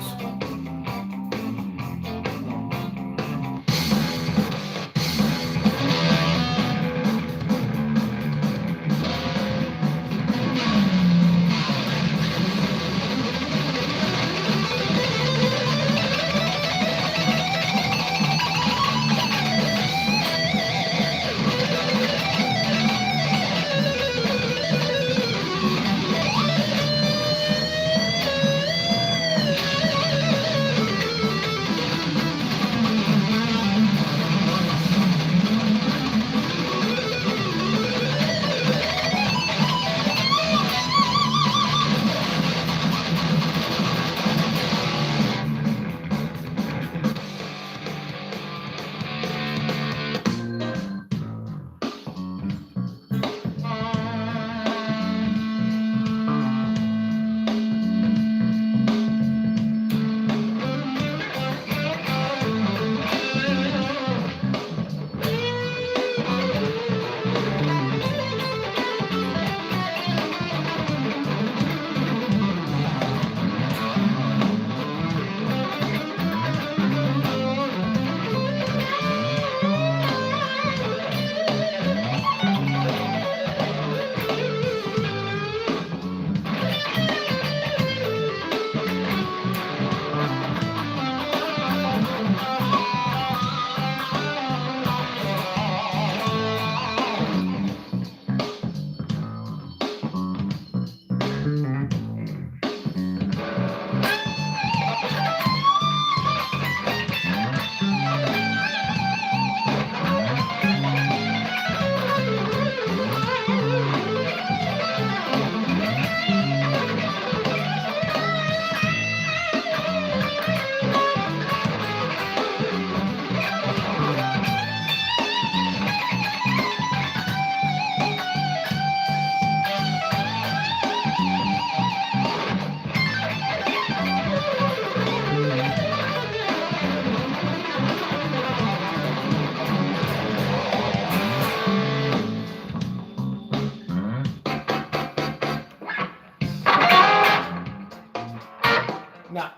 Nah.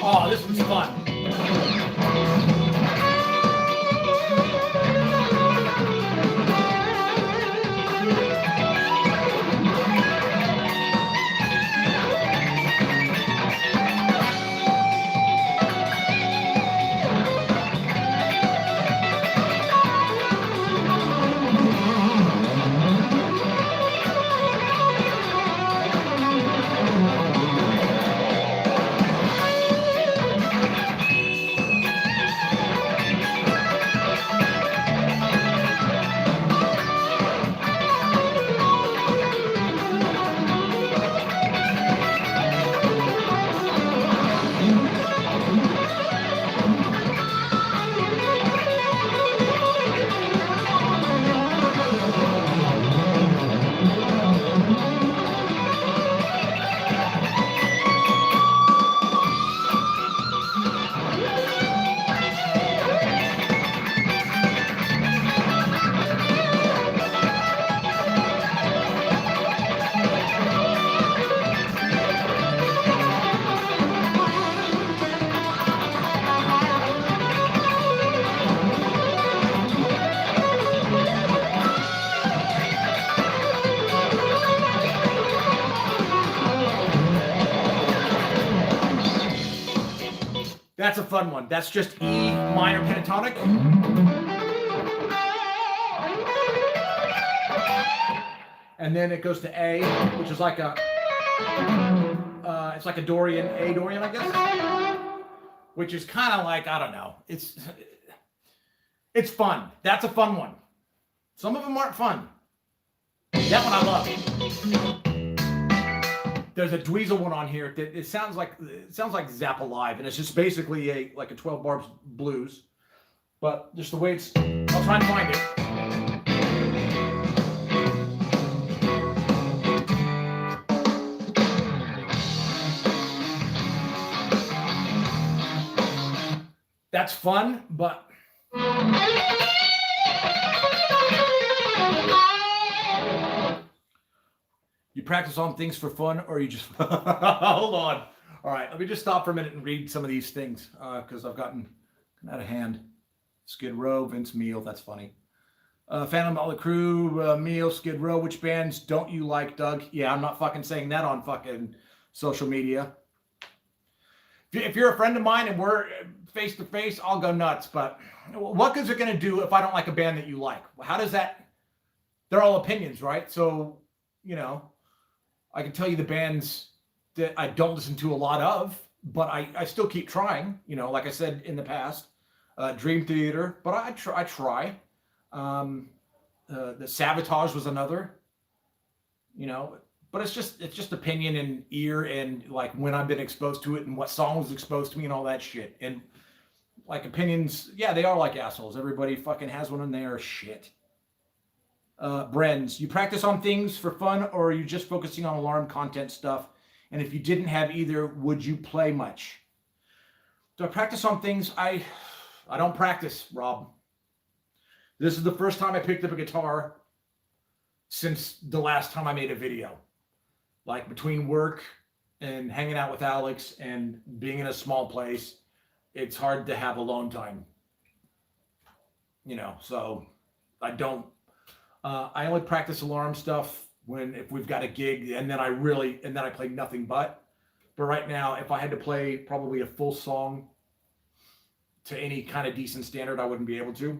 Oh, this one's fun. That's a fun one. That's just E minor pentatonic. And then it goes to A, which is like a, it's like a Dorian, A Dorian, I guess. Which is kind of like, I don't know. It's fun. That's a fun one. Some of them aren't fun. That one I love. There's a Dweezil one on here that it sounds like Zappa Live, and it's just basically like a 12 bar blues, but just the way it's. I'll try and find it. That's fun, but. You practice on things for fun, or you just hold on. All right, let me just stop for a minute and read some of these things because I've gotten out of hand. Skid Row, Vince Neil, that's funny. Phantom All the Crew, Neil, Skid Row. Which bands don't you like, Doug? Yeah, I'm not fucking saying that on fucking social media. If you're a friend of mine and we're face to face, I'll go nuts. But what is it going to do if I don't like a band that you like? How does that? They're all opinions, right? So, you know. I can tell you the bands that I don't listen to a lot of, but I still keep trying. You know, like I said in the past, Dream Theater, but I try. The Sabotage was another. You know, but it's just opinion and ear and like when I've been exposed to it and what song was exposed to me and all that shit. And like opinions, yeah, they are like assholes. Everybody fucking has one and they are shit. Brenz, you practice on things for fun or are you just focusing on alarm content stuff? And if you didn't have either, would you play much? Do I practice on things? I don't practice, Rob. This is the first time I picked up a guitar since the last time I made a video. Like between work and hanging out with Alex and being in a small place, it's hard to have alone time. You know, so I don't. I only practice alarm stuff if we've got a gig, and then I play nothing but. But right now, if I had to play probably a full song to any kind of decent standard, I wouldn't be able to.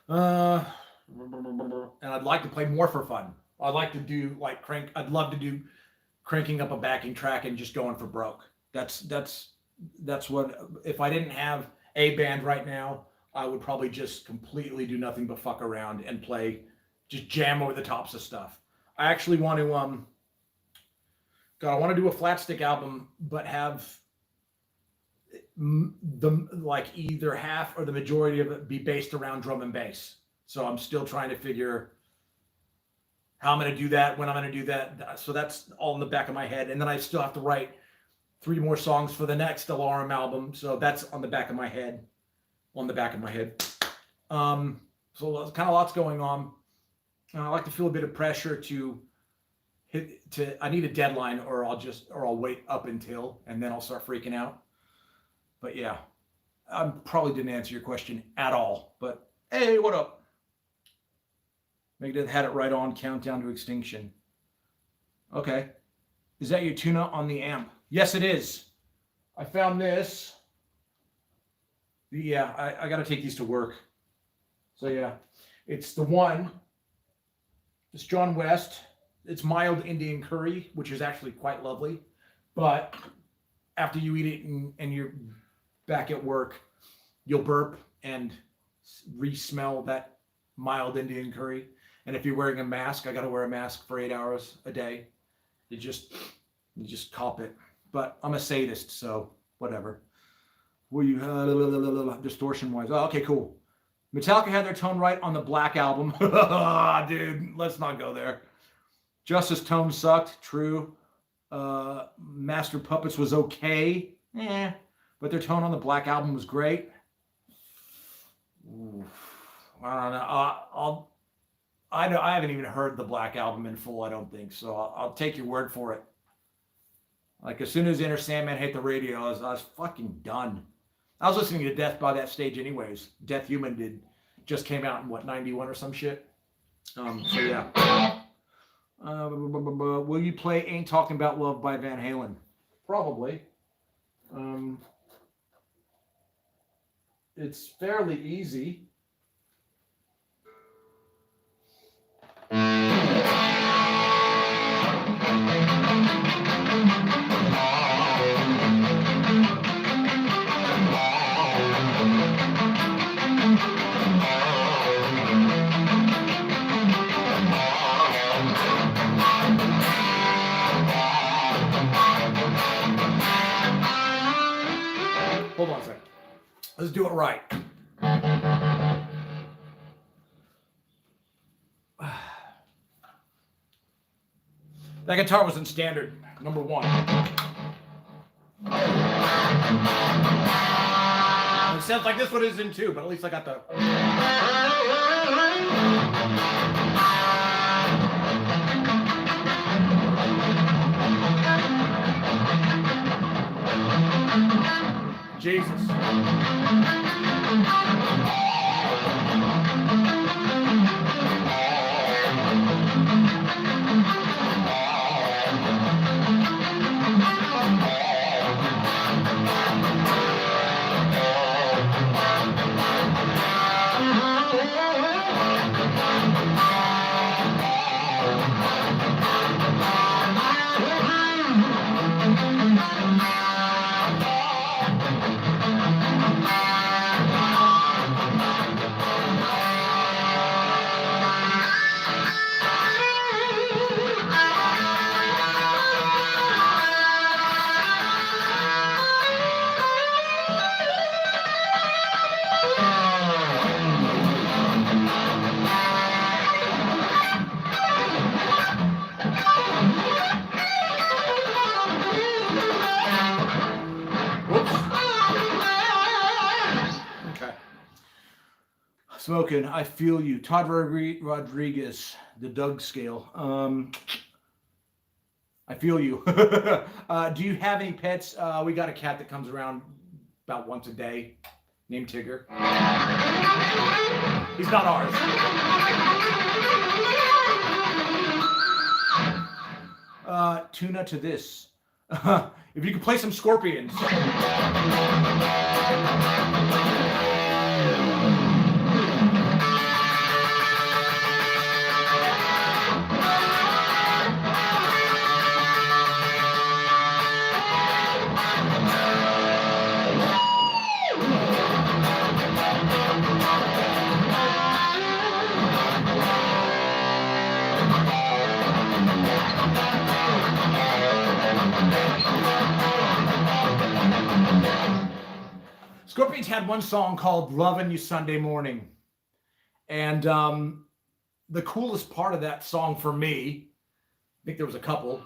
And I'd like to play more for fun. I'd like to do I'd love to do cranking up a backing track and just going for broke. That's what, if I didn't have a band right now, I would probably just completely do nothing but fuck around and play, just jam over the tops of stuff. I actually want to, I want to do a flat stick album, but have either half or the majority of it be based around drum and bass. So I'm still trying to figure how I'm going to do that, when I'm going to do that. So that's all in the back of my head. And then I still have to write 3 more songs for the next Alarm album. So that's on the back of my head. So there's kind of lots going on. I like to feel a bit of pressure I need a deadline or I'll wait up until, and then I'll start freaking out. But yeah, I probably didn't answer your question at all, but hey, what up? Megadeth had it right on, Countdown to Extinction. Okay. Is that your tune on the amp? Yes, it is. I found this. Yeah, I got to take these to work. So yeah, it's the one. It's John West. It's mild Indian curry, which is actually quite lovely. But after you eat it and you're back at work, you'll burp and re-smell that mild Indian curry. And if you're wearing a mask, I got to wear a mask for 8 hours a day. You just cop it. But I'm a sadist, so whatever. Were you distortion wise? Oh, okay, cool. Metallica had their tone right on the Black album. Dude, let's not go there. Justice tone sucked. True. Master Puppets was okay. But their tone on the Black album was great. Ooh, I don't know. I haven't even heard the Black album in full, I don't think. So I'll take your word for it. Like as soon as Enter Sandman hit the radio, I was fucking done. I was listening to Death by that stage anyways. Death Human just came out in 91 or some shit. So yeah. Will you play Ain't Talking About Love by Van Halen? Probably. It's fairly easy. Hold on a second. Let's do it right. That guitar was in standard, number 1. It sounds like this one is in 2, but at least I got the... Jesus. Smoking, I feel you. Todd Rodriguez, the Doug scale. I feel you. Do you have any pets? We got a cat that comes around about once a day, named Tigger. He's not ours. Tuna to this. If you could play some Scorpions. Scorpions had one song called Lovin' You Sunday Morning. And the coolest part of that song for me, I think there was a couple.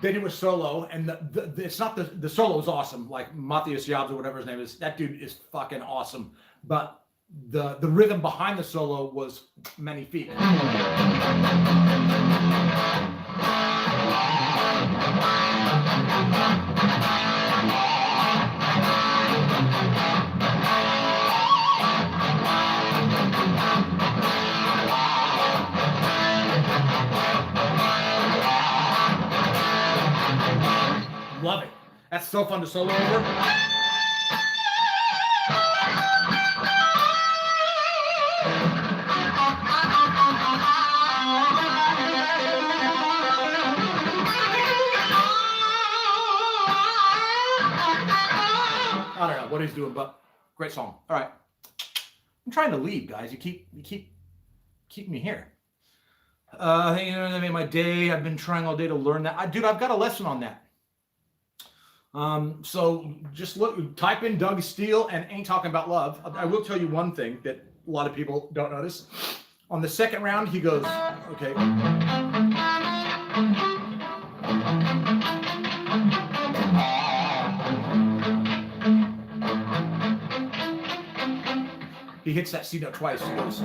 Then it was solo, and it's not the solo is awesome, like Matthias Jobs or whatever his name is. That dude is fucking awesome. But the rhythm behind the solo was many feet. Love it. That's so fun to solo over. I don't know what he's doing, but great song. All right. I'm trying to leave, guys. You keep me here. I think I made my day. I've been trying all day to learn that. Dude, I've got a lesson on that. So just type in Doug Steele and Ain't Talking About Love. I will tell you one thing that a lot of people don't notice. On the second round, he goes, okay. He hits that C note twice. He goes.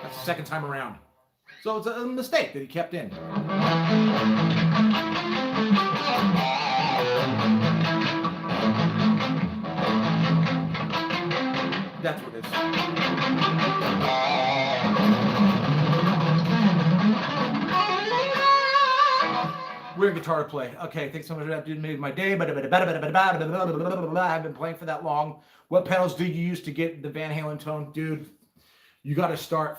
That's the second time around. So it's a mistake that he kept in. Weird guitar to play. Okay, thanks so much for that, dude. Made my day. I've been playing for that long. What pedals do you use to get the Van Halen tone? Dude, you got to start.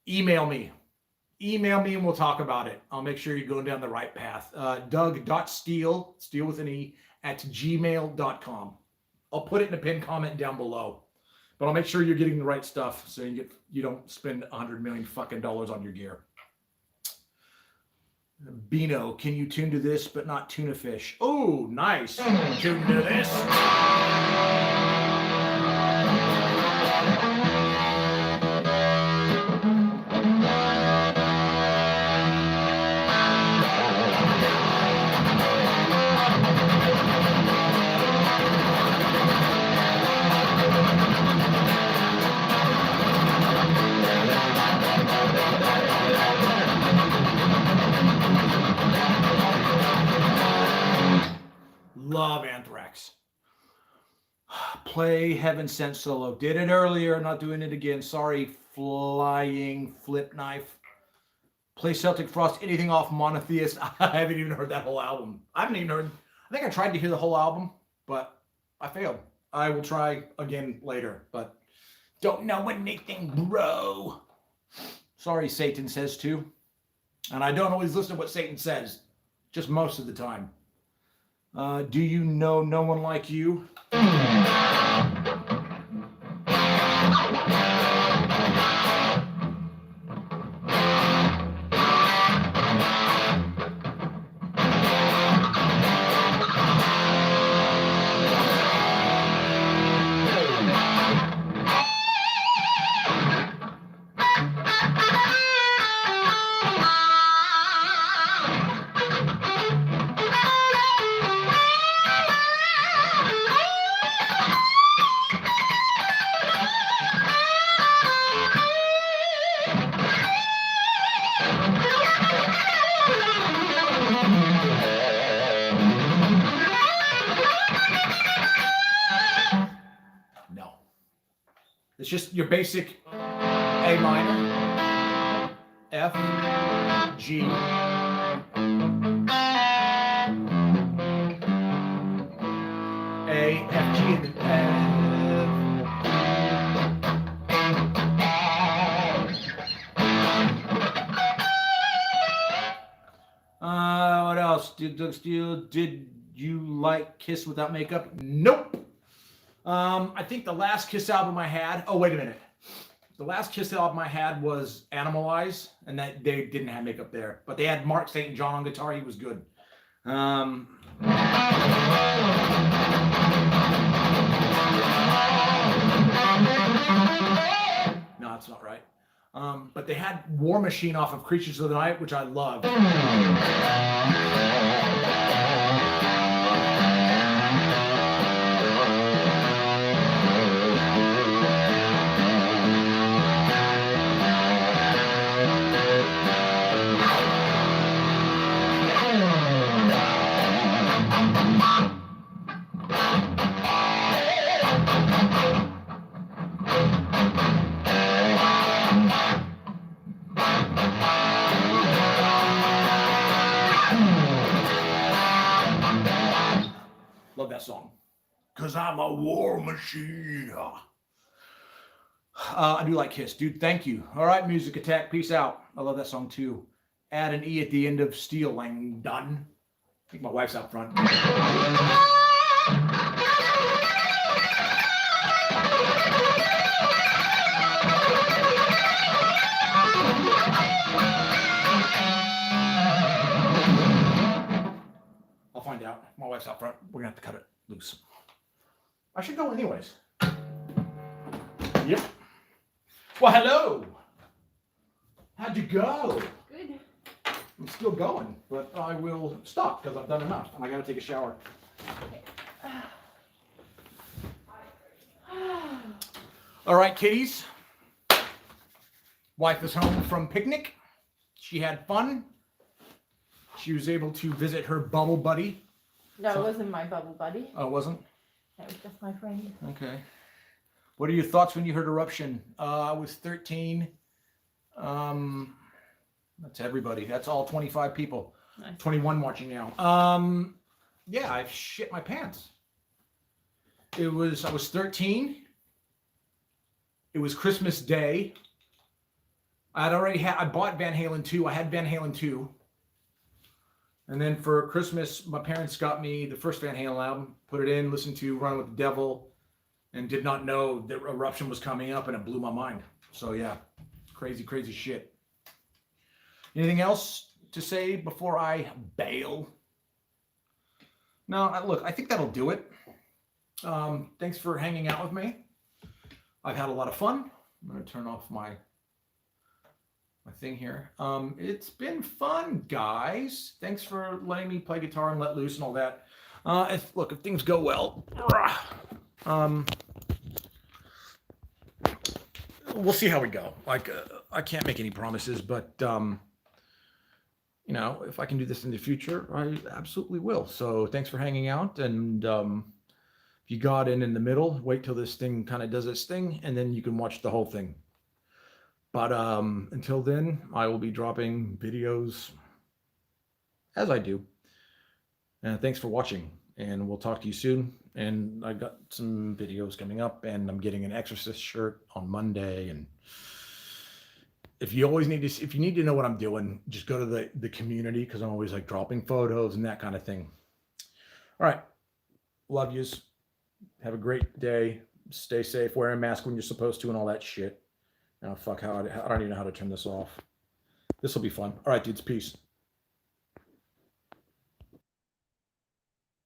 Email me. Email me and we'll talk about it. I'll make sure you're going down the right path. Doug.steele, steele with an E, at gmail.com. I'll put it in a pinned comment down below. But I'll make sure you're getting the right stuff so you don't spend $100 million fucking dollars on your gear. Beano, can you tune to this but not tuna fish? Oh, nice. Tune to this. Love Anthrax. Play Heaven Sent solo. Did it earlier, not doing it again. Sorry, Flying Flip Knife. Play Celtic Frost, anything off Monotheist. I haven't even heard that whole album. I think I tried to hear the whole album, but I failed. I will try again later, but don't know anything, bro. Sorry, Satan says too. And I don't always listen to what Satan says, just most of the time. Do you know No One Like You? It's just your basic A minor, F, G, A, F, G, and what else? Did you like Kiss Without Makeup? Nope. I think the last Kiss album I had, oh, wait a minute. The last Kiss album I had was Animalize, and that they didn't have makeup there. But they had Mark St. John on guitar. He was good. No, that's not right. But they had War Machine off of Creatures of the Night, which I love. Love that song. 'Cause I'm a war machine. I do like Kiss. Dude, thank you. All right, Music Attack. Peace out. I love that song too. Add an E at the end of Steel Lang Done. I think my wife's out front. I'll find out. My wife's out front. We're going to have to cut it loose. I should go anyways. Yep. Well, hello. How'd you go? Good. I'm still going, but I will stop because I've done enough and I got to take a shower. All right, kitties. Wife is home from picnic. She had fun. She was able to visit her bubble buddy. No, it wasn't my bubble buddy. Oh, it wasn't? That was just my friend. Okay. What are your thoughts when you heard Eruption? I was 13. That's everybody. That's all 25 people. Nice. 21 watching now. Yeah, I've shit my pants. I was 13. It was Christmas Day. I bought Van Halen 2. I had Van Halen 2. And then for Christmas, my parents got me the first Van Halen album, put it in, listened to Run with the Devil, and did not know that Eruption was coming up, and it blew my mind. So yeah, crazy, crazy shit. Anything else to say before I bail? No, look, I think that'll do it. Thanks for hanging out with me. I've had a lot of fun. I'm going to turn off my thing here. It's been fun, guys. Thanks for letting me play guitar and let loose and all that. If things go well, we'll see how we go. Like, I can't make any promises, but you know, if I can do this in the future, I absolutely will. So thanks for hanging out. And if you got in the middle, wait till this thing kind of does its thing, and then you can watch the whole thing. But until then, I will be dropping videos as I do. And thanks for watching, and we'll talk to you soon. And I got some videos coming up, and I'm getting an Exorcist shirt on Monday. And if you need to know what I'm doing, just go to the community, because I'm always like dropping photos and that kind of thing. All right. Love yous. Have a great day. Stay safe. Wear a mask when you're supposed to and all that shit. Oh, fuck, I don't even know how to turn this off. This will be fun. All right, dudes. Peace.